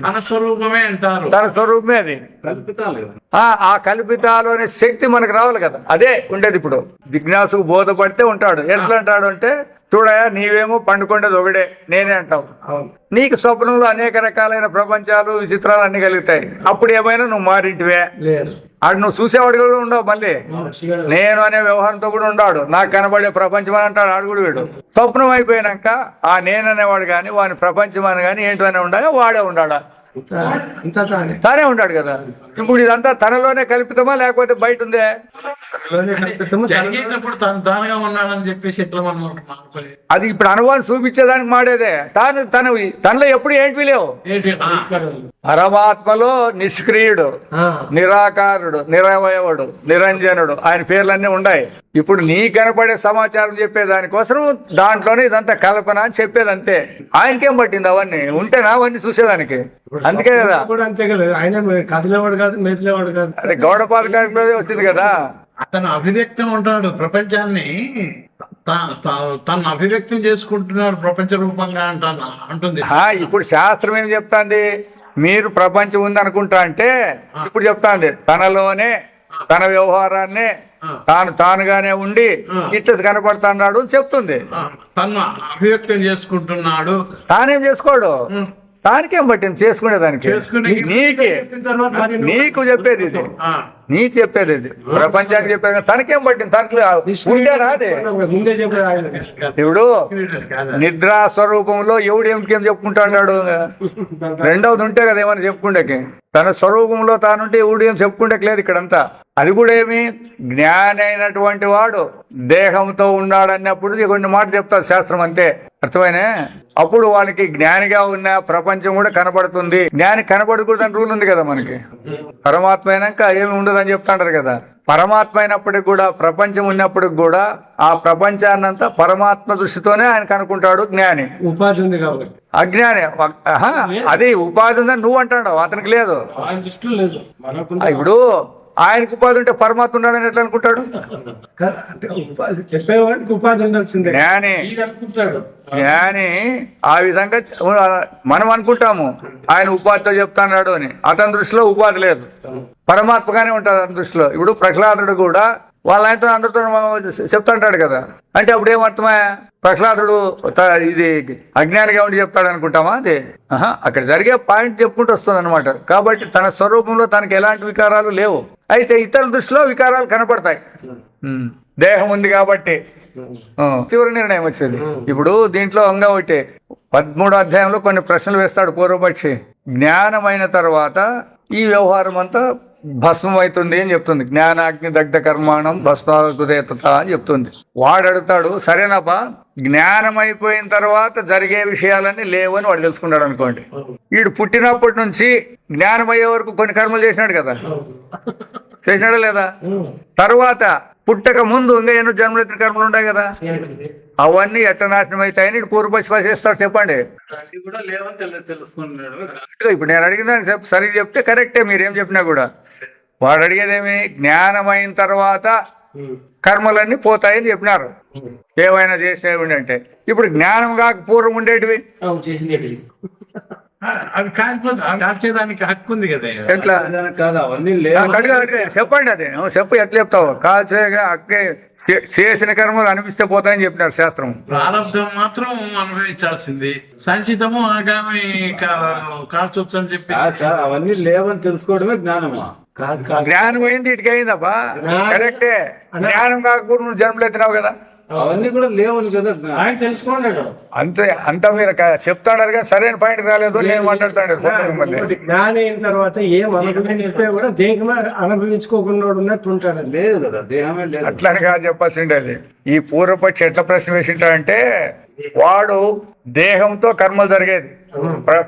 తన స్వరూపమే అంటారు, తన స్వరూపమే అది. ఆ కల్పితాలు అనే శక్తి మనకు రావాలి కదా, అదే ఉండేది. ఇప్పుడు జిజ్ఞాసుకు బోధపడితే ఉంటాడు. ఎట్లా అంటాడు అంటే, చూడయా నీవేమో పండుకొండేది ఒకడే, నేనే అంటావు. నీకు స్వప్నంలో అనేక రకాలైన ప్రపంచాలు, విచిత్రాలు అన్ని కలుగుతాయి. అప్పుడు ఏమైనా నువ్వు మారింటివే, ఆడు నువ్వు చూసేవాడు కూడా ఉండవు. మళ్ళీ నేను అనే వ్యవహారంతో కూడా ఉన్నాడు, నాకు కనబడే ప్రపంచం అని అంటాడు ఆడు కూడా. వీడు స్వప్నం అయిపోయినాక ఆ నేననేవాడు కానీ, వాని ప్రపంచం అని కానీ ఏంటనే ఉండాలి, వాడే ఉండాడా? తానే ఉంటాడు కదా. ఇప్పుడు ఇదంతా తనలోనే కల్పితమా లేకపోతే బయట ఉందే? జరిగేటప్పుడు తానుగా ఉన్నాడని చెప్పేసి ఎట్లా మనం అది ఇప్పుడు అనుభవం చూపించేదానికి మాడేదే. తనలో ఎప్పుడు ఏంటి లేవు. పరమాత్మలో నిష్క్రియుడు, నిరాకారుడు, నిరవయవుడు, నిరంజనుడు, ఆయన పేర్లన్నీ ఉన్నాయి. ఇప్పుడు నీ కనపడే సమాచారం చెప్పేదానికోసం దాంట్లోనే ఇదంతా కల్పన అని చెప్పేది అంతే. ఆయనకేం పట్టింది అవన్నీ? ఉంటేనా అవన్నీ చూసేదానికి? అందుకే కదా అంతే కదా, ఆయన కదిలేవాడు కాదు, మెదిలేవాడు కాదు. అదే గౌడపాద కార్యక్రమం వచ్చింది కదా. అతను అభివ్యక్తం ఉంటాడు, ప్రపంచాన్ని తను అభివ్యక్తం చేసుకుంటున్నాడు ప్రపంచ రూపంగా అంటుంది. ఇప్పుడు శాస్త్రం ఏం చెప్తాంది? మీరు ప్రపంచం ఉంది అనుకుంటా అంటే ఇప్పుడు చెప్తాంది తనలోనే తన వ్యవహారాన్ని తానుగానే ఉండి ఇట్లా కనపడుతున్నాడు అని చెప్తుంది. తను అభివ్యక్తం చేసుకుంటున్నాడు. తానేం చేసుకోడు, దానికేం పట్టింది చేసుకునేదానికి? నీకు చెప్పేది ఇది, నీకు చెప్పేది ఇది, ప్రపంచానికి చెప్పేది. తనకేం పట్టింది? తనకి ఉంటే రాదే. ఇప్పుడు నిద్రా స్వరూపంలో ఎవడు ఏమికేం చెప్పుకుంటాడు? రెండవది ఉంటే కదా ఏమైనా చెప్పుకుండేకి. తన స్వరూపంలో తానుంటే ఎవడు ఏం చెప్పుకుంటే లేదు ఇక్కడంతా. అది కూడా ఏమి, జ్ఞాని అయినటువంటి వాడు దేహంతో ఉన్నాడన్నప్పుడు కొన్ని మాటలు చెప్తారు శాస్త్రం, అంతే. అర్థమైనా? అప్పుడు వాళ్ళకి జ్ఞానిగా ఉన్న ప్రపంచం కూడా కనబడుతుంది. జ్ఞాని కనబడకూడదని రూల్ ఉంది కదా మనకి. పరమాత్మ అయినాక ఏమి ఉండదని చెప్తాంటారు కదా. పరమాత్మ అయినప్పటికి కూడా, ప్రపంచం ఉన్నప్పటికి కూడా ఆ ప్రపంచాన్నంతా పరమాత్మ దృష్టితోనే ఆయన కనుక్కుంటాడు జ్ఞాని. ఉపాధి ఉంది కాబట్టి. అజ్ఞాని అది ఉపాధి ఉందని నువ్వు అంటాడు, అతనికి లేదు. ఇప్పుడు ఆయనకు ఉపాధి ఉంటే పరమాత్మ ఉన్నాడని ఎట్లా అనుకుంటాడు? చెప్పేవాడికి ఉపాధి ఉండాల్సిందే. జ్ఞాని ఆ విధంగా మనం అనుకుంటాము ఆయన ఉపాధితో చెప్తాడు అని. అతని దృష్టిలో ఉపాధి లేదు, పరమాత్మగానే ఉంటాడు అతని దృష్టిలో. ఇప్పుడు ప్రహ్లాదుడు కూడా వాళ్ళ ఆయనతో అందరితో చెప్తాంటాడు కదా. అంటే అప్పుడు ఏమర్థమా? ప్రహ్లాదుడు ఇది అజ్ఞానిగా ఉండి చెప్తాడు అనుకుంటామా? అది అక్కడ జరిగే పాయింట్ చెప్పుకుంటూ వస్తుంది అనమాట. కాబట్టి తన స్వరూపంలో తనకి ఎలాంటి వికారాలు లేవు. అయితే ఇతరుల దృష్టిలో వికారాలు కనపడతాయి. దేహం ఉంది కాబట్టి చివరి నిర్ణయం వచ్చేది. ఇప్పుడు దీంట్లో అంగా ఒకటి 13వ అధ్యాయంలో కొన్ని ప్రశ్నలు వేస్తాడు పూర్వపక్షి. జ్ఞానమైన తర్వాత ఈ వ్యవహారం అంతా భస్మం అవుతుంది అని చెప్తుంది. జ్ఞానాగ్ని దగ్ధ కర్మాణం భస్మాకుదేతత అని చెప్తుంది. వాడు అడుగుతాడు, సరేనాపా జ్ఞానం అయిపోయిన తర్వాత జరిగే విషయాలన్నీ లేవని వాడు తెలుసుకున్నాడు అనుకోండి. వీడు పుట్టినప్పటి నుంచి జ్ఞానం అయ్యే వరకు కొన్ని కర్మలు చేసినాడు కదా, చేసినాడా లేదా? తర్వాత పుట్టక ముందు ఇంకా ఎన్నో జన్మలెత్తిన కర్మలు ఉంటాయి కదా, అవన్నీ ఎట్ట నాశనం అవుతాయని పూర్వపక్షి చేస్తాడు. చెప్పండి. ఇప్పుడు నేను అడిగిన దానికి సరిగ్గా చెప్తే కరెక్టే, మీరేం చెప్పినా కూడా. వాడు అడిగేదేమి? జ్ఞానమైన తర్వాత కర్మలన్నీ పోతాయని చెప్పినారు. ఏమైనా చేసేవి అంటే ఇప్పుడు జ్ఞానం కాక పూర్వం ఉండేటివి చేసింది అవి కాకపోతే కాల్చేదానికి హక్కు ఉంది కదా. ఎట్లా కాదు అవన్నీ చెప్పండి, అది చెప్పు, ఎట్లా చెప్తావు? కాల్చే అక్కే చేసిన కర్మలు అనిపిస్తే పోతాయని చెప్పినారు శాస్త్రం. ప్రారంభం మాత్రం అనుభవించాల్సింది, సంచితము ఆగామి కాల్చొచ్చు అని చెప్పి అవన్నీ లేవని తెలుసుకోవడమే జ్ఞానమా? జ్ఞానం అయింది ఇటుకి అయిందబ్బా, కరెక్టే. జ్ఞానం కాకపోతే నువ్వు జన్మలు ఎత్తినావు కదా, అవన్నీ కూడా లేవని కదా ఆయన తెలుసుకున్నాడు. అంతా మీరు చెప్తాడారు కదా, సరైన పాయింట్ రాలేదు, నేను మాట్లాడతాడు. జ్ఞానం అయిన తర్వాత ఏం అనుభవిస్తే కూడా దేహమే అనుభవించుకోకుండా ఉన్నట్టు ఉంటాడు. లేదు కదా, దేహమే లేదు. అట్లని కాదు చెప్పాల్సిండేది. ఈ పూర్వపక్షి ఎట్లా ప్రశ్న వేసింటాడంటే, వాడు దేహంతో కర్మలు జరిగేది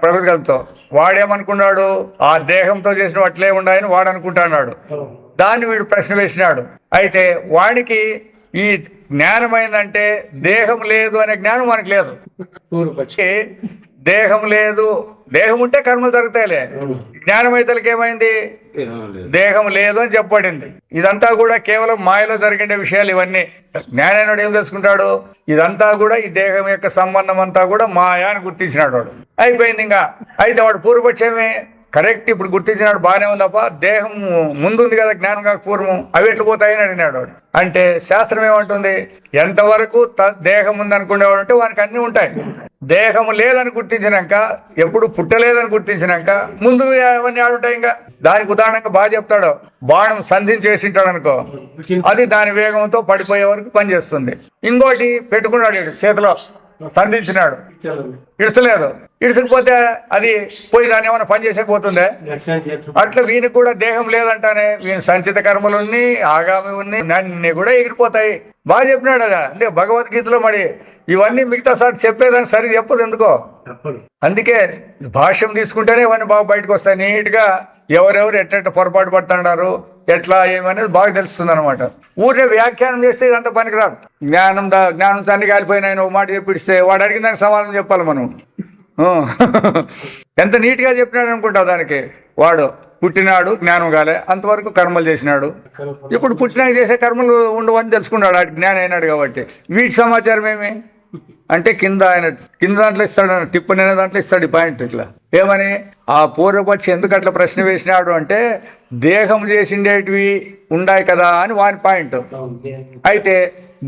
ప్రకృతితో, వాడేమనుకున్నాడు ఆ దేహంతో చేసిన అట్లే ఉండాలని వాడు అనుకుంటున్నాడు. దాన్ని వీడు ప్రశ్న వేసినాడు. అయితే వాడికి ఈ జ్ఞానమైందంటే దేహం లేదు అనే జ్ఞానం మనకి లేదు. దేహం లేదు, దేహం ఉంటే కర్మలు జరుగుతాయిలే. జ్ఞానమైతలకి ఏమైంది? దేహం లేదు అని చెప్పబడింది. ఇదంతా కూడా కేవలం మాయలో జరిగే విషయాలు ఇవన్నీ. జ్ఞానైనడు ఏం తెలుసుకుంటాడు? ఇదంతా కూడా ఈ దేహం యొక్క సంబంధం అంతా కూడా మాయా అని గుర్తించినాడు వాడు. అయిపోయింది ఇంకా. అయితే వాడు పూర్వపక్షమే కరెక్ట్, ఇప్పుడు గుర్తించినాడు, బాగానే ఉందప్ప, దేహం ముందుంది కదా జ్ఞానం కాక పూర్వం, అవి ఎట్లు పోతాయని అడిగినాడు వాడు. అంటే శాస్త్రం ఏమంటుంది? ఎంతవరకు దేహం ఉంది అనుకునేవాడు అంటే వానికి అన్ని ఉంటాయి. దేహం లేదని గుర్తించినాక, ఎప్పుడు పుట్టలేదని గుర్తించినాక ముందు అవన్నీ ఆడుంటాయి. ఇంకా దానికి ఉదాహరణగా బాగా చెప్తాడు, బాణం సంధించి వేసింటాడు అనుకో, అది దాని వేగంతో పడిపోయే వరకు పనిచేస్తుంది. ఇంకోటి పెట్టుకున్నాడు చేతిలో, సంధించినాడు, ఇడసలేదు, ఇడసకపోతే అది పోయి దాన్ని ఏమైనా పని చేసేకపోతుందే. అట్లా వీనికి కూడా దేహం లేదంటానే వీని సంచిత కర్మలు ఉన్నాయి, ఆగామి ఉన్నాయి, అన్ని కూడా ఎగిరిపోతాయి. బాగా చెప్పినాడు కదా. అంటే భగవద్గీతలో మరి ఇవన్నీ మిగతా సార్ చెప్పేదాన్ని సరిగ్గా చెప్పదు ఎందుకో. అందుకే భాష్యం తీసుకుంటేనే ఇవన్నీ బాగా బయటకు వస్తాయి నీట్ గా. ఎవరెవరు ఎట్ట పొరపాటు పడుతున్నారు, ఎట్లా ఏమనేది బాగా తెలుస్తుంది అనమాట. ఊరికే వ్యాఖ్యానం చేస్తే ఇదంతా పనికిరాదు. జ్ఞానం అన్ని కాలిపోయినాయి ఒక మాట చెప్పిస్తే వాడు అడిగిన దానికి సమాధానం చెప్పాలి మనం. ఎంత నీట్ గా చెప్పినాడు అనుకుంటావు దానికి. వాడు పుట్టినాడు, జ్ఞానం కాలే, అంతవరకు కర్మలు చేసినాడు. ఇప్పుడు పుట్టినాక చేసే కర్మలు ఉండవని తెలుసుకున్నాడు, వాటి జ్ఞానం అయినాడు కాబట్టి. వీటి సమాచారం ఏమి అంటే కింద దాంట్లో ఇస్తాడు, టిప్పు అనే దాంట్లో ఇస్తాడు ఈ పాయింట్. ఇట్లా ఏమని ఆ పూర్వపక్షి ఎందుకు అట్లా ప్రశ్న వేసినాడు అంటే, దేహం చేసిండేటివి ఉన్నాయి కదా అని వాని పాయింట్. అయితే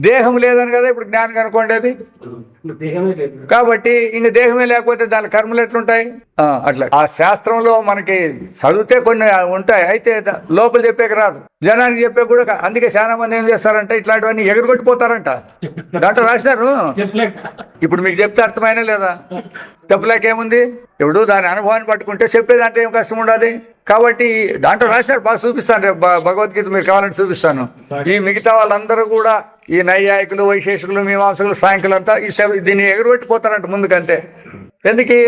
దేహం లేదని కదా ఇప్పుడు జ్ఞానం కనుక్కోండి. కాబట్టి ఇంక దేహమే లేకపోతే దాని కర్మలు ఎట్లుంటాయి? అట్లా ఆ శాస్త్రంలో మనకి చదివితే కొన్ని ఉంటాయి, అయితే లోపల చెప్పేకి రాదు, జనానికి చెప్పే కూడా. అందుకే చాలా మంది ఏం చేస్తారంటే ఇట్లాంటివన్నీ ఎగరగొట్టిపోతారంట. దాంట్లో రాసినారు. ఇప్పుడు మీకు చెప్తే అర్థమైనా లేదా? చెప్పలేకేముంది? ఇప్పుడు దాని అనుభవాన్ని పట్టుకుంటే చెప్పేదంటే ఏం కష్టం ఉండదు. కాబట్టి దాంట్లో రాసినారు, బాగా చూపిస్తాను రేపు భగవద్గీత, మీరు కావాలంటే చూపిస్తాను. ఈ మిగతా వాళ్ళందరూ కూడా ఈ నైయాయికులు, వైశేషికులు, మీమాంసకులు, సాయంకులు అంతా దీన్ని ఎగరగొట్టిపోతారంట ముందుకంటే. ఎందుకు?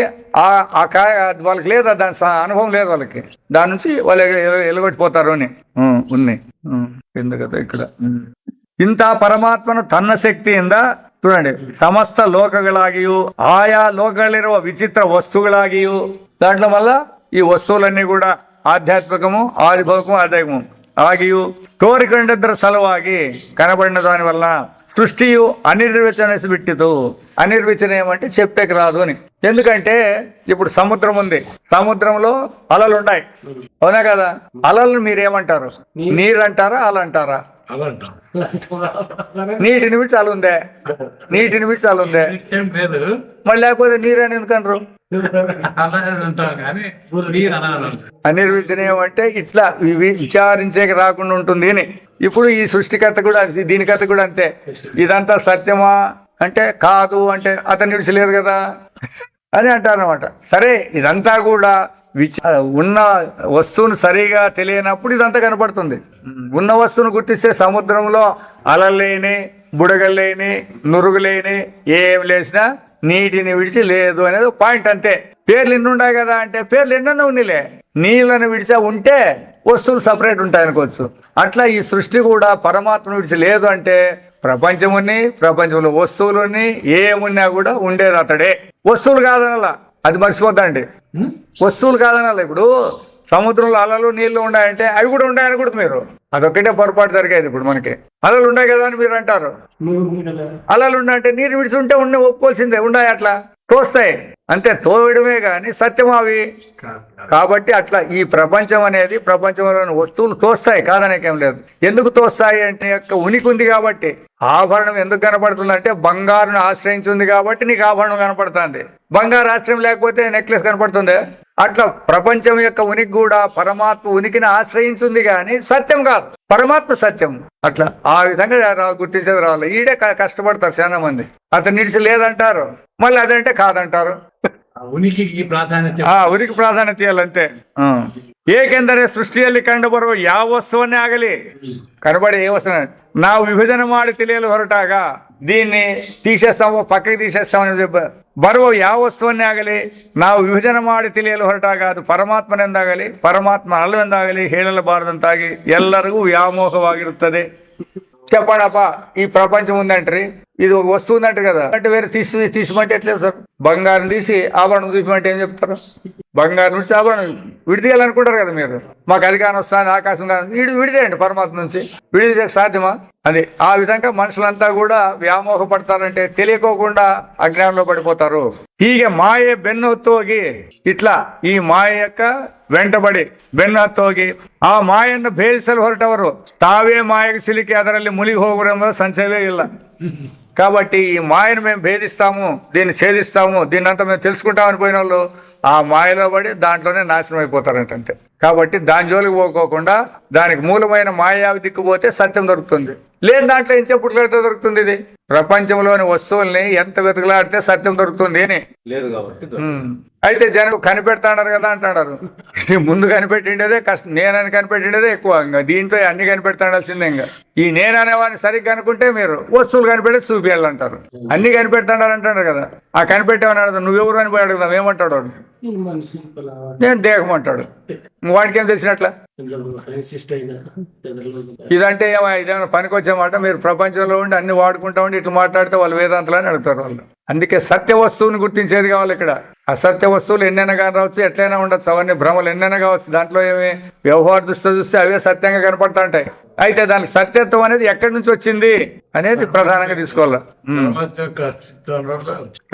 వాళ్ళకి లేదా దాని అనుభవం లేదు వాళ్ళకి, దాని నుంచి వాళ్ళు ఎలగొట్టిపోతారు అని ఉన్నాయి. ఎందుకదా ఇక్కడ ಇಂಥ ಪರಮಾತ್ಮನು ತನ್ನ ಶಕ್ತಿಯಿಂದ చూడండి సమస్త లోకಗಳಾಗಿಯೂ ఆయా లోకಗಳಿರುವ విచిత్ర వస్తువుಗಳಾಗಿಯೂ దాంట్లో వల్ల ఈ వస్తువులన్నీ కూడా ఆధ్యాత్మికము, ఆదిభౌతికము, ఆధ్యాత్మికము ಆಗಿಯೂ ತೋರಿಕೊಂಡದ್ರ ಸಲುವಾಗಿ కనబడిన దాని వల్ల సృష్టియు అనిర్వచనసిబిట్టిತು. అనిర్వచనం ఏమంటే చెప్పేకి రాదు అని. ఎందుకంటే ఇప్పుడు సముద్రం ఉంది, సముద్రంలో అలలు ఉన్నాయి, అవునా కదా? అలలను మీరేమంటారు? నీరు అంటారా, అల అంటారా? నీటిని విడిచి అలుందే, నీటిని విడిచి అలుందే, మళ్ళీ లేకపోతే నీరు అని ఎందుకంటారు? అనిర్వచనం అంటే ఇట్లా విచారించేకి రాకుండా ఉంటుంది అని. ఇప్పుడు ఈ సృష్టికర్త కూడా, దీని కథ కూడా అంతే. ఇదంతా సత్యమా అంటే కాదు, అంటే అతను విడిచలేరు కదా అని అంటారనమాట. సరే, ఇదంతా కూడా ఉన్న వస్తువును సరిగా తెలియనప్పుడు ఇదంతా కనపడుతుంది. ఉన్న వస్తువును గుర్తిస్తే సముద్రంలో అలలేని, బుడగలేని, నురుగులేని, ఏం లేచినా నీటిని విడిచి లేదు అనేది పాయింట్ అంతే. పేర్లు ఎన్ని ఉన్నాయి కదా అంటే పేర్లు ఎన్నన్నా ఉన్నిలే, నీళ్ళని విడిచా ఉంటే వస్తువులు సపరేట్ ఉంటాయి అనుకోవచ్చు. అట్లా ఈ సృష్టి కూడా పరమాత్మను విడిచి లేదు అంటే ప్రపంచముని, ప్రపంచంలో వస్తువులని ఏమున్నా కూడా ఉండేది అతడే. వస్తువులు కాదనలా, అది మర్చిపోద్దండి. వస్తువులు కాదనాలి. ఇప్పుడు సముద్రంలో అలలు నీళ్లు ఉన్నాయంటే అవి కూడా ఉన్నాయని కూడా మీరు అదొక్కటే పొరపాటు జరిగేది. ఇప్పుడు మనకి అలలు ఉన్నాయి కదా అని మీరు అంటారు. అలలు ఉన్నాయంటే నీరు విడిచి ఉంటే ఒప్పుకోవాల్సిందే. ఉన్నాయి అట్లా తోస్తాయి అంతే, తోవడమే గాని సత్యం అవి. కాబట్టి అట్లా ఈ ప్రపంచం అనేది, ప్రపంచంలోని వస్తువులు తోస్తాయి, కాదనేకేం లేదు. ఎందుకు తోస్తాయి అంటే యొక్క ఉనికి ఉంది కాబట్టి. ఆభరణం ఎందుకు కనపడుతుంది అంటే బంగారును ఆశ్రయించింది కాబట్టి నీకు ఆభరణం కనపడుతుంది. బంగారు ఆశ్రయం లేకపోతే నెక్లెస్ కనపడుతుంది. అట్లా ప్రపంచం యొక్క ఉనికి కూడా పరమాత్మ ఉనికిని ఆశ్రయించింది కానీ సత్యం కాదు, పరమాత్మ సత్యం. అట్లా ఆ విధంగా గుర్తించేది రావాలి. ఈడే కష్టపడతారు చాలా మంది. అతను నిడిచి లేదంటారు, మళ్ళీ అదంటే కాదంటారు. ఉనికికి ప్రాధాన్యత, ಉನಿಗೆ ಪ್ರಾಧಾನ್ಯತೆ ಇಲ್ಲಂತೆ. ಏಕೆಂದರೆ ಸೃಷ್ಟಿಯಲ್ಲಿ ಕಂಡುಬರುವ ಯಾವ ವಸ್ತುವನ್ನೇ ಆಗಲಿ, కనబడే ఏ వస్తువు ನಾವು విభజన ಮಾಡಿ ತಿಳಿಯಲು ಹೊರಟಾಗ దీన్ని తీసేస్తాము, పక్కకి తీసేస్తామని ಬರುವ ಯಾವ ವಸ್ತುವನ್ನೇ ಆಗಲಿ ನಾವು ವಿಭಜನೆ ಮಾಡಿ ತಿಳಿಯಲು ಹೊರಟಾಗ ಅದು ಪರಮಾತ್ಮನೆಂದಾಗಲಿ ಪರಮಾತ್ಮ ಅಲ್ಲವೆಂದಾಗಲಿ ಹೇಳಲಬಾರದಂತಾಗಿ ಎಲ್ಲರಿಗೂ ವ್ಯಾಮೋಹವಾಗಿರುತ್ತದೆ. చెప్పండప్ప, ఈ ప్రపంచం ఉందంటారు, ఇది ఒక వస్తువు ఉందంటారు కదా, అంటే వేరే తీసిమంటే ఎట్లేదు సార్. బంగారం తీసి ఆభరణం చూపిమంటే ఏం చెప్తారు? బంగారం నుంచి ఆభరణం విడిదీయాలనుకుంటారు కదా మీరు. మాకు అధికారం వస్తుంది, ఆకాశం కాదు, విడిదేయండి పరమాత్మ నుంచి. విడిదే సాధ్యమా? అది ఆ విధంగా మనుషులంతా కూడా వ్యామోహపడతారంటే తెలియకోకుండా అజ్ఞానంలో పడిపోతారు. ಹೀಗೆ ಮಾಯೆ ಬೆನ್ನು ಹೊತ್ತು ಹೋಗಿ ಇಟ್ಲಾ ಈ ಮಾಯೆ యొక్క వెంటబడి ಬೆನ್ನು ಹತ್ತು ಹೋಗಿ ಆ ಮಾಯನ್ನು ಭೇದಿಸಲು ಹೊರಟವರು ತಾವೇ ಮಾಯೆಗೆ ಸಿಲುಕಿ ಅದರಲ್ಲಿ ಮುಳುಗಿ ಹೋಗುವ ಸಂಶಯವೇ ಇಲ್ಲ. కాబట్టి ఈ మాయను మేము భేదిస్తాము, దీన్ని ఛేదిస్తాము, దీన్ని అంతా మేము తెలుసుకుంటామని పోయిన వాళ్ళు ఆ మాయలో పడి దాంట్లోనే నాశనం అయిపోతారంట అంతే. కాబట్టి దాని జోలికి పోకోకుండా దానికి మూలమైన మాయావి దిక్కుపోతే సత్యం దొరుకుతుంది. లేదు దాంట్లో ఏం చెప్పుడులాడితే దొరుకుతుంది. ఇది ప్రపంచంలోని వస్తువుల్ని ఎంత వెతుకులాడితే సత్యం దొరుకుతుంది అని లేదు కాబట్టి. అయితే జనం కనిపెడతాడారు కదా అంటున్నారు. ముందు కనిపెట్టిండేదే కష్టం, నేనని కనిపెట్టిండేదే ఎక్కువ. ఇంకా దీంతో అన్ని కనిపెడతాడాల్సిందే. ఇంకా ఈ నేననేవాడిని సరిగ్గా అనుకుంటే మీరు వస్తువులు కనిపెట్టి చూపించాలంటారు. అన్ని కనిపెడతాడారంటారు కదా. ఆ కనిపెట్టేవని నువ్వెవరు అని పోయి అడుగుదాం, ఏమంటాడు వాడు? నేను దేహం అంటాడు. వాడికి ఏం తెలిసినట్ల? ఇదంటే ఇదేమైనా పనికొచ్చామాట? మీరు ప్రపంచంలో ఉండి అన్ని వాడుకుంటా ఉండి ఇట్లా మాట్లాడితే వాళ్ళు వేదాంతలు అని అడుగుతారు వాళ్ళు. అందుకే సత్య వస్తువుని గుర్తించేది కావాలి ఇక్కడ. అసత్య వస్తువులు ఎన్నైనా కానీ రావచ్చు, ఎట్లయినా ఉండొచ్చు, అవన్నీ భ్రమలు ఎన్నైనా కావచ్చు. దాంట్లో ఏమి వ్యవహార దృష్టితో చూస్తే అవే సత్యంగా కనపడతా ఉంటాయి. అయితే దానికి సత్యత్వం అనేది ఎక్కడి నుంచి వచ్చింది అనేది ప్రధానంగా తీసుకోవాలి.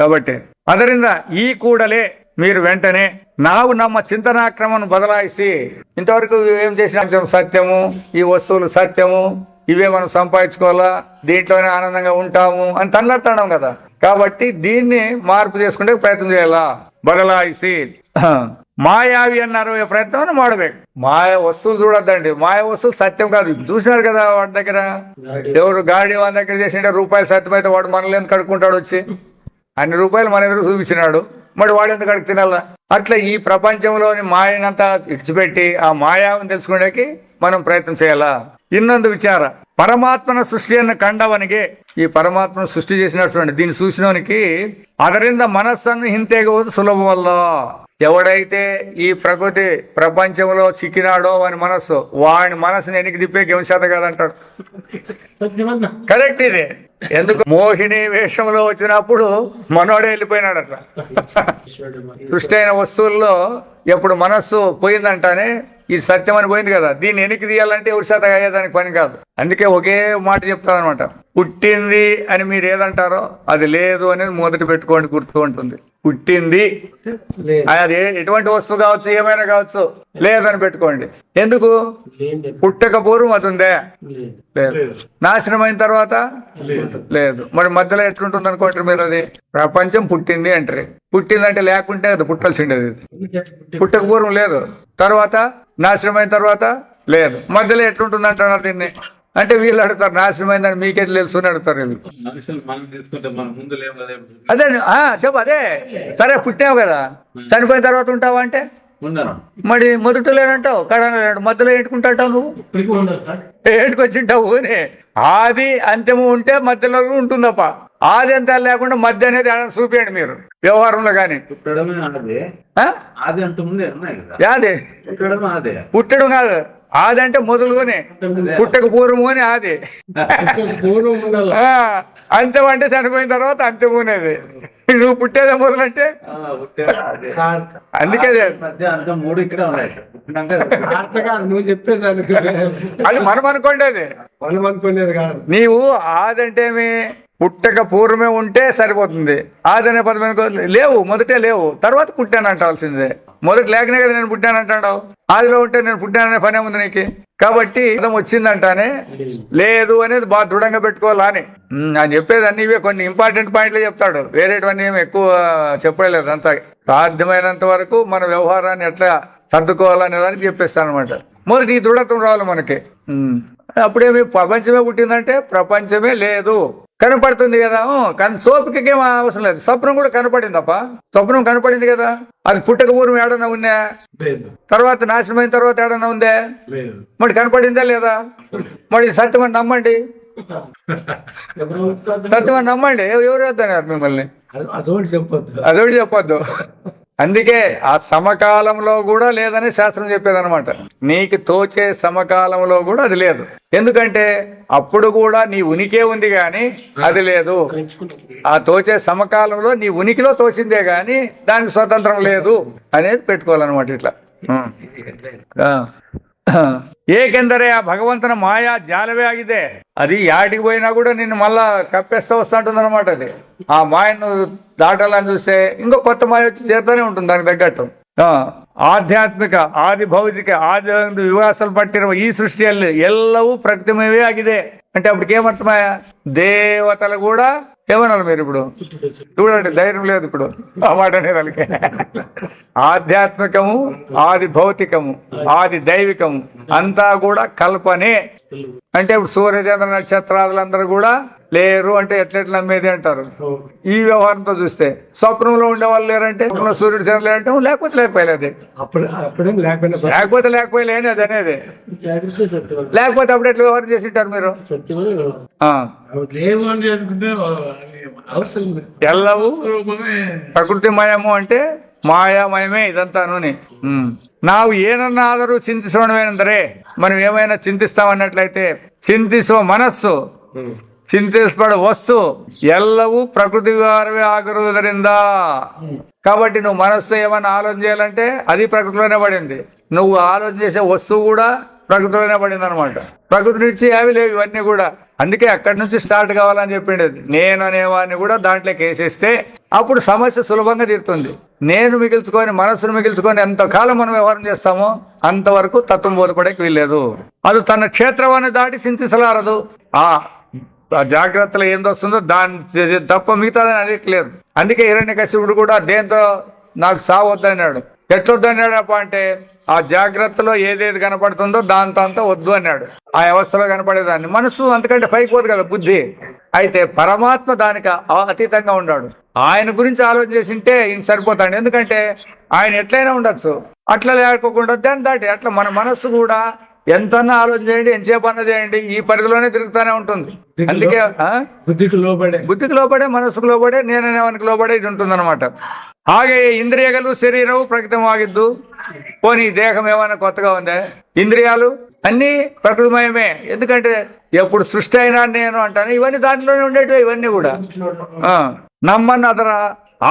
కాబట్టి ಅದರಿಂದ ఈ కూడలే మీరు వెంటనే ನಾವು ನಮ್ಮ చింతనాక్రమను బదలాయిసి ఇంతవరకు ఏం చేసిన సత్యము, ఈ వస్తువులు సత్యము, ఇవే మనం సంపాదించుకోవాలా, దీంట్లోనే ఆనందంగా ఉంటాము అని తనలాడుతున్నాం కదా. కాబట్టి దీన్ని మార్పు చేసుకుంటే ప్రయత్నం చేయాలా. బదలాయిసి మాయావి అన్నారు ప్రయత్నం ಮಾಡಬೇಕು. మాయ వస్తువులు చూడొద్దండి, మాయ వస్తువులు సత్యం కాదు. చూసినారు కదా వాడి దగ్గర ఎవరు గాడి వాడి దగ్గర చేసింటే రూపాయలు సత్యం అయితే వాడు మనల్ని ఎందుకు కడుక్కుంటాడు? వచ్చి అన్ని రూపాయలు మన ఎదురు చూపించినాడు, మరి వాడు ఎందుకు అడిగి తినాలా? అట్లా ఈ ప్రపంచంలోని మాయనంతా ఇడిచిపెట్టి ఆ మాయాన్ని తెలుసుకోవడానికి మనం ప్రయత్నం చేయాలా. ಇನ್ನೊಂದು ವಿಚಾರ, పరమాత్మన సృష్టిಯನ್ನು కండవನಿಗೆ, ఈ పరమాత్మను సృష్టి చేసినటువంటి దీన్ని చూసినోనికి ಅದರಿಂದ మనస్సನ್ನು ಹಿಂತೆಗೆಯುವುದು సులభమల్ల. ఎవడైతే ఈ ప్రకృతి ప్రపంచంలో చిక్కినాడో వాని మనస్సు, వాని మనసుని వెనక్కి తిప్పే గెలిచేత కాదంటాడు. కరెక్ట్ ఇది. ఎందుకు? మోహిని వేషంలో వచ్చినప్పుడు మనోడే వెళ్ళిపోయినాడు. అట్లా సృష్టి అయిన వస్తువుల్లో ఎప్పుడు మనస్సు పోయిందంటానే ఇది సత్యం అని పోయింది కదా. దీన్ని వెనక్కి తీయాలంటే ఎవరి శాత అయ్యేదానికి పని కాదు. అందుకే ఒకే మాట చెప్తానమాట, పుట్టింది అని మీరు ఏదంటారో అది లేదు అనేది మొదటి పెట్టుకోండి, గుర్తు ఉంటుంది. పుట్టింది అది ఎటువంటి వస్తువు కావచ్చు, ఏమైనా కావచ్చు, లేదని పెట్టుకోండి. ఎందుకు? పుట్టక పూర్వం అది ఉందే? లేదు. నాశనం అయిన తర్వాత లేదు. మరి మధ్యలో ఎట్లుంటుంది అనుకుంటారు మీరు? అది ప్రపంచం పుట్టింది అంటారు. పుట్టిందంటే లేకుంటే అది పుట్టాల్సిండేది. పుట్టక పూర్వం లేదు, తర్వాత నాశనం అయిన తర్వాత లేదు, మధ్యలో ఎట్లుంటుంది అంటున్నారు దీన్ని. అంటే వీళ్ళు అడుగుతారు నాశనం అయిందని మీకెట్లా తెలుసు అని అడుగుతారు వీళ్ళు. అదే చెప్పు, అదే సరే పుట్టావు కదా, చనిపోయిన తర్వాత ఉంటావా అంటే మరి మొదట లేనంటావు, కడలేనంటావు, మధ్యలో ఏంటుకుంటావు నువ్వు? ఏంటుకొచ్చింటావు అని. ఆది అంత్యము ఉంటే మధ్యలో ఉంటుందప్ప. ఆది అంతాలు లేకుండా మధ్య అనేది చూపించండి మీరు వ్యవహారంలో కానీ. పుట్టడం కాదు, ఆది అంటే మొదలుగానే, పుట్టక పూర్వము అని ఆది. అంత్యం అంటే చనిపోయిన తర్వాత అంత్యం అనేది. నువ్వు పుట్టేదే మొదలంటే అందుకే మధ్య అంత మూడు ఇక్కడే ఉన్నాయి. పుట్టినాక అట్లా కాదు నువ్వు చెప్పేది అనుకో. అది మనం అనుకోండి. మనం అనుకునేది కాదు. నీవు ఆదంటేమి పుట్టక పూర్వమే ఉంటే సరిపోతుంది. ఆదనే పదం లేవు, మొదటే లేవు, తర్వాత పుట్టాను అంటాల్సిందే. మొదటి లేకనే కదా నేను పుట్టాను అంటాడు. ఆదిలో ఉంటే నేను పుట్టాననే పనే ఉంది నీకు. కాబట్టి పదం వచ్చిందంటానే లేదు అనేది బాగా దృఢంగా పెట్టుకోవాలా అని ఆయన చెప్పేది. అన్ని ఇవే కొన్ని ఇంపార్టెంట్ పాయింట్లు చెప్తాడు, వేరేటివన్నీ ఏమి ఎక్కువ చెప్పలేదు. అంతా సాధ్యమైనంత వరకు మన వ్యవహారాన్ని ఎట్లా సర్దుకోవాలనే దానికి చెప్పేస్తాను అనమాట. మొదటి ఈ దృఢత్వం రావాలి మనకి. అప్పుడేమి ప్రపంచమే పుట్టిందంటే ప్రపంచమే లేదు, కనపడుతుంది కదా. కానీ తోపికకేం అవసరం లేదు. స్వప్నం కూడా కనపడిందప్ప, స్వప్నం కనపడింది కదా. అది పుట్టక పూర్వం ఏడన్నా ఉన్నా, తర్వాత నాశనమైన తర్వాత ఏడన్నా ఉందే, మరి కనపడిందా లేదా? మరి సత్యమని నమ్మండి, సత్యమని నమ్మండి. ఎవరు వద్దన్నారు మిమ్మల్ని? అదొకటి చెప్పొద్దు. అందుకే ఆ సమకాలంలో కూడా లేదని శాస్త్రం చెప్పేదన్నమాట. నీకు తోచే సమకాలంలో కూడా అది లేదు. ఎందుకంటే అప్పుడు కూడా నీ ఉనికే ఉంది కానీ అది లేదు. ఆ తోచే సమకాలంలో నీ ఉనికిలో తోచిందే గాని దానికి స్వతంత్రం లేదు అనేది పెట్టుకోవాలన్నమాట. ఇట్లా ಏಕೆಂದರೆ ಆ ಭಗವಂತನ ಮಾಯಾ ಜಾಲವೇ ಆಗಿದೆ. అది యాటికి పోయినా కూడా నిన్ను మళ్ళా కప్పేస్తా వస్తూ ఉంటుంది అనమాట. అది ఆ మాయను దాటాలని చూస్తే ఇంకో కొత్త మాయ వచ్చి చేరుతూనే ఉంటుంది దానికి తగ్గట్టు. ಆಧ್ಯಾತ್ಮಿಕ ಆದಿ ಭೌತಿಕ ಆದಿ ವಿವಾಸಲ್ ಪಟ್ಟಿರುವ ಈ ಸೃಷ್ಟಿಯಲ್ಲಿ ಎಲ್ಲವೂ ಪ್ರಕೃತಿಮಯವೇ ಆಗಿದೆ. అంటే అప్పటికి ఏమర్థమయ్య? దేవతలు కూడా ఏమన్నారు మీరు ఇప్పుడు? చూడండి, ధైర్యం లేదు ఇప్పుడు ఆ మాట అనేదానికి. ఆధ్యాత్మికము, ఆది భౌతికము, ఆది దైవికము అంతా కూడా కల్పనే. అంటే ఇప్పుడు సూర్యచంద్ర నక్షత్రాదులందరూ కూడా లేరు అంటే ఎట్లెట్లు నమ్మేది అంటారు. ఈ వ్యవహారంతో చూస్తే స్వప్నంలో ఉండే వాళ్ళు లేరంటే, సూర్యుడు చంద్ర లేరంటే లేకపోతే లేకపోయలేదు, లేకపోతే లేకపోయలేని అది అనేది. లేకపోతే అప్పుడు ఎట్లా వ్యవహారం చేసి ఉంటారు మీరు? ఎల్లవూ ప్రకృతిమయము అంటే మాయామయమే ఇదంతాను. ನಾವು ಏನನ್ನಾದರೂ ಚಿಂತಿಸೋಣವೇನೆಂದರೆ, మనం ఏమైనా చింతిస్తామన్నట్లయితే, చింతిಸುವ ಮನಸ್ಸು, చింతించబడే వస్తు ఎల్లవూ ప్రకృతి వారవే ఆగిరుವುದರಿಂದ. కాబట్టి నువ్వు మనస్సు ఏమైనా ఆలోచన చేయాలంటే అది ప్రకృతిలోనే పడింది. నువ్వు ఆలోచన చేసే వస్తువు కూడా ప్రకృతిలోనే పడింది అనమాట. ప్రకృతి నుంచి అవి లేవు ఇవన్నీ కూడా. అందుకే అక్కడి నుంచి స్టార్ట్ కావాలని చెప్పింది. నేను అనేవాడిని కూడా దాంట్లోకి వేసేస్తే అప్పుడు సమస్య సులభంగా తీరుతుంది. నేను మిగిల్చుకొని, మనస్సును మిగిల్చుకొని ఎంతకాలం మనం వ్యవహారం చేస్తామో అంతవరకు తత్వం బోధపడేకి వీల్లేదు. అది తన క్షేత్రవాన్ని దాటి చింతించలారదు. ఆ జాగ్రత్తలో ఏందొస్తుందో దాని తప్ప మిగతాదని అనేకలేదు. అందుకే హిరణ్యకశిపుడు కూడా దేంతో నాకు సావద్దన్నాడు. ఎట్లొద్దన్నాడప్ప అంటే, ఆ జాగ్రత్తలో ఏదేది కనపడుతుందో దాంతో అంతా వద్దు అన్నాడు. ఆ అవస్థలో కనపడేదాన్ని. మనసు అంతకంటే పైకి పోదు కదా బుద్ధి. అయితే పరమాత్మ దానికి అతీతంగా ఉన్నాడు. ఆయన గురించి ఆలోచన చేసింటే ఇంక సరిపోతాడు. ఎందుకంటే ఆయన ఎట్లయినా ఉండొచ్చు, అట్లా లేకపోకుండా దాన్ని దాటి అట్లా మన మనస్సు కూడా ఎంతన్నా ఆలోచన చేయండి, ఎంతసేపు అన్న చేయండి, ఈ పరిధిలోనే తిరుగుతూనే ఉంటుంది. అందుకే బుద్ధికి లోపడే మనస్సుకు లోపడే నేననేవానికి లోపడే ఇది ఉంటుంది అనమాట. ಹಾಗೆ ಇಂದ್ರಿಯಗಳು శరీరము ప్రకృతిమವಾಗಿದ್ದು, పోనీ దేహం ఏమైనా కొత్తగా ఉందా? ఇంద్రియాలు అన్నీ ప్రకృతిమయమే. ఎందుకంటే ఎప్పుడు సృష్టి అయినా నేను అంటాను, ఇవన్నీ దాంట్లోనే ఉండేటివి. ఇవన్నీ కూడా నమ్మని అదర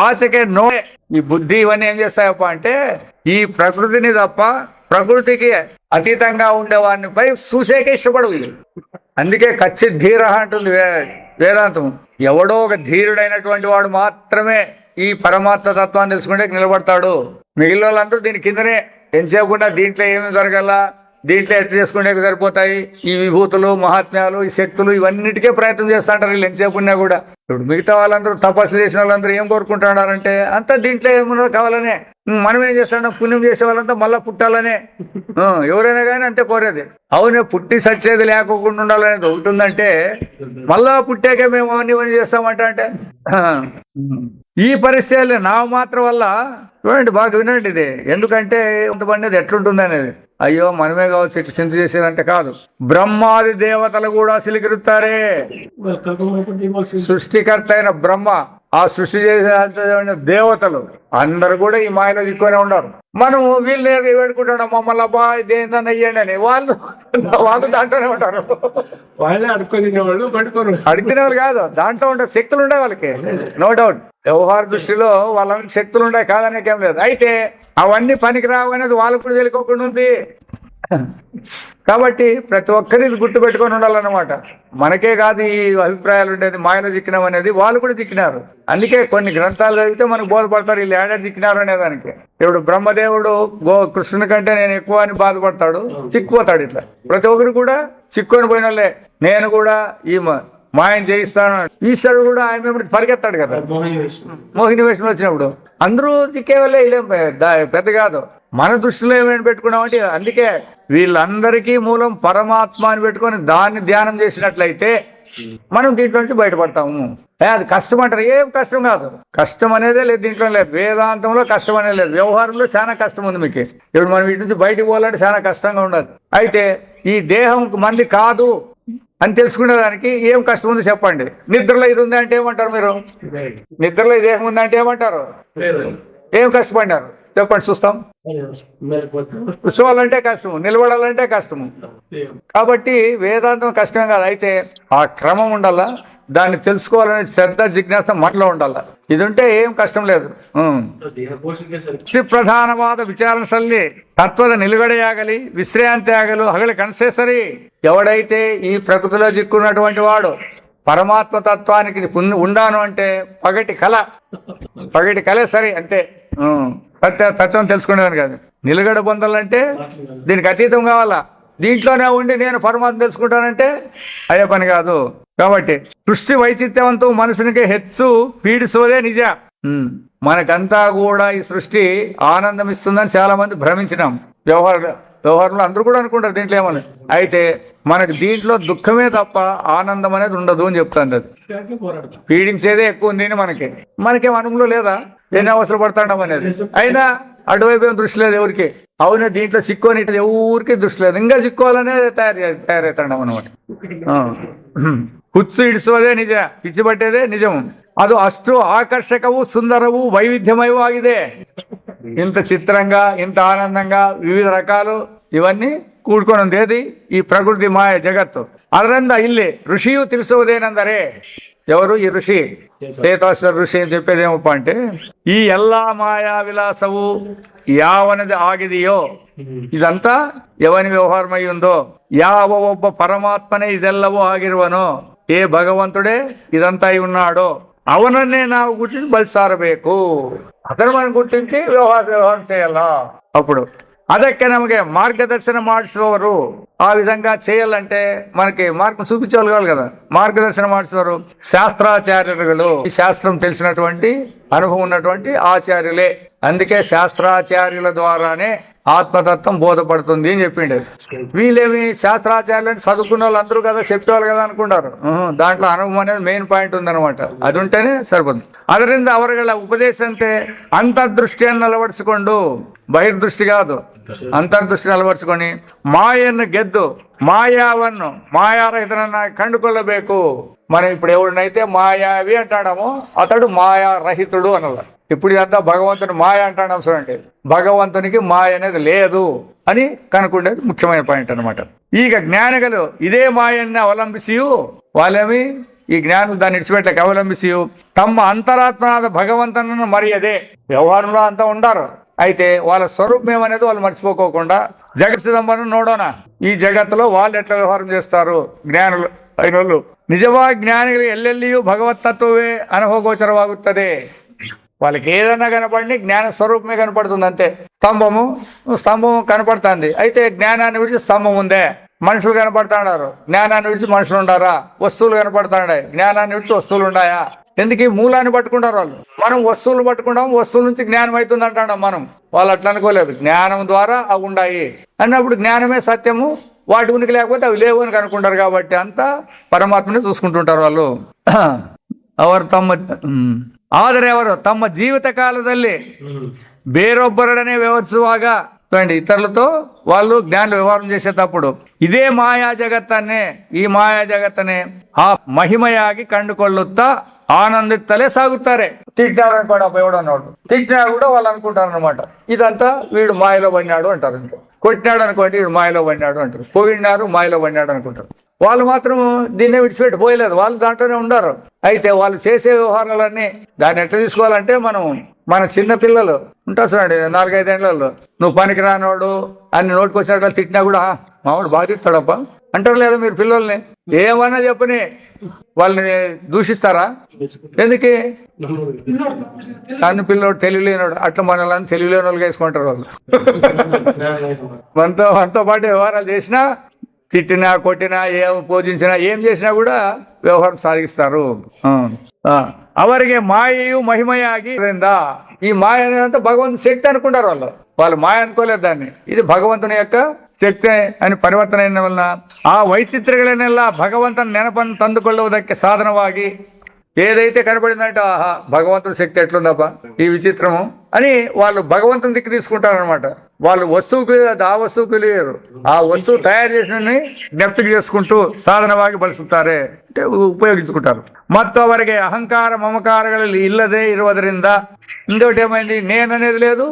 ఆచకే నోడే. ఈ బుద్ధి ఇవన్నీ ఏం చేస్తాయప్ప అంటే, ఈ ప్రకృతిని తప్ప ప్రకృతికి అతీతంగా ఉండేవాడినిపై చూసేకే ఇష్టపడవు. అందుకే కచ్చిత్ ధీర అంటుంది వేదాంతం. ఎవడో ఒక ధీరుడైనటువంటి వాడు మాత్రమే ఈ పరమాత్మ తత్వాన్ని తెలుసుకుంటే నిలబడతాడు. మిగిలిన వాళ్ళందరూ దీని కిందనే ఎంచేయకుండా దీంట్లో ఏమి జరగాల, దీంట్లో ఎట్లా చేసుకునే సరిపోతాయి, ఈ విభూతులు, మహాత్మ్యాలు, ఈ శక్తులు ఇవన్నిటికే ప్రయత్నం చేస్తూ ఉంటారు వీళ్ళు ఎంచేపున్నా కూడా. ఇప్పుడు మిగతా వాళ్ళందరూ తపస్సు చేసిన వాళ్ళందరూ ఏం కోరుకుంటున్నారంటే అంతా దీంట్లో ఏమన్నా కావాలనే. మనం ఏం చేస్తాం, పుణ్యం చేసే వాళ్ళంతా మళ్ళా పుట్టాలనే. ఎవరైనా కానీ అంతే కోరేది. అవునే, పుట్టి సచ్చేది లేకోకుండా ఉండాలనేది ఒకటి ఉందంటే, మళ్ళా పుట్టాకే మేము అవన్నీ చేస్తామంట. అంటే ఈ పరిస్థితులు నామమాత్రం వల్ల చూడండి, బాగా వినండి ఇది. ఎందుకంటే కొంతమంది ఎట్లుంటుంది అనేది. అయ్యో మనమే కావచ్చు ఇట్లా చింత చేసేదంటే కాదు. బ్రహ్మాది దేవతలు కూడా సిలికిరుతారే. సృష్టికర్త అయిన బ్రహ్మ ఆ సృష్టి చేసే దేవతలు అందరు కూడా ఈ మాయలో దిక్కునే ఉన్నారు. మనం వీళ్ళు వేడుకుంటాం మమ్మల్ని అబ్బా దేనిదన్నా ఇయ్యండి అని, వాళ్ళు దాంట్లోనే ఉంటారు. వాళ్ళే అడుక్కొని తినేవాళ్ళు, పట్టుకోరు. అడిగిన వాళ్ళు కాదు, దాంట్లో ఉండే శక్తులు ఉండే వాళ్ళకి, నో డౌట్. వ్యవహార దృష్టిలో వాళ్ళకి శక్తులు ఉండే కాదనేకేం లేదు. అయితే అవన్నీ పనికిరావు అనేది వాళ్ళకు కూడా తెలియకోకుండా ఉంది. కాబట్టి ప్రతి ఒక్కరి గుర్తు పెట్టుకొని ఉండాలన్నమాట. మనకే కాదు ఈ అభిప్రాయాలు ఉండేది, మాయలో చిక్కినాం అనేది వాళ్ళు కూడా చిక్కినారు. అందుకే కొన్ని గ్రంథాలు చదివితే మనకు బోధపడతారు వీళ్ళు ఏడాది చిక్కినారు అనేదానికి. ఇప్పుడు బ్రహ్మదేవుడు కృష్ణుని కంటే నేను ఎక్కువ అని బాధపడతాడు, చిక్కుపోతాడు. ఇట్లా ప్రతి ఒక్కరు కూడా చిక్కుని పోయిన వాళ్ళే. నేను కూడా ఈ మాయం చేయిస్తాను. ఈశ్వరుడు కూడా ఆయన పరిగెత్తాడు కదా మోహిని వేషం వచ్చినప్పుడు. అందరూ చిక్కే వల్లే ఇల్లేం పెద్ద కాదు. మన దృష్టిలో ఏమైనా పెట్టుకున్నామంటే అందుకే వీళ్ళందరికీ మూలం పరమాత్మ అని పెట్టుకొని దాన్ని ధ్యానం చేసినట్లయితే మనం దీంట్లో నుంచి బయటపడతాము. అది కష్టం అంటారు, ఏం కష్టం కాదు. కష్టం అనేదే లేదు దీంట్లో, లేదు. వేదాంతంలో కష్టం అనేది లేదు, వ్యవహారంలో చాలా కష్టం ఉంది మీకు. ఇప్పుడు మనం వీటి నుంచి బయటకు పోవాలంటే చాలా కష్టంగా ఉండదు. అయితే ఈ దేహం మంది కాదు అని తెలుసుకునేదానికి ఏం కష్టం ఉంది చెప్పండి. నిద్రలో ఇది ఉంది అంటే ఏమంటారు మీరు? నిద్రలో ఈ దేహం ఉంది అంటే ఏమంటారు? ఏం కష్టపడినారు చెప్పండి చూస్తాం. కూర్చోవాలంటే కష్టము, నిలబడాలంటే కష్టము. కాబట్టి వేదాంతం కష్టం కాదు. అయితే ఆ క్రమం ఉండాలా, దాన్ని తెలుసుకోవాలనే శ్రద్ధ జిజ్ఞాస మనలో ఉండాల. ఇది ఉంటే ఏం కష్టం లేదు. ಪ್ರಧಾನವಾದ ವಿಚಾರಣಸಲ್ಲಿ ತತ್ವದ నిలుగడయాగలి, విశ్రాంతి ఆగలు హగలి కన్సేసరి. ఎవడైతే ఈ ప్రకృతిలో చిక్కున్నటువంటి వాడు పరమాత్మ తత్వానికి ఉండాను అంటే పగటి కలే సరే అంతే. తత్వం తెలుసుకునేదాన్ని కాదు. నిలుగడ పొందాలంటే దీనికి అతీతం కావాలా. దీంట్లోనే ఉండి నేను పరమాత్మ తెలుసుకుంటానంటే అయ్యే పని కాదు. కాబట్టి సృష్టి వైచిత్యవంతు మనుషునికి హెచ్చు పీడిసోదే నిజ. మనకంతా కూడా ఈ సృష్టి ఆనందం ఇస్తుందని చాలా మంది భ్రమించినాం. వ్యవహారంలో అందరూ కూడా అనుకుంటారు దీంట్లో ఏమని. అయితే మనకు దీంట్లో దుఃఖమే తప్ప ఆనందం అనేది ఉండదు అని చెప్తాను. అది పీడించేదే ఎక్కువ ఉంది మనకేం అనుభవం లేదా, ఎన్ని అవసరం పడతాం అనేది. అయినా అటువైపు ఏం దృష్టి లేదు ఎవరికి. అవునే దీంట్లో చిక్కోని ఎవరికి దృష్టి లేదు, ఇంకా చిక్కోవాలనే తయారవుతాడు అనమాట. ಹುಚ್ಚು ಹಿಡಿಸುವುದೇ ನಿಜ, ಪಿಚ್ಚು ಪಟ್ಟೇದೇ ನಿಜವು. ಅದು ಅಷ್ಟು ಆಕರ್ಷಕವೂ ಸುಂದರವೂ ವೈವಿಧ್ಯಮಯವೂ ಆಗಿದೆ. ఇంత చిత్రంగా, ఇంత ఆనందంగా, వివిధ రకాలు ఇవన్నీ కూడుకొని ఉంది ఏది ఈ ప్రకృతి మాయ జగత్తు. ಅದರಿಂದ ಇಲ್ಲಿ ಋಷಿಯು ತಿಳಿಸುವುದೇನೆಂದರೆ, ఎవరు ఈ ఋషి? శ్వేతాశ్వర ఋషి అని చెప్పేది ఏమప్ప అంటే, ఈ ಎಲ್ಲಾ మాయా విలాసವು ಯಾವನది ಆಗಿದೆಯೋ, ఇదంతా ఎవని వ్యవహారం అయి ఉందో, ಯಾವ ಒಬ್ಬ పరమాత్మనే ಇದೆಲ್ಲವೂ ಆಗಿರುವನೋ, ఏ భగవంతుడే ఇదంతా అయి ఉన్నాడో ಅವನನ್ನೇ ನಾವು ಗುರ್ತಿಸಿ ಬಲಿಸಾರಬೇಕು. ಅದನ್ನು మనం గుర్తించి వ్యవహారం చేయాలా. అప్పుడు ಅದಕ್ಕೆ ನಮಗೆ మార్గదర్శన ಮಾಡಿಸುವವರು. ఆ విధంగా చేయాలంటే మనకి మార్గం చూపించేవాళ్ళు కావాలి కదా. మార్గదర్శనం ಮಾಡಿಸುವರು శాస్త్రాచార్యులు. ఈ శాస్త్రం తెలిసినటువంటి అనుభవం ఉన్నటువంటి ఆచార్యులే. అందుకే శాస్త్రాచార్యుల ద్వారానే ఆత్మతత్వం బోధపడుతుంది అని చెప్పిండే. వీళ్ళేమి శాస్త్రాచార్యులు అంటే చదువుకున్న వాళ్ళు అందరూ కదా, చెప్పేవాళ్ళు కదా అనుకుంటారు. దాంట్లో అనుభవం అనేది మెయిన్ పాయింట్ ఉందన్నమాట. అది ఉంటేనే సరిపోతుంది. ಅದರಿಂದ ಅವರುಗಳ ಉಪದೇಶಂತೆ ಅಂತರ್ದೃಷ್ಟಿಯನ್ನು ಅಳವಡಿಸಿಕೊಂಡು, బహిర్దృష్టి కాదు అంతర్దృష్టిని అలవర్చుకొని మాయను గెద్దు మాయారహితనನ್ನ కండుకొల్లಬೇಕು. మనం ఇప్పుడు ఎవరినైతే మాయావి అంటాడమో అతడు మాయారహితుడు అనాల. ఇప్పుడు ఇదంతా భగవంతుని మాయ అంటాం చూడండి. భగవంతునికి మాయ అనేది లేదు అని కనుక్కునేది ముఖ్యమైన పాయింట్ అనమాట. ಈಗ ಜ್ಞಾನಿಗಳು ఇదే మాయన్ని అవలంబిసి, వాళ్ళేమి ఈ జ్ఞానులు దాన్ని ఇడిచిపెట్టక అవలంబిసి తమ అంతరాత్మనాథ భగవంతుని మరియదే. వ్యవహారంలో అంతా ఉండారు. అయితే వాళ్ళ స్వరూపం ఏమనేది వాళ్ళు మర్చిపోకోకుండా జగత్సిదంబరం నోడోనా ఈ జగత్తులో వాళ్ళు ఎట్లా వ్యవహారం చేస్తారు జ్ఞానులు అయిన వాళ్ళు. నిజವಾಗಿ జ్ఞానిಗಳಿಗೆ ಎಲ್ಲೆಲ್ಲಿಯೂ భగవత్తత్వవే అనుభవగోచరವಾಗುತ್ತದೆ. వాళ్ళకి ఏదన్నా కనపడి జ్ఞాన స్వరూపమే కనపడుతుంది అంతే. స్తంభం కనపడుతుంది. అయితే జ్ఞానాన్ని విడిచి స్తంభం ఉందే. మనుషులు కనపడుతున్నారు, జ్ఞానాన్ని విడిచి మనుషులు ఉండారా? వస్తువులు కనపడుతున్నాయి, జ్ఞానాన్ని విడిచి వస్తువులు ఉన్నాయా? ఎందుకు ఈ మూలాన్ని పట్టుకుంటారు వాళ్ళు. మనం వస్తువులు పట్టుకుంటాం, వస్తువుల నుంచి జ్ఞానం అవుతుంది అంటాం మనం. వాళ్ళు అట్లా అనుకోలేదు. జ్ఞానం ద్వారా అవి ఉన్నాయి అన్నప్పుడు జ్ఞానమే సత్యము, వాటి ఉనికి లేకపోతే అవి లేవు అని కనుక్కుంటారు. కాబట్టి అంతా పరమాత్మని చూసుకుంటుంటారు వాళ్ళు. ಆದರೆ ಅವರು ತಮ್ಮ ಜೀವಿತ ಕಾಲದಲ್ಲಿ ಬೇರೊಬ್ಬರೊಡನೆ ವ್ಯವಹರಿಸುವಾಗ చూడండి, ఇతరులతో వాళ్ళు జ్ఞానులు వ్యవహారం చేసేటప్పుడు ఇదే మాయా జగత్తన్ನೇ, ఈ మాయా జగత్తనే ఆ మహిమయాగి కండుಕೊಳ್ಳುತ್ತಾ ఆనందితలే సాగుతారే. తిట్టినారని కూడా ఎవడన్నాడు, తిట్టినా కూడా వాళ్ళు అనుకుంటారు అనమాట ఇదంతా వీడు మాయలో పడినాడు అంటారు. ఇంకా కొట్టినాడు అనుకోండి వీడు మాయలో పడినాడు అంటారు, పోయినారు మాయలో పడినాడు అనుకుంటారు. వాళ్ళు మాత్రం దీన్నే విడిచిపెట్టి పోయలేదు, వాళ్ళు దాంట్లోనే ఉండారు. అయితే వాళ్ళు చేసే వ్యవహారాలన్నీ దాన్ని ఎట్లా తీసుకోవాలంటే మన చిన్న పిల్లలు ఉంటారు చూడండి 4-5 ఏళ్ళలో, నువ్వు పనికి రానోడు అన్ని నోటికొచ్చినట్లు తిట్టినా కూడా మావాడు బాగా తిడతాడప్ప అంటారు లేదా మీరు పిల్లల్ని? ఏమన్నా చెప్పని వాళ్ళని దూషిస్తారా? ఎందుకే? అన్ని పిల్లోడు తెలియలేనాడు అట్లా మనల్ని తెలియలేని వాళ్ళకి వేసుకుంటారు వాళ్ళు. మనతో పాటు వ్యవహారాలు చేసినా, తిట్టినా కొట్టినా, ఏం పూజించినా, ఏం చేసినా కూడా వ్యవహారం సాగిస్తారు. అవరికి మాయయు మహిమయాగి ఈ మాయ అనేదంతా భగవంతుని శక్తి అనుకుంటారు వాళ్ళు మాయ అనుకోలేదు దాన్ని. ఇది భగవంతుని యొక్క శక్తి అని ಪರಿವರ್ತನೆ అయిన వలన ಆ ವೈಚಿತ್ರ್ಯಗಳನ್ನೆಲ್ಲ ಭಗವಂತನ ನೆನಪನ್ನು ತಂದುಕೊಳ್ಳುವುದಕ್ಕೆ ಸಾಧನವಾಗಿ ఏదైతే కనబడిందంటే ఆహా భగవంతుని శక్తి ఎట్లుందప్ప ఈ విచిత్రము అని వాళ్ళు భగవంతుని దిక్కు తీసుకుంటారనమాట. వాళ్ళు వస్తువుకు ఆ వస్తువుకు లేరు, ఆ వస్తువు తయారు చేసిన జ్ఞప్తికి చేసుకుంటూ సాధనವಾಗಿ ಬಳಸುತ್ತಾರೆ అంటే ఉపయోగించుకుంటారు. ಮತ್ತು ಅವರಿಗೆ ಅಹಂಕಾರ ಮಮಕಾರಗಳಲ್ಲಿ ಇಲ್ಲದೆ ಇರುವುದರಿಂದ ఇంకోటి ఏమైంది, నేననేది లేదు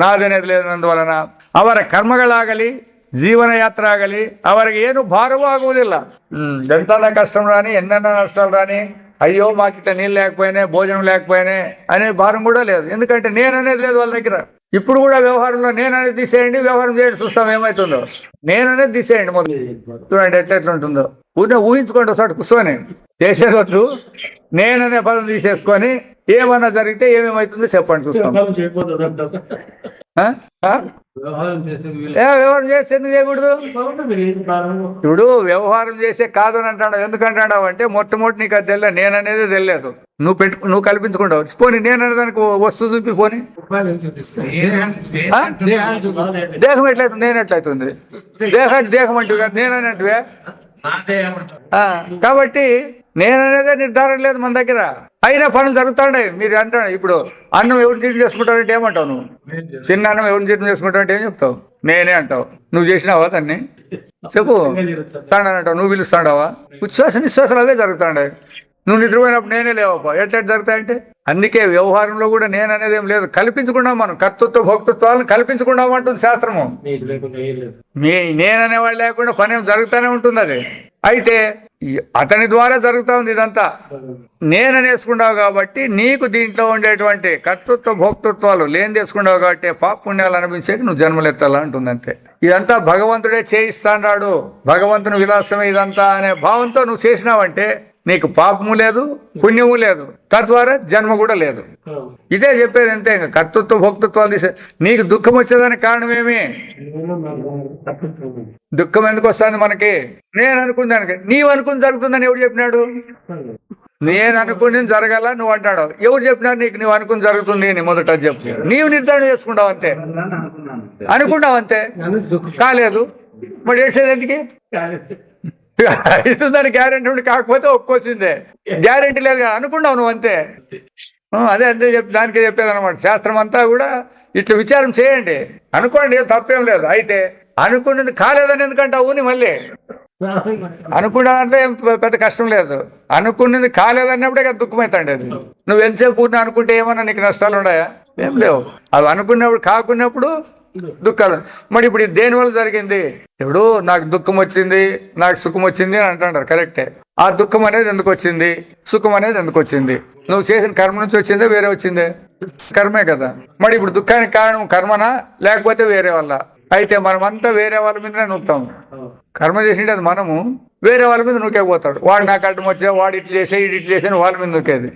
నాదనేది లేదు. అందువలన ಅವರ ಕರ್ಮಗಳಾಗಲಿ ಜೀವನ ಯಾತ್ರ ಆಗಲಿ ಅವರಿಗೆ ಏನು ಭಾರವೂ ಆಗುವುದಿಲ್ಲ. ఎంతన్నా కష్టం రాని ఎన్నెన్న నష్టాలు రాని అయ్యో మాకు ఇట్లా నీళ్ళు లేకపోయినా భోజనం లేకపోయినా అనే భారం కూడా లేదు. ఎందుకంటే నేననేది లేదు వాళ్ళ దగ్గర. ఇప్పుడు కూడా వ్యవహారంలో నేననేది తీసేయండి, వ్యవహారం చేయండి, చూస్తాం ఏమవుతుందో. నేననేది తీసేయండి మొదలు చూడండి ఎట్లా ఉంటుందో. ఊహించుకోండి ఒకసారి కూర్చొని, చేసేదొద్దు. నేననే పదం తీసేసుకొని ఏమన్నా జరిగితే ఏమేమవుతుందో చెప్పండి చూస్తాం. వ్యవహారం చేస్తే ఎందుకు చేయకూడదు? ఇప్పుడు వ్యవహారం చేసే కాదు అని అంటాడు. ఎందుకంటాడావు అంటే మొట్టమొదటి నీకు అది తెలియదు, నేననేది తెలియదు, నువ్వు కల్పించుకుంటావు. పోనీ నేననేదానికి వస్తువు చూపి పోనీ. దేహం ఎట్లయితుంది, నేను ఎట్లయితుంది? దేహానికి దేహం అంటూ కాదు నేనన్నట్టువే. కాబట్టి నేననేదే నిర్ధారణ లేదు మన దగ్గర. అయినా పనులు జరుగుతాయి. మీరు అంటాడు ఇప్పుడు అన్నం ఎవరు జీర్ణం చేసుకుంటావంటే ఏమంటావు నువ్వు? చిన్న అన్నం ఎవరు జీర్ణం చేసుకుంటావంటే ఏం చెప్తావు? నేనే అంటావు. నువ్వు చేసినావా దాన్ని? చెప్పు. తాండంటావు, నువ్వు పిలుస్తాడావా? ఉచ్ఛ్వాస నిశ్వాసాలు అవే జరుగుతాయి. నువ్వు నిద్రపోయినప్పుడు నేనే లేవప్ప ఎట్లా జరుగుతాయంటే. అందుకే వ్యవహారంలో కూడా నేననేది ఏం లేదు, కల్పించుకున్నాం మనం. కర్తృత్వ భోక్తృత్వాలను కల్పించుకున్నాం అంటుంది శాస్త్రము. నేననే వాళ్ళు లేకుండా పని ఏం జరుగుతూనే ఉంటుంది. అది అయితే అతని ద్వారా జరుగుతా ఉంది ఇదంతా. నేననేసుకున్నావు కాబట్టి నీకు దీంట్లో ఉండేటువంటి కర్తృత్వ భోక్తృత్వాలు లేని చేసుకున్నావు కాబట్టి పాప పుణ్యాలు అనిపించేకి నువ్వు జన్మలెత్తాలా అంటుంది అంతే. ఇదంతా భగవంతుడే చేయిస్తాడు, భగవంతుని విలాసమే ఇదంతా అనే భావంతో నువ్వు చేసినావంటే నీకు పాపము లేదు, పుణ్యము లేదు, తద్వారా జన్మ కూడా లేదు. ఇదే చెప్పేది అంతే. ఇంకా కర్తృత్వ భోక్తృత్వాలు తీసే నీకు దుఃఖం వచ్చేదానికి కారణం ఏమి? దుఃఖం ఎందుకు వస్తుంది మనకి? నేను అనుకున్నాను, నీవు అనుకుని జరుగుతుందని ఎవడు చెప్పినాడు? నేను అనుకుని జరగాల నువ్వు అంటాడు. ఎవరు చెప్పినారు నీకు నువ్వు అనుకుని జరుగుతుంది అని? మొదట చెప్పు. నీవు నిర్ధారణ చేసుకుంటావు అంతే, అనుకుంటావు అంతే. కాలేదు మరి వేసేది ఎందుకు? అవుతుందని గ్యారెంటీ ఉండి కాకపోతే ఒప్పుకోవాల్సిందే. గ్యారెంటీ లేదు కదా, అనుకున్నావు నువ్వు అంతే. అదే అంతే దానికే చెప్పేది అనమాట. శాస్త్రం అంతా కూడా ఇట్లా విచారం చేయండి, అనుకోండి, తప్పేం లేదు. అయితే అనుకున్నది కాలేదని ఎందుకంటావు నీ? మళ్ళీ అనుకున్నానంటే పెద్ద కష్టం లేదు. అనుకున్నది కాలేదన్నప్పుడే కదా దుఃఖమవుతాండి. అది నువ్వు ఎంతసేపు పూర్తి అనుకుంటే ఏమన్నా నీకు నష్టాలు ఉన్నాయా? ఏం లేవు. అవి అనుకున్నప్పుడు కాకున్నప్పుడు దుఃఖాలు. మరి ఇప్పుడు దేనివల్ల జరిగింది? ఇప్పుడు నాకు దుఃఖం వచ్చింది, నాకు సుఖం వచ్చింది అని అంటారు. కరెక్టే. ఆ దుఃఖం అనేది ఎందుకు వచ్చింది, సుఖం అనేది ఎందుకు వచ్చింది? నువ్వు చేసిన కర్మ నుంచి వచ్చిందే, వేరే వచ్చిందే? కర్మే కదా. మరి ఇప్పుడు దుఃఖానికి కారణం కర్మనా లేకపోతే వేరే వల్ల? అయితే మనమంతా వేరే వాళ్ళ మీదనే నూకుతాం. కర్మ చేసిండే అది మనము, వేరే వాళ్ళ మీద నూకేపోతాడు. వాడు నాకు అడ్డం వచ్చా, వాడు ఇట్లు చేసే ఇటు ఇట్లు చేసే వాళ్ళ మీద నూకేది.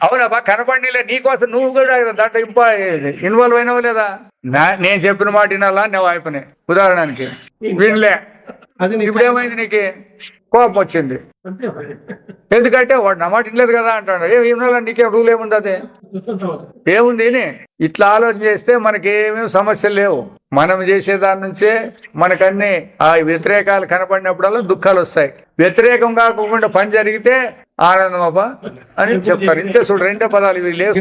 అవునబ్బా, కనపడిలే నీకోసం నువ్వు కూడా దాంట్లో ఇన్వాల్వ్ అయినావు లేదా? నేను చెప్పిన మాట వినాలా నువ్వు అయిపోయినాయి. ఉదాహరణకి వినలే, ఇప్పుడు ఏమైంది? నీకు కోపం వచ్చింది. ఎందుకంటే వాడు నా మాట వినలేదు కదా అంటాడు. వినాలా? నీకేం రూల్ ఏముంది? అదే ఏముంది? ఇట్లా ఆలోచన చేస్తే మనకేమేమి సమస్యలు లేవు. మనం చేసే దాని నుంచే మనకన్నీ ఆ వ్యతిరేకాలు కనపడినప్పుడల్లా దుఃఖాలు వస్తాయి. వ్యతిరేకం కాకుండా పని జరిగితే ఆనందం అబ్బా అని చెప్తారు. ఇంతే చూడు, రెండే పదాలు ఇవి లేవు.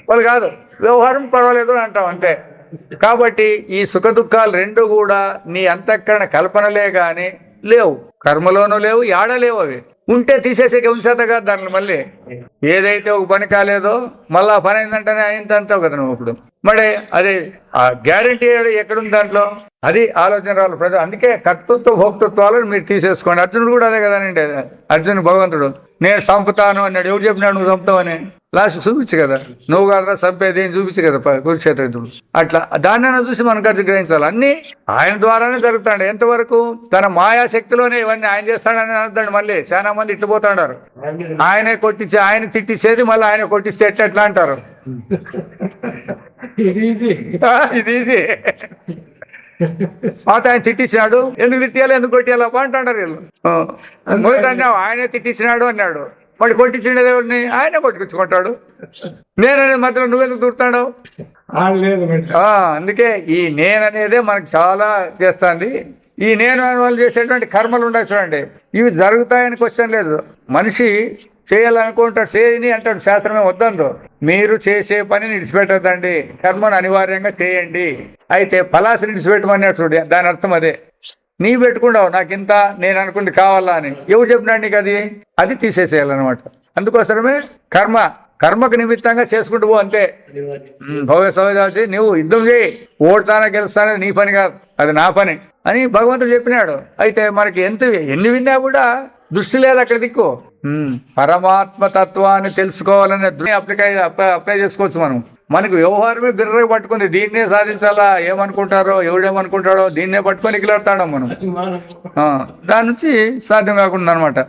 వాళ్ళు కాదు, వ్యవహారం పర్వాలేదు అంటాం అంతే. కాబట్టి ఈ సుఖ దుఃఖాలు రెండు కూడా నీ అంతఃకరణ కల్పనలే గాని లేవు, కర్మలోనూ లేవు, యాడలేవు. అవి ఉంటే తీసేసే ఉంచేత కాదు దానిలో మళ్ళీ ఏదైతే ఒక పని కాలేదో మళ్ళీ ఆ పని అయిందంటేనే అయిందంటావు కదా నువ్వు ఇప్పుడు. మరి అది ఆ గ్యారంటీ ఎక్కడుంది దాంట్లో, అది ఆలోచన రావాలి ప్రజలు. అందుకే కర్తృత్వ భోక్తృత్వాలను మీరు తీసేసుకోండి. అర్జునుడు కూడా అదే కదానండి, అర్జునుడు భగవంతుడు నేను చంపుతాను అన్నాడు. ఎవరు చెప్పినాడు నువ్వు చంపుతావని? లాస్ట్ చూపించు కదా, నువ్వు కాదా చంపేది అని చూపించు కదా కురుక్షేత్ర యుద్ధుడు. అట్లా దాన్ని చూసి మనకు అది గ్రహించాలి. అన్ని ఆయన ద్వారానే జరుగుతాడు. ఎంతవరకు తన మాయాశక్తిలోనే ఇవన్నీ ఆయన చేస్తాడని అర్థండి. మళ్ళీ చాలా మంది ఇట్లా పోతాడారు, ఆయనే కొట్టించి ఆయన తిట్టించేది మళ్ళీ ఆయన కొట్టిస్తే ఎట్లా అంటారు. ఇది పాత ఆయన తిట్టించినాడు, ఎందుకు తిట్టాలి ఎందుకు కొట్టాలి అంటారు వీళ్ళు. మొదట అన్నావు ఆయనే తిట్టించినాడు అన్నాడు, మళ్ళీ కొట్టించిండేది ఎవరిని? ఆయనే కొట్టుకొచ్చుకుంటాడు. నేననేది మధ్యలో నువ్వెందుకు దూరుతాడు? అందుకే ఈ నేననేదే మనకు చాలా చేస్తుంది. ఈ నేను అనే వాళ్ళు చేసేటువంటి కర్మలు ఉన్నాయి చూడండి, ఇవి జరుగుతాయని క్వశ్చన్ లేదు. మనిషి చేయాలనుకుంటాడు, చేయని అంటాడు, శాస్త్రమే వద్దందు. మీరు చేసే పనిని విడిచిపెట్టద్దండి, కర్మను అనివార్యంగా చేయండి. అయితే పలాసిని విడిచిపెట్టమన్నాడు చూడు, దాని అర్థం అదే. నీ పెట్టుకుంటావు నాకింత నేను అనుకుంటే కావాలా అని, ఎవరు చెప్పినాడు నీకు? అది తీసేసేయాలన్నమాట. అందుకోసమే కర్మకు నిమిత్తంగా చేసుకుంటూ పో అంతే. భవ్య సౌదాసి నువ్వు యుద్ధం చేయి, ఓడతానా గెలుస్తానది నీ పని కాదు, అది నా పని అని భగవంతుడు చెప్పినాడు. అయితే మనకి ఎన్ని విన్నా కూడా దృష్టి లేదు అక్కడ దిక్కు. పరమాత్మ తత్వాన్ని తెలుసుకోవాలనే అప్లై చేసుకోవచ్చు మనం. మనకు వ్యవహారమే బిర్రగా పట్టుకుంది, దీన్నే సాధించాలా, ఏమనుకుంటారో ఎవడేమనుకుంటాడో దీన్నే పట్టుకొని ఎగిలాడతాడు మనం. దాని నుంచి సాధ్యం కాకుండా అనమాట.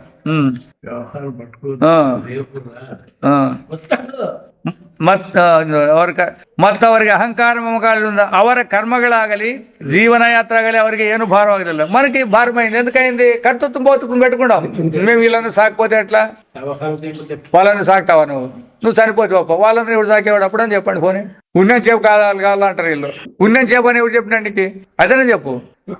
ಮತ್ತವರಿಗೆ ಅಹಂಕಾರ ಮಮಕಾರದಿಂದ ಅವರ ಕರ್ಮಗಳಾಗಲಿ ಜೀವನ ಯಾತ್ರೆ ಆಗಲಿ ಅವರಿಗೆ ಏನು ಭಾರವಾಗಿರಲಿಲ್ಲ. మనకి భారమైంది ఎందుకైంది? కర్తృత్వం పోతుకుని పెట్టుకున్నావు. మేము వీళ్ళని సాకపోతే ఎట్లా? వాళ్ళని సాగుతావా నువ్వు చనిపోతే వాళ్ళని ఎవడు సాకేవాడు అప్పుడు అని చెప్పండి. పోనీ ఉన్నని చెప్పు కావాలంటారు వీళ్ళు. ఉన్నని చెప్పు అని ఎవరు చెప్పినాడు నీకు? అదనే చెప్పు.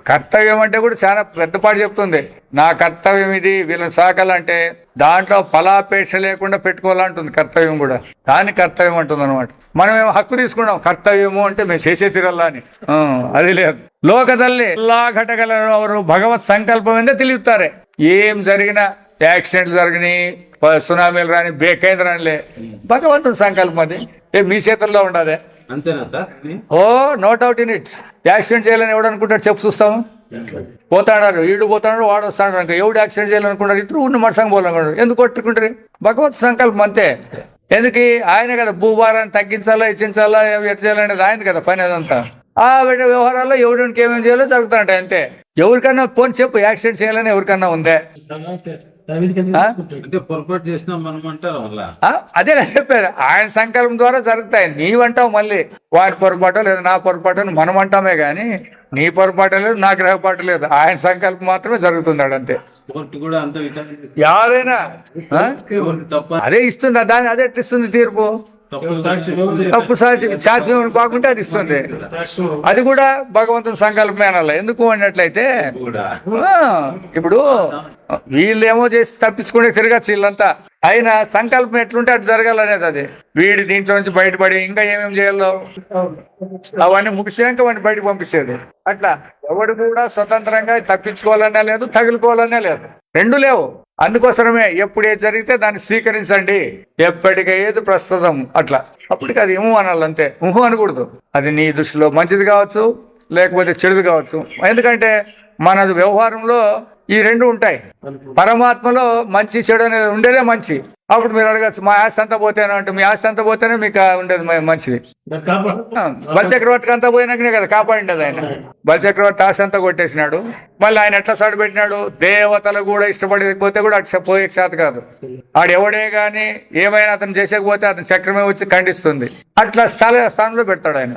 కర్తవ్యం అంటే కూడా చాలా పెద్దపాటు చెప్తుంది. నా కర్తవ్యం ఇది, వీళ్ళని సాకాలంటే దాంట్లో ఫలాపేక్ష లేకుండా పెట్టుకోవాలంటుంది కర్తవ్యం కూడా. దాన్ని కర్తవ్యం అంటుంది అనమాట. మనం ఏమో హక్కు తీసుకున్నాం కర్తవ్యము అంటే మేము చేసే తీరల్లా అని. అది లేదు. ಲೋಕದಲ್ಲಿ ಎಲ್ಲಾ ಘಟಕಗಳನ್ನು ಅವರು ಭಗವತ್ ಸಂಕಲ್ಪದಿಂದ ತಿಳಿಯುತ್ತಾರೆ. ఏం జరిగినా, యాక్సిడెంట్లు జరిగినాయి, సునామీలు రాని, బేకైంది రానిలే, భగవంతుని సంకల్పం అది. మీ చేతుల్లో ఉండదే. No doubt in it. Accident చేయాలని ఎవడు అనుకుంటాడు చెప్పు చూస్తాము. పోతాడారు, ఈడు పోతాడు, వాడు వస్తాడు అనుకో. ఎవడు యాక్సిడెంట్ చేయాలనుకుంటారు? ఇద్దరు ఉన్న మడసంగా పోవాలనుకుంటారు. ఎందుకు కొట్టుకుంటారు? భగవత్ సంకల్పం అంతే. ఎందుకు? ఆయన కదా భూభారాన్ని తగ్గించాలా, ఇచ్చించాలా, ఎట్లా చేయాలనేది ఆయన కదా పని. అదంతా ఆ వ్యవహారాల్లో ఎవరికి ఏమేమి చేయాలో జరుగుతుంటాయి అంతే. ఎవరికన్నా పోని చెప్పు యాక్సిడెంట్ చేయాలని ఎవరికన్నా ఉందే? పొరపాటు చేసినా మనం అంటారు. అదే చెప్పారు, ఆయన సంకల్పం ద్వారా జరుగుతాయి. నీవంటావు మళ్ళీ వారి పొరపాటు లేదు, నా పొరపాటు మనం అంటామే గాని నీ పొరపాటు లేదు, నా గ్రహపాటు లేదు. ఆయన సంకల్పం మాత్రమే జరుగుతున్నాడు అంతే. యాదైనా అదే ఇస్తుంది, దాన్ని అదే ఇస్తుంది తీర్పు. తప్పు శాస్త్రం కాకుండా అది ఇస్తుంది. అది కూడా భగవంతుని సంకల్పమే అనాలి. ఎందుకు అన్నట్లయితే ఇప్పుడు వీళ్ళేమో చేసి తప్పించుకునే తిరగచ్చు వీళ్ళంతా. అయినా సంకల్పం ఎట్లుంటే అటు జరగాలనేది. అది వీడి దీంట్లో నుంచి బయటపడి ఇంకా ఏమేమి చేయాలో అవన్నీ ముగిసాక వాడిని బయటకు పంపించేది. అట్లా ఎవడు కూడా స్వతంత్రంగా తప్పించుకోవాలనే లేదు, తగులుకోవాలనే లేదు, రెండు లేవు. అందుకోసమే ఎప్పుడేది జరిగితే దాన్ని స్వీకరించండి, ఎప్పటికయ్యేది ప్రస్తుతం. అట్లా అప్పటికి అది ఊహు అనాలి అంతే. ఊహు అనకూడదు. అది నీ దృష్టిలో మంచిది కావచ్చు, లేకపోతే చెడుది కావచ్చు. ఎందుకంటే మన వ్యవహారంలో ఈ రెండు ఉంటాయి. పరమాత్మలో మంచి చెడు అనేది ఉండేదే మంచి. అప్పుడు మీరు అడగచ్చు, మా ఆస్తి అంతా పోతేనే అంటే మీ ఆస్తి అంతా పోతేనే మీకు ఉండేది మంచిది. బలిచక్రవర్తికి అంతా పోయినాకనే కదా కాపాడిండేది ఆయన. బలిచక్రవర్తి ఆస్తి అంతా కొట్టేసినాడు, మళ్ళీ ఆయన ఎట్లా సాడు పెట్టినాడు? దేవతలు కూడా ఇష్టపడకపోతే కూడా అటు పోయే చేత కాదు. ఆడు ఎవడే గాని ఏమైనా అతను చేసేకపోతే అతని చక్రమే వచ్చి ఖండిస్తుంది. అట్లా స్థానంలో పెడతాడు ఆయన.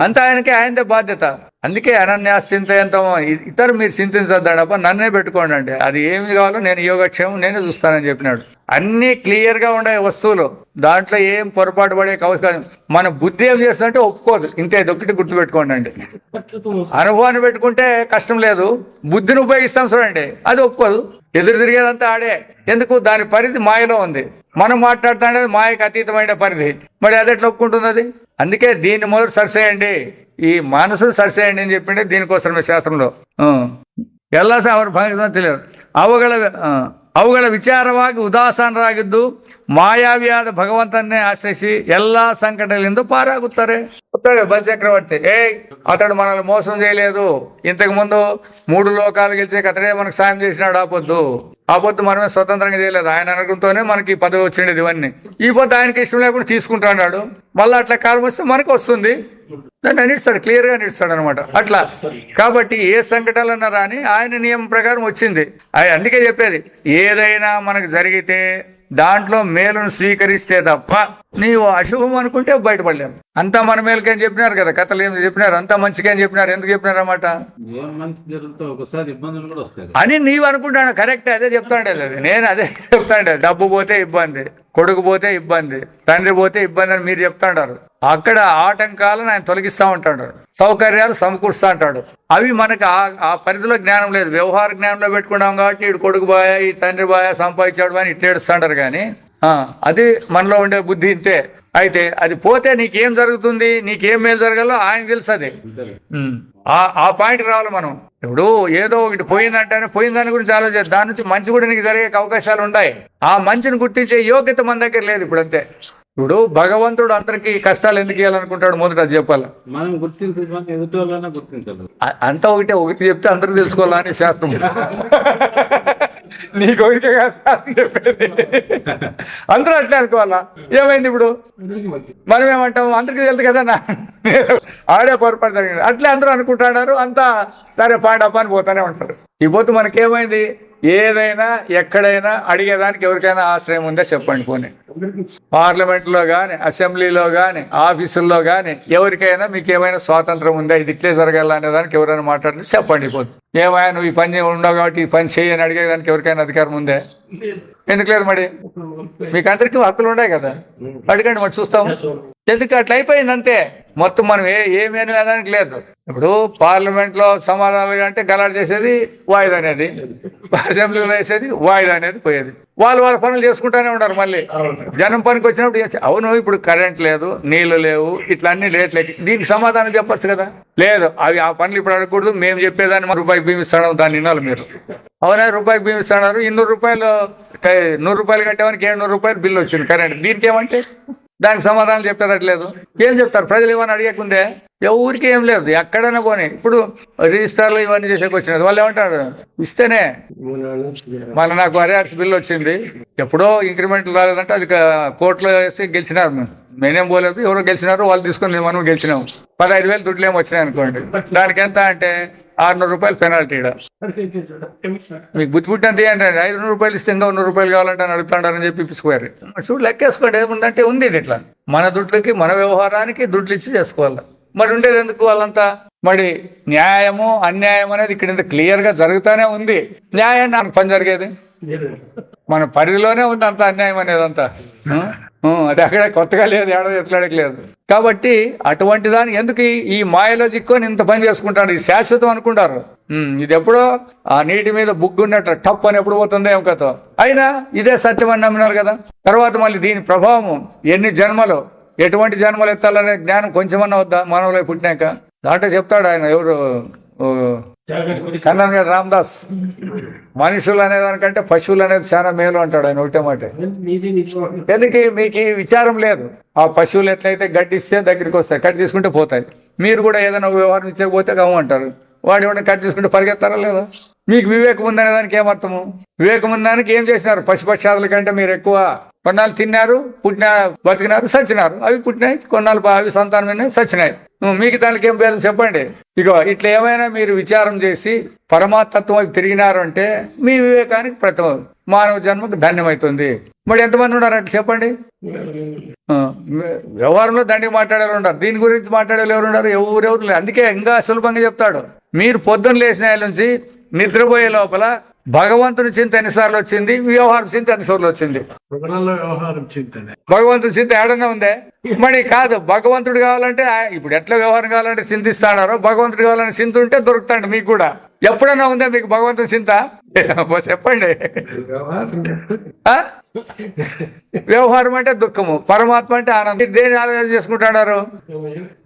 అంతా ఆయనదే బాధ్యత. అందుకే అనన్యాశ్చింతయంతం, ఇతరు మీరు చింతించద్దడప్ప, నన్నే పెట్టుకోండి అంటే అది ఏమి కావాలో నేను యోగక్షేమం నేనే చూస్తానని చెప్పినాడు. అన్ని క్లియర్ గా ఉండే వస్తువులు, దాంట్లో ఏం పొరపాటు పడే అవకాశం. మన బుద్ధి ఏం చేస్తుందంటే ఒప్పుకోదు. ఇంతే దొక్కటి గుర్తు పెట్టుకోండి అండి. అనుభవాన్ని పెట్టుకుంటే కష్టం లేదు, బుద్ధిని ఉపయోగిస్తాం చూడండి, అది ఒప్పుకోదు. ఎదురు తిరిగేదంతా ఆడే. ఎందుకు? దాని పరిధి మాయలో ఉంది. మనం మాట్లాడుతానే మాయకు అతీతమైన పరిధి. మరి అది ఎట్లా ఒప్పుకుంటుంది అది? అందుకే దీన్ని మొదలు సరిసేయండి, ఈ మనసును సరిసేయండి అని చెప్పిండే దీనికోసమే శాస్త్రంలో. ఎలా అవరు భాగం తెలియదు. ಅವುಗಳ ವಿಚಾರವಾಗಿ ಉದಾಸೀನರಾಗಿದ್ದು ಮಾಯಾವಿಯಾದ ಭಗವಂತನ್ನೇ ಆಶ್ರಯಿಸಿ ಎಲ್ಲಾ సంకటಗಳಿಂದ పారాగుతారే. బలిచక్రవర్తి అతడు మనల్ని మోసం చేయలేదు, ఇంతకు ముందు 3 లోకాలు గెలిచాక అతడే మనకు సాయం చేసినాడు. ఆ పొద్దు మనమే స్వతంత్రంగా చేయలేదు, ఆయన అనుకుంటూనే మనకి పదవి వచ్చిండేది. ఇవన్నీ ఈ పొద్దు ఆయనకి ఇష్టం లేకుండా తీసుకుంటున్నాడు. మళ్ళీ అట్లా కాలం వస్తే మనకు వస్తుంది, దాన్ని అనిస్తాడు, క్లియర్ గా అనిస్తాడు అనమాట. అట్లా కాబట్టి ఏ సంకటాలన్నా రాని ఆయన నియమం ప్రకారం వచ్చింది. అందుకే చెప్పేది, ఏదైనా మనకు జరిగితే దాంట్లో మేలును స్వీకరిస్తే తప్ప నీవు అశుభం అనుకుంటే బయటపడలేము. అంతా మన మేలుకి అని చెప్పినారు కదా, కథలు ఏం చెప్పినారు, అంతా మంచిగా అని చెప్పినారు. ఎందుకు చెప్పినారు అన్నమాట? మంచి జరుగుతూ ఒకసారి ఇబ్బందులు కూడా వస్తాయి అని నీవు అనుకుంటాను. కరెక్ట్, అదే చెప్తాండే. అది నేను అదే చెప్తాండే. డబ్బు పోతే ఇబ్బంది, కొడుకు పోతే ఇబ్బంది, తండ్రి పోతే ఇబ్బంది అని మీరు చెప్తాంటారు. అక్కడ ఆటంకాలను ఆయన తొలగిస్తూ ఉంటాడు, సౌకర్యాలు సమకూరుస్తూ ఉంటాడు. అవి మనకు ఆ పరిధిలో జ్ఞానం లేదు. వ్యవహార జ్ఞానంలో పెట్టుకున్నాం కాబట్టి ఇటు కొడుకు బాయ, ఈ తండ్రి బాయ, సంపాదించాడు అని ఇట్లా ఏడుస్తుంటారు. కానీ అది మనలో ఉండే బుద్ధి ఇంతే. అయితే అది పోతే నీకేం జరుగుతుంది, నీకేం మేలు జరగాలో ఆయన తెలుసు. అది ఆ పాయింట్కి రావాలి మనం. ఇప్పుడు ఏదో ఒకటి పోయిందంటేనే పోయిన దాని గురించి ఆలోచించాలి, దాని నుంచి మంచి కూడా నీకు జరిగే అవకాశాలు ఉన్నాయి. ఆ మంచిని గుర్తించే యోగ్యత మన దగ్గర లేదు ఇప్పుడు, అంతే. ఇప్పుడు భగవంతుడు అందరికి కష్టాలు ఎందుకు ఇవ్వాలనుకుంటాడు మొదట అది చెప్పాలి. మనం గుర్తించాలి, ఎదుటి వాళ్ళైనా గుర్తించాలి. అంతా ఒకటి చెప్తే అందరూ తెలుసుకోవాలని శాస్త్రం. నీకు ఒకరికే కాదు చెప్పేది, అందరూ అట్లా అనుకోవాలా. ఏమైంది ఇప్పుడు మనం ఏమంటాం, అందరికీ తెలుసు కదా ఆడే పొరపాటు జరిగింది, అట్లే అందరూ అనుకుంటున్నారు. అంతా సరే పాండప్ప అని పోతానే ఉంటారు. ఈ పోతు మనకేమైంది, ఏదైనా ఎక్కడైనా అడిగేదానికి ఎవరికైనా ఆశ్రయం ఉందా చెప్పండి. పోనీ పార్లమెంట్లో కానీ, అసెంబ్లీలో కానీ, ఆఫీసుల్లో కానీ ఎవరికైనా మీకు ఏమైనా స్వాతంత్రం ఉందా, ఇది ఇట్లే జరగాల అనేదానికి ఎవరైనా మాట్లాడితే చెప్పండి. పోదు ఏమైనా నువ్వు ఈ పని ఉండవు కాబట్టి ఈ పని చేయని అడిగేదానికి ఎవరికైనా అధికారం ఉందే? ఎందుకు లేదు? మరి మీకు అందరికీ హక్కులు ఉన్నాయి కదా, అడగండి, మరి చూస్తాము. ఎందుకు అట్లా అయిపోయింది అంతే. మొత్తం మనం ఏమీ అనేదానికి లేదు. ఇప్పుడు పార్లమెంట్ లో సమాధానాలు అంటే గలాట్ చేసేది వాయిదా అనేది, అసెంబ్లీలో వేసేది వాయిదా అనేది పోయేది. వాళ్ళ పనులు చేసుకుంటానే ఉంటారు. మళ్ళీ జనం పనికి వచ్చినప్పుడు అవును ఇప్పుడు కరెంట్ లేదు, నీళ్లు లేవు, ఇట్లా అన్ని లేట్లేదు, దీనికి సమాధానం చెప్పచ్చు కదా. లేదు, అవి ఆ పనులు ఇప్పుడు అడగకూడదు, మేము చెప్పేదాన్ని రూపాయికి భీమిస్తాడు, దాన్ని వినాలి మీరు. అవునా, రూపాయికి భీమిస్తున్నారు, 200 రూపాయలు 100 రూపాయలు కట్టేవానికి 700 రూపాయలు బిల్లు వచ్చింది కరెంట్. దీనికి ఏమంటే దానికి సమాధానం చెప్పేదట్లేదు. ఏం చెప్తారు? ప్రజలు ఏమని అడిగేకుందే ఎవరికి ఏం లేదు, ఎక్కడైనా పోనీ. ఇప్పుడు రిజిస్టర్లు ఇవన్నీ చేసేకి వచ్చినది, వాళ్ళు ఏమంటారు, ఇస్తేనే. మళ్ళీ నాకు అరియార్స్ బిల్లు వచ్చింది, ఎప్పుడో ఇంక్రిమెంట్లు రాలేదంటే అది కోర్టులో వేసి గెలిచినారు. నేనేం పోలేదు, ఎవరో గెలిచినారు, వాళ్ళు తీసుకుని మనం గెలిచినాము. 15,000 దుడ్లు ఏమి వచ్చినాయి అనుకోండి. దానికి ఎంత అంటే 600 రూపాయలు పెనాల్టీ. మీకు బుద్ధి పుట్టినంత ఏంటంటే 500 రూపాయలు ఇస్తే ఇంకా 100 రూపాయలు కావాలంటే అని అడుగుతాడని చెప్పి పిసుకుపోయారు. చూడు లెక్కేసుకోండి, ఏముందంటే ఉంది ఇట్లా. మన దుడ్లకి, మన వ్యవహారానికి దుడ్లు ఇచ్చి చేసుకోవాలి. మరి ఉండేది ఎందుకు వాళ్ళంతా? మరి న్యాయము అన్యాయం అనేది ఇక్కడ ఇంత క్లియర్ గా జరుగుతూనే ఉంది. న్యాయాన్ని నాకు పని జరిగేది మన పరిధిలోనే ఉంది అంత అన్యాయం అనేది అంతా. అది అక్కడ కొత్తగా లేదు, ఏడాది ఎట్లాడక లేదు. కాబట్టి అటువంటి దాన్ని ఎందుకు ఈ మాయలో చిక్కుని ఇంత పని చేసుకుంటారు. ఇది శాశ్వతం అనుకుంటారు. ఇది ఎప్పుడో ఆ నీటి మీద బుగ్గున్నట్టు టప్ అని ఎప్పుడు పోతుందో ఏం కథ. అయినా ఇదే సత్యం అని నమ్మినారు కదా. తర్వాత మళ్ళీ దీని ప్రభావం ఎన్ని జన్మలు, ఎటువంటి జన్మలు ఎత్తాలనే జ్ఞానం కొంచెమన్నా వద్దా మానవులై పుట్టినాక? దాంట్లో చెప్తాడు ఆయన, ఎవరు కన్నన్ గారు రామదాస్, మనుషులు అనేదానికంటే పశువులు అనేది చాలా మేలు అంటాడు ఆయన ఒకటే మాట. ఎందుకు మీకు ఈ విచారం లేదు? ఆ పశువులు ఎట్లయితే గడ్డి ఇస్తే దగ్గరికి వస్తాయి, కట్టి తీసుకుంటే పోతాయి. మీరు కూడా ఏదైనా ఒక వ్యవహారం ఇచ్చకపోతే గమ్మంటారు. వాడు ఏమైనా కట్టి తీసుకుంటే పరిగెత్తారా లేదా? మీకు వివేకం ఉందనే దానికి ఏమర్థము? వివేకం ఉందానికి ఏం చేసినారు? పశుపక్షాదుల కంటే మీరు ఎక్కువ. కొన్నాళ్ళు తిన్నారు, బతికినారు, సచ్చినారు. అవి పుట్టినాయి, కొన్నాళ్ళు అవి సంతానమైనాయి, సచ్చినాయి. మీకు దానికి ఏం పేరు చెప్పండి. ఇగో ఇట్లా ఏమైనా మీరు విచారం చేసి పరమాత్మత్వం వైపు తిరిగినారు అంటే మీ వివేకానికి ప్రథమం మానవ జన్మకు ధన్యమవుతుంది. మరి ఎంతమంది ఉన్నారు అట్లా చెప్పండి? వ్యవహారంలో దండికి మాట్లాడేవారు ఉంటారు, దీని గురించి మాట్లాడే ఎవరు ఉన్నారు? ఎవరెవరు లేదు. అందుకే ఇంకా సులభంగా చెప్తాడు. మీరు పొద్దున్న లేచిన నుంచి నిద్రపోయే లోపల భగవంతుని చింత ఎన్నిసార్లు వచ్చింది, వ్యవహారం చింత ఎన్నిసార్లు వచ్చింది? భగవంతుని చింత ఏడన్నా ఉందే? మరి కాదు, భగవంతుడు కావాలంటే ఇప్పుడు ఎట్లా వ్యవహారం కావాలంటే చింతిస్తాడారో భగవంతుడు కావాలని చింత ఉంటే దొరుకుతాడు మీకు కూడా. ఎప్పుడన్నా ఉందా మీకు భగవంతుని చింత? చెప్పండి. వ్యవహారం అంటే దుఃఖము, పరమాత్మ అంటే ఆనందం. దేని ఆలోచన చేసుకుంటున్నారు?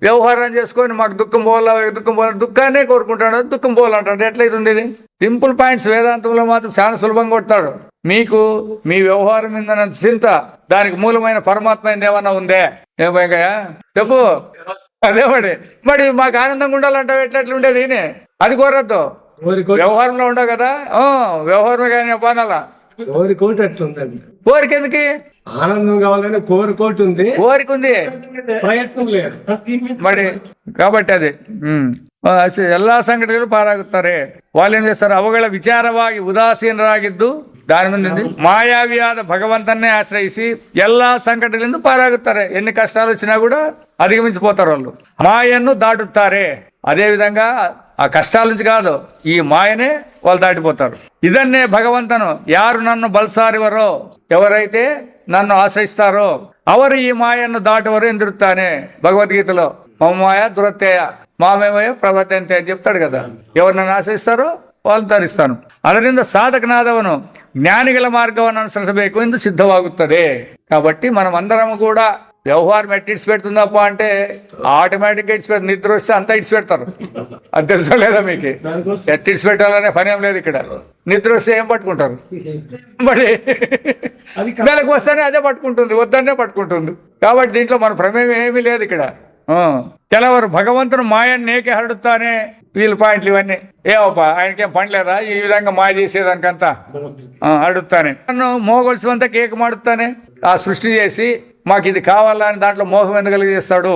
వ్యవహారం చేసుకొని మాకు దుఃఖం పోవాలా, దుఃఖం పోవాలా, దుఃఖాన్నే కోరుకుంటాడు, దుఃఖం పోవాలంటాడు. ఎట్లయితుంది ఇది? సింపుల్ పాయింట్స్ వేదాంతంలో మాత్రం చాలా సులభంగా కొడతాడు. మీకు మీ వ్యవహారం మీద చింత, దానికి మూలమైన పరమాత్మ ఏమన్నా ఉందే? ఏమయ్యా చెప్పు. అదే మరి మాకు ఆనందంగా ఉండాలంటావు, ఎట్లెట్లుండేది అది కోరద్దు. వ్యవహారంలో ఉండవు కదా, వ్యవహారమే కానీ బాణాలా కోరికోటి అట్లుందండి. కోరిక ఎందుకు? ఆనందం కావాలని కోరికోటి ఉంది, కోరిక ఉంది, ప్రయత్నం లేదు మరి. కాబట్టి అది ಎಲ್ಲಾ ಸಂಘಟನೆಗಳು ಪಾರಾಗುತ್ತಾರೆ. వాళ్ళు ఏం చేస్తారు? ಅವುಗಳ ವಿಚಾರವಾಗಿ ಉದಾಸೀನರಾಗಿದ್ದು దాని మీద మాయావియాದ భగవంతన్నే ఆశ్రయిసి ಎಲ್ಲಾ సంఘటనలు పారాగుతారే. ఎన్ని కష్టాలు వచ్చినా కూడా అధిగమించిపోతారు వాళ్ళు, మాయను దాటుతారే. అదే విధంగా ఆ కష్టాల నుంచి కాదు, ఈ మాయనే వాళ్ళు దాటిపోతారు. ಇದನ್ನೇ భగవంతను ಯಾರು నన్ను బల్సారివరో, ఎవరైతే నన్ను ఆశ్రయిస్తారో ಅವರು ఈ మాయను దాటవరు ఎందిరుతానే. భగవద్గీతలో మమ్మాయ దురత్తేయ మామేమయ ప్రవర్తంతే అని చెప్తాడు కదా. ఎవరు నన్ను ఆశ్రయిస్తారో వాళ్ళని ಧರಿಸ್ತಾನು. ಅದರಿಂದ ಸಾಧಕನಾದವನು ಜ್ಞಾನಿಗಳ మార్గವನ್ನು అనుసరించಬೇಕು ಎಂದು సిద్ధವಾಗುತ್ತದೆ. కాబట్టి మనం అందరం కూడా వ్యవహారం ఎట్టి ఇడిచి పెడుతుందప్ప అంటే ఆటోమేటిక్గా ఇడిచి పెడుతుంది. నిద్ర వస్తే అంతా ఇడిచి పెడతారు, అది తెలుసా లేదా మీకు? ఎట్టి ఇడిచి పెట్టాలనే పని ఏం లేదు ఇక్కడ. నిద్ర వస్తే ఏం పట్టుకుంటారు? మరి నెలకు వస్తేనే అదే పట్టుకుంటుంది, వద్దనే పట్టుకుంటుంది. కాబట్టి దీంట్లో మన ప్రమేయం ఏమీ లేదు ఇక్కడ. ಕೆಲವರು భగవంతుని మాయని నేకే హరడుతానే. వీళ్ళ పాయింట్లు ఇవన్నీ ఏమప్ప ఆయనకేం పని లేదా ఈ విధంగా మాయ చేసేదానికంతా అడుగుతానే. నన్ను మోగొలిసినంత కేక్ మాడుతానే. ఆ సృష్టి చేసి మాకు ఇది కావాలా అని దాంట్లో మోహం ఎందుకు కలిగేస్తాడు?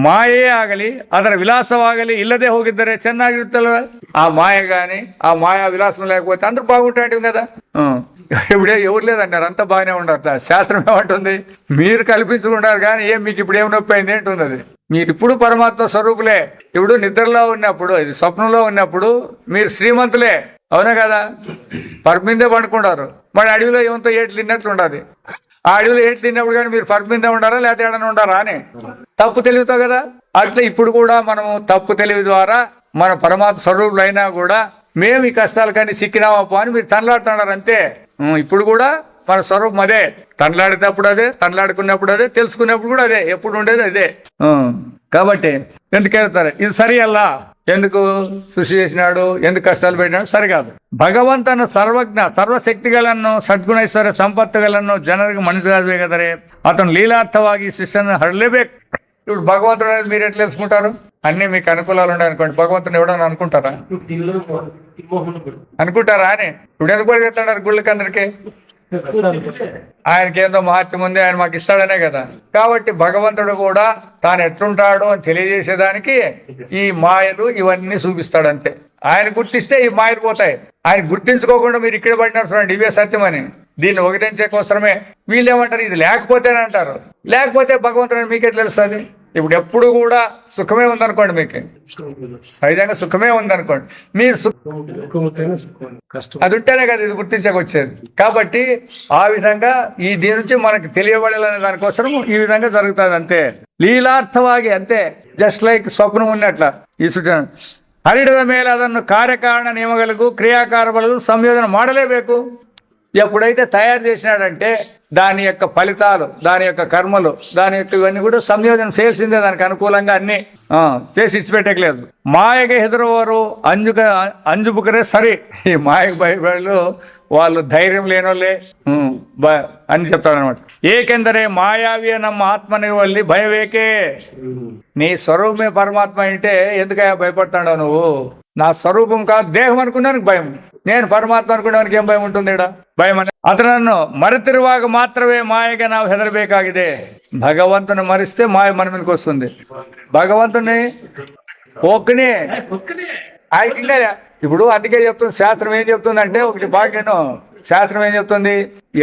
మాయే ಆಗಲಿ ಅದರ విలాసವಾಗಲಿ ఇల్లదే ಹೋಗಿದ್ದರೆ ಚೆನ್ನಾಗಿರುತ್ತಲ್ಲ. ఆ మాయ గాని ఆ మాయా విలాసం లేకపోతే అందరూ బాగుంటాడు కదా. ఇప్పుడే ఎవరు లేదన్నారు, అంతా బాగానే ఉండరు. శాస్త్రం ఏమంటుంది? మీరు కల్పించుకుంటారు కానీ మీకు ఇప్పుడు ఏం నొప్పి అయింది ఏంటుంది. అది మీరు ఇప్పుడు పరమాత్మ స్వరూపులే. ఇప్పుడు నిద్రలో ఉన్నప్పుడు, ఇది స్వప్నంలో ఉన్నప్పుడు మీరు శ్రీమంతులే, అవునా కదా? పర్మిందే పండుకుంటారు. మరి అడవిలో ఏమంతో ఏట్లు తిన్నట్లు ఉండదు. ఆ అడవిలో ఏట్లు తిన్నప్పుడు కానీ మీరు పర్మిందే ఉండారా లేకపోతే ఏడనే ఉండారా అని తప్పు తెలివితో కదా. అట్లా ఇప్పుడు కూడా మనము తప్పు తెలివి ద్వారా మన పరమాత్మ స్వరూపులు అయినా కూడా మేము ఈ కష్టాలు కానీ సిక్కినామప్ప అని మీరు తనలాడుతున్నారు అంతే. ఇప్పుడు కూడా మన స్వరూపం అదే. తనలాడేటప్పుడు అదే, తనలాడుకున్నప్పుడు అదే, తెలుసుకున్నప్పుడు కూడా అదే, ఎప్పుడు ఉండేది అదే. కాబట్టి ఎందుకు వెళ్తారు? ఇది సరి అల్లా. ఎందుకు సృష్టి చేసినాడు, ఎందుకు కష్టాలు పెట్టినాడు? సరికాదు. ಭಗವಂತನು ಸರ್ವಜ್ಞ ಸರ್ವಶಕ್ತಿಗಳನ್ನು ಸದ್ಗುಣೈಶ್ವರ್ಯ ಸಂಪತ್ತುಗಳನ್ನು ಜನರಿಗೆ ಮನುಷ್ಯರಾಗಬೇಕಾದರೆ అతను లీలార్థವಾಗಿ శిష్యను హడలేಬೇಕು. ఇప్పుడు భగవంతుడు అనేది మీరు ఎట్లా తెలుసుకుంటారు? అన్ని మీకు అనుకూలాలు ఉన్నాయి అనుకోండి, భగవంతుని ఎవడని అనుకుంటారా? అనుకుంటారా అని? ఇప్పుడు ఎందుకు పడి చెప్తాడు గుళ్ళకి అందరికి? ఆయనకేందో మహత్యం ఉంది, ఆయన మాకు ఇస్తాడనే కదా. కాబట్టి భగవంతుడు కూడా తాను ఎట్లుంటాడు అని తెలియజేసేదానికి ఈ మాయలు ఇవన్నీ చూపిస్తాడంతే. ఆయన గుర్తిస్తే ఈ మాయలు పోతాయి. ఆయన గుర్తించుకోకుండా మీరు ఇక్కడ పడినారు చూడండి, ఇవే సత్యమని. దీన్ని ఒకటించే కోసమే వీళ్ళు ఏమంటారు? ఇది లేకపోతేనే అంటారు. లేకపోతే భగవంతుడు మీకెట్లా తెలుస్తుంది? ఇప్పుడు ఎప్పుడు కూడా సుఖమే ఉందనుకోండి, మీకు విధంగా సుఖమే ఉందనుకోండి, మీరు అది ఉంటేనే కదా ఇది గుర్తించకొచ్చేది. కాబట్టి ఆ విధంగా ఈ దీని నుంచి మనకు తెలియబడాలనే దానికోసం ఈ విధంగా జరుగుతుంది అంతే. లీలార్థವಾಗಿ అంతే. జస్ట్ లైక్ స్వప్నం ఉన్నట్ల ఈ సూచన. ಹರಿಡದ ಮೇಲೆ ಅದನ್ನು ಕಾರ್ಯಕಾರಣ ನಿಯಮಗಳಿಗೂ ಕ್ರಿಯಾಕಾರಗಳಿಗೂ ಸಂಯೋಜನೆ ಮಾಡಲೇಬೇಕು. ఎప్పుడైతే తయారు చేసినాడంటే దాని యొక్క ఫలితాలు, దాని యొక్క కర్మలు, దాని యొక్క ఇవన్నీ కూడా సంయోజనం చేయాల్సిందే. దానికి అనుకూలంగా అన్ని చేసి ఇచ్చిపెట్టలేదు. మాయగా ఎదురవారు అంజుబుకరే సరే. ఈ మాయకు భయపడు వాళ్ళు ధైర్యం లేనోళ్ళే అని చెప్తాడనమాట. ఏకెందరే మాయావి నమ్మ ఆత్మనివల్లి భయవేకే. నీ స్వరూపమే పరమాత్మ అంటే ఎందుకయ్యా భయపడతాడో నువ్వు? నా స్వరూపం కాదు దేహం అనుకున్నానికి భయం, నేను పరమాత్మ అనుకునేవానికి ఏం భయం ఉంటుంది? భయం అని అతనನ್ನು ಮರೆತಿರುವಾಗ ಮಾತ್ರವೇ ಮಾಯೆಗೆ ನಾವು ಹೆದರಬೇಕಾಗಿದೆ. భగవంతుని మరిస్తే మాయ మన మీదకి వస్తుంది. భగవంతుని ఒక్కనే ఆయనకి ఇప్పుడు అందుకే చెప్తుంది శాస్త్రం. ఏం చెప్తుందంటే ఒకటి బాగా శాస్త్రం ఏం చెప్తుంది?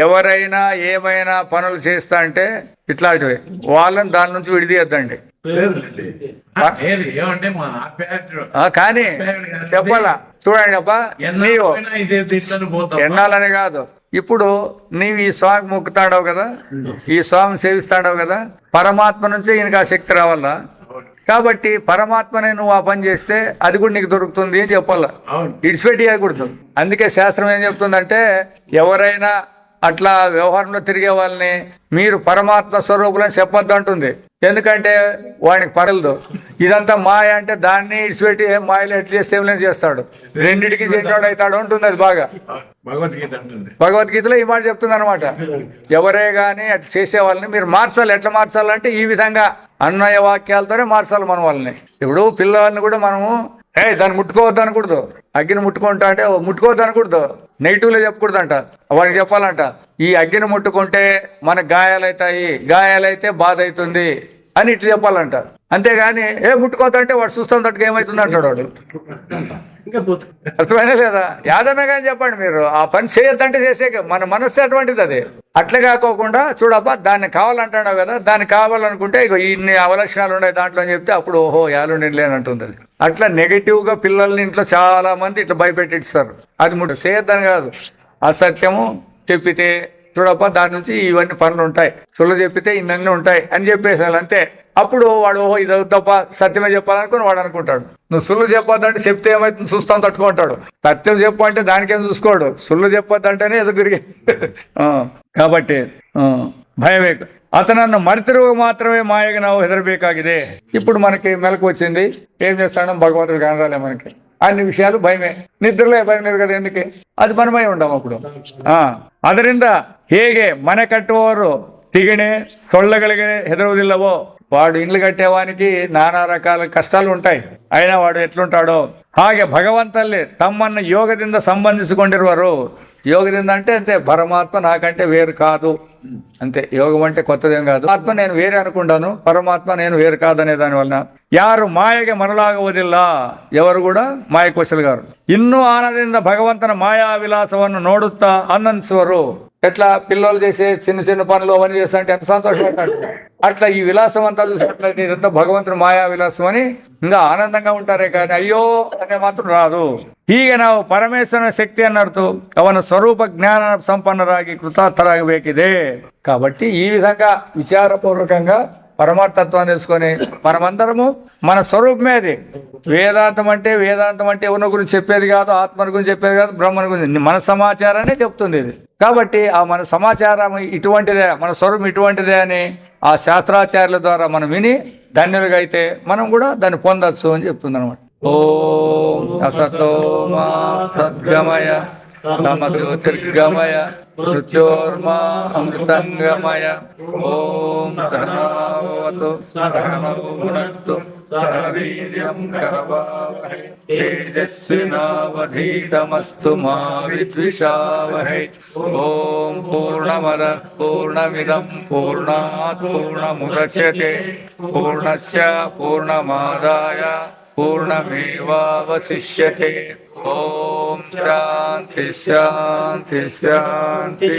ఎవరైనా ఏమైనా పనులు చేస్తా అంటే ఇట్లాంటివి వాళ్ళని దాని నుంచి విడిదీయద్దండి. కానీ చెప్పాలా చూడండి అబ్బా, నీవు ఎన్నాలని కాదు. ఇప్పుడు నీవు ఈ స్వామి మొక్కుతాడవు కదా, ఈ స్వామిని సేవిస్తాడవు కదా, పరమాత్మ నుంచి ఈయనకు ఆ శక్తి రావాలా. కాబట్టి పరమాత్మని నువ్వు ఆ పని చేస్తే అది కూడా నీకు దొరుకుతుంది అని చెప్పాలా, ఇడిచిపెట్టి చేయకూడదు. అందుకే శాస్త్రం ఏం చెప్తుందంటే ఎవరైనా అట్లా వ్యవహారంలో తిరిగే వాళ్ళని మీరు పరమాత్మ స్వరూపులని చెప్పొద్దు అంటుంది. ఎందుకంటే వాడికి పరలదు. ఇదంతా మాయ అంటే దాన్ని ఇడిచిపెట్టి మాయలు ఎట్లా చేస్తే ఏం చేస్తాడు, రెండిటికి చేసినాడు అవుతాడు ఉంటుంది. అది బాగా భగవద్గీత అంటుంది. భగవద్గీతలో ఈ మాట చెప్తుంది అనమాట. ఎవరే గాని అట్లా చేసే వాళ్ళని మీరు మార్చాలి. ఎట్లా మార్చాలంటే ఈ విధంగా అన్నయ్య వాక్యాలతోనే మార్చాలి మనం వాళ్ళని. ఇప్పుడు పిల్లవాళ్ళని కూడా మనము దాన్ని ముట్టుకోవద్దు అనకూడదు. అగ్గిని ముట్టుకుంటా అంటే ముట్టుకోవద్దు అనకూడదు, నెగిటివ్లో చెప్పకూడదు అంట. వాడికి చెప్పాలంట ఈ అగ్గిని ముట్టుకుంటే మనకు గాయాలవుతాయి, గాయాలైతే బాధ అవుతుంది అని ఇట్లా చెప్పాలంట. అంతేగాని ముట్టుకోవద్దు అంటే వాడు చూస్తాం తట్టుగా ఏమవుతుంది అంటాడు వాడు. అర్థమైనా లేదా? యాదన్నా కానీ చెప్పండి మీరు ఆ పని చేయొద్దంటే చేసే మన మనస్సు అటువంటిది. అది అట్లా కాకోకుండా చూడబ్బా దాన్ని కావాలంటాడు కదా, దాన్ని కావాలనుకుంటే ఇక ఇన్ని అవలక్షణాలు ఉన్నాయి దాంట్లో అని చెప్తే అప్పుడు ఓహో యాలుండి లేనంటుంది. అది అట్లా నెగిటివ్ గా పిల్లల్ని ఇంట్లో చాలా మంది ఇట్లా భయపెట్టిస్తారు. అది చేయొద్దని కాదు, అసత్యము చెప్పితే చూడప్ప దాని నుంచి ఇవన్నీ పనులు ఉంటాయి, సుళ్ళు చెప్పితే ఇవన్నీ ఉంటాయి అని చెప్పేసారు అంతే. అప్పుడు వాడు ఓహో ఇది తప్ప సత్యమే చెప్పాలనుకుని వాడు అనుకుంటాడు. నువ్వు సుళ్ళు చెప్పొద్దంటే చెప్తే ఏమైతుంది చూస్తాను తట్టుకుంటాడు. సత్యం చెప్పు అంటే దానికేం చూసుకోడు, సుళ్ళు చెప్పొద్దంటేనే ఎదురు తిరిగి కాబట్టి భయమే. అతనನ್ನು మరితిరుగు మాత్రమే మాయగా ನಾವು ಹೆದರಬೇಕಾಗಿದೆ. ఇప్పుడు మనకి మెలకు వచ్చింది, ఏం చేస్తాడో భగవంతుడు కనరాలే మనకి. అన్ని విషయాలు భయమే. నిద్రలే భయం లేదు కదా, ఎందుకే? అది మనమై ఉండం అప్పుడు. ಅದರಿಂದ ಹೇಗೆ ಮನೆ ಕಟ್ಟುವವರು తిగినే సొళ్ళగలిగే ಹೆದರುವುದಿಲ್ಲವೋ, వాడు ఇండ్లు కట్టేవానికి నానా రకాల కష్టాలు ఉంటాయి, అయినా వాడు ఎట్లుంటాడో ಹಾಗೆ భగవంತಲ್ಲಿ తమ్మನ್ನು ಯೋಗದಿಂದ సంబంధించుಕೊಂಡಿರುವರು. యోగದಿಂದ అంటే అంతే, పరమాత్మ నాకంటే వేరు కాదు అంతే. యోగం అంటే కొత్తదేం కాదు. ఆత్మ నేను వేరే అనుకుంటాను, పరమాత్మ నేను వేరు కాదనే దాని వలన ಯಾರು ಮಾಯೆಗೆ ಮರಳಾಗುವುದಿಲ್ಲ, ఎవరు కూడా మాయకోశలు గారు. ಇನ್ನೂ ఆనందದಿಂದ భగవంతನ మాయా విలాసವನ್ನು ನೋಡುತ್ತಾ ఆనందిಸುವರು. ఎట్లా పిల్లలు చేసే చిన్న చిన్న పనులు అవన్నీ చేస్తా అంటే ఎంత సంతోషపడతాడు. అట్లా ఈ విలాసం అంతా చూసినట్లయితే ఇదంతా భగవంతుని మాయా విలాసం అని ఇంకా ఆనందంగా ఉంటారే కానీ అయ్యో అనే మాత్రం రాదు. ಹೀಗೆ ನಾವು ಪರಮೇಶ್ವರನ ಶಕ್ತಿಯನ್ನು ಅರ್ತು ಅವನ ಸ್ವರೂಪ ಜ್ಞಾನ ಸಂಪನ್ನರಾಗಿ కృతార్థరాగಬೇಕಿದೆ. కాబట్టి ఈ విధంగా విచారపూర్వకంగా పరమార్థత్వాన్ని తెలుసుకొని మనమందరము మన స్వరూపమే అది. వేదాంతం అంటే ఎవరి గురించి చెప్పేది కాదు, ఆత్మని గురించి చెప్పేది కాదు, బ్రహ్మని గురించి మన సమాచారాన్ని చెప్తుంది ఇది. కాబట్టి ఆ మన సమాచారం ఇటువంటిదే, మన స్వరూపం ఇటువంటిదే అని ఆ శాస్త్రాచార్యుల ద్వారా మనం విని ధన్యులుగా అయితే మనం కూడా దాన్ని పొందొచ్చు అని చెప్తుంది అనమాట. ఓం అసతో మా సద్గమయ తమజ్యోతిర్గమయ మృత్యోర్మా అమృతంగమయ. ఓం సహనావతు సహనౌ భునక్తు సహ వీర్యం కరవావహై తేజస్వినావధీతమస్తు మా విద్విషావహై. ఓం పూర్ణమదః పూర్ణమిదం పూర్ణాత్ పూర్ణముదచ్యతే పూర్ణస్య పూర్ణమాదాయ పూర్ణమేవావశిష్యతే. ఓం శాంతి శాంతి శాంతి.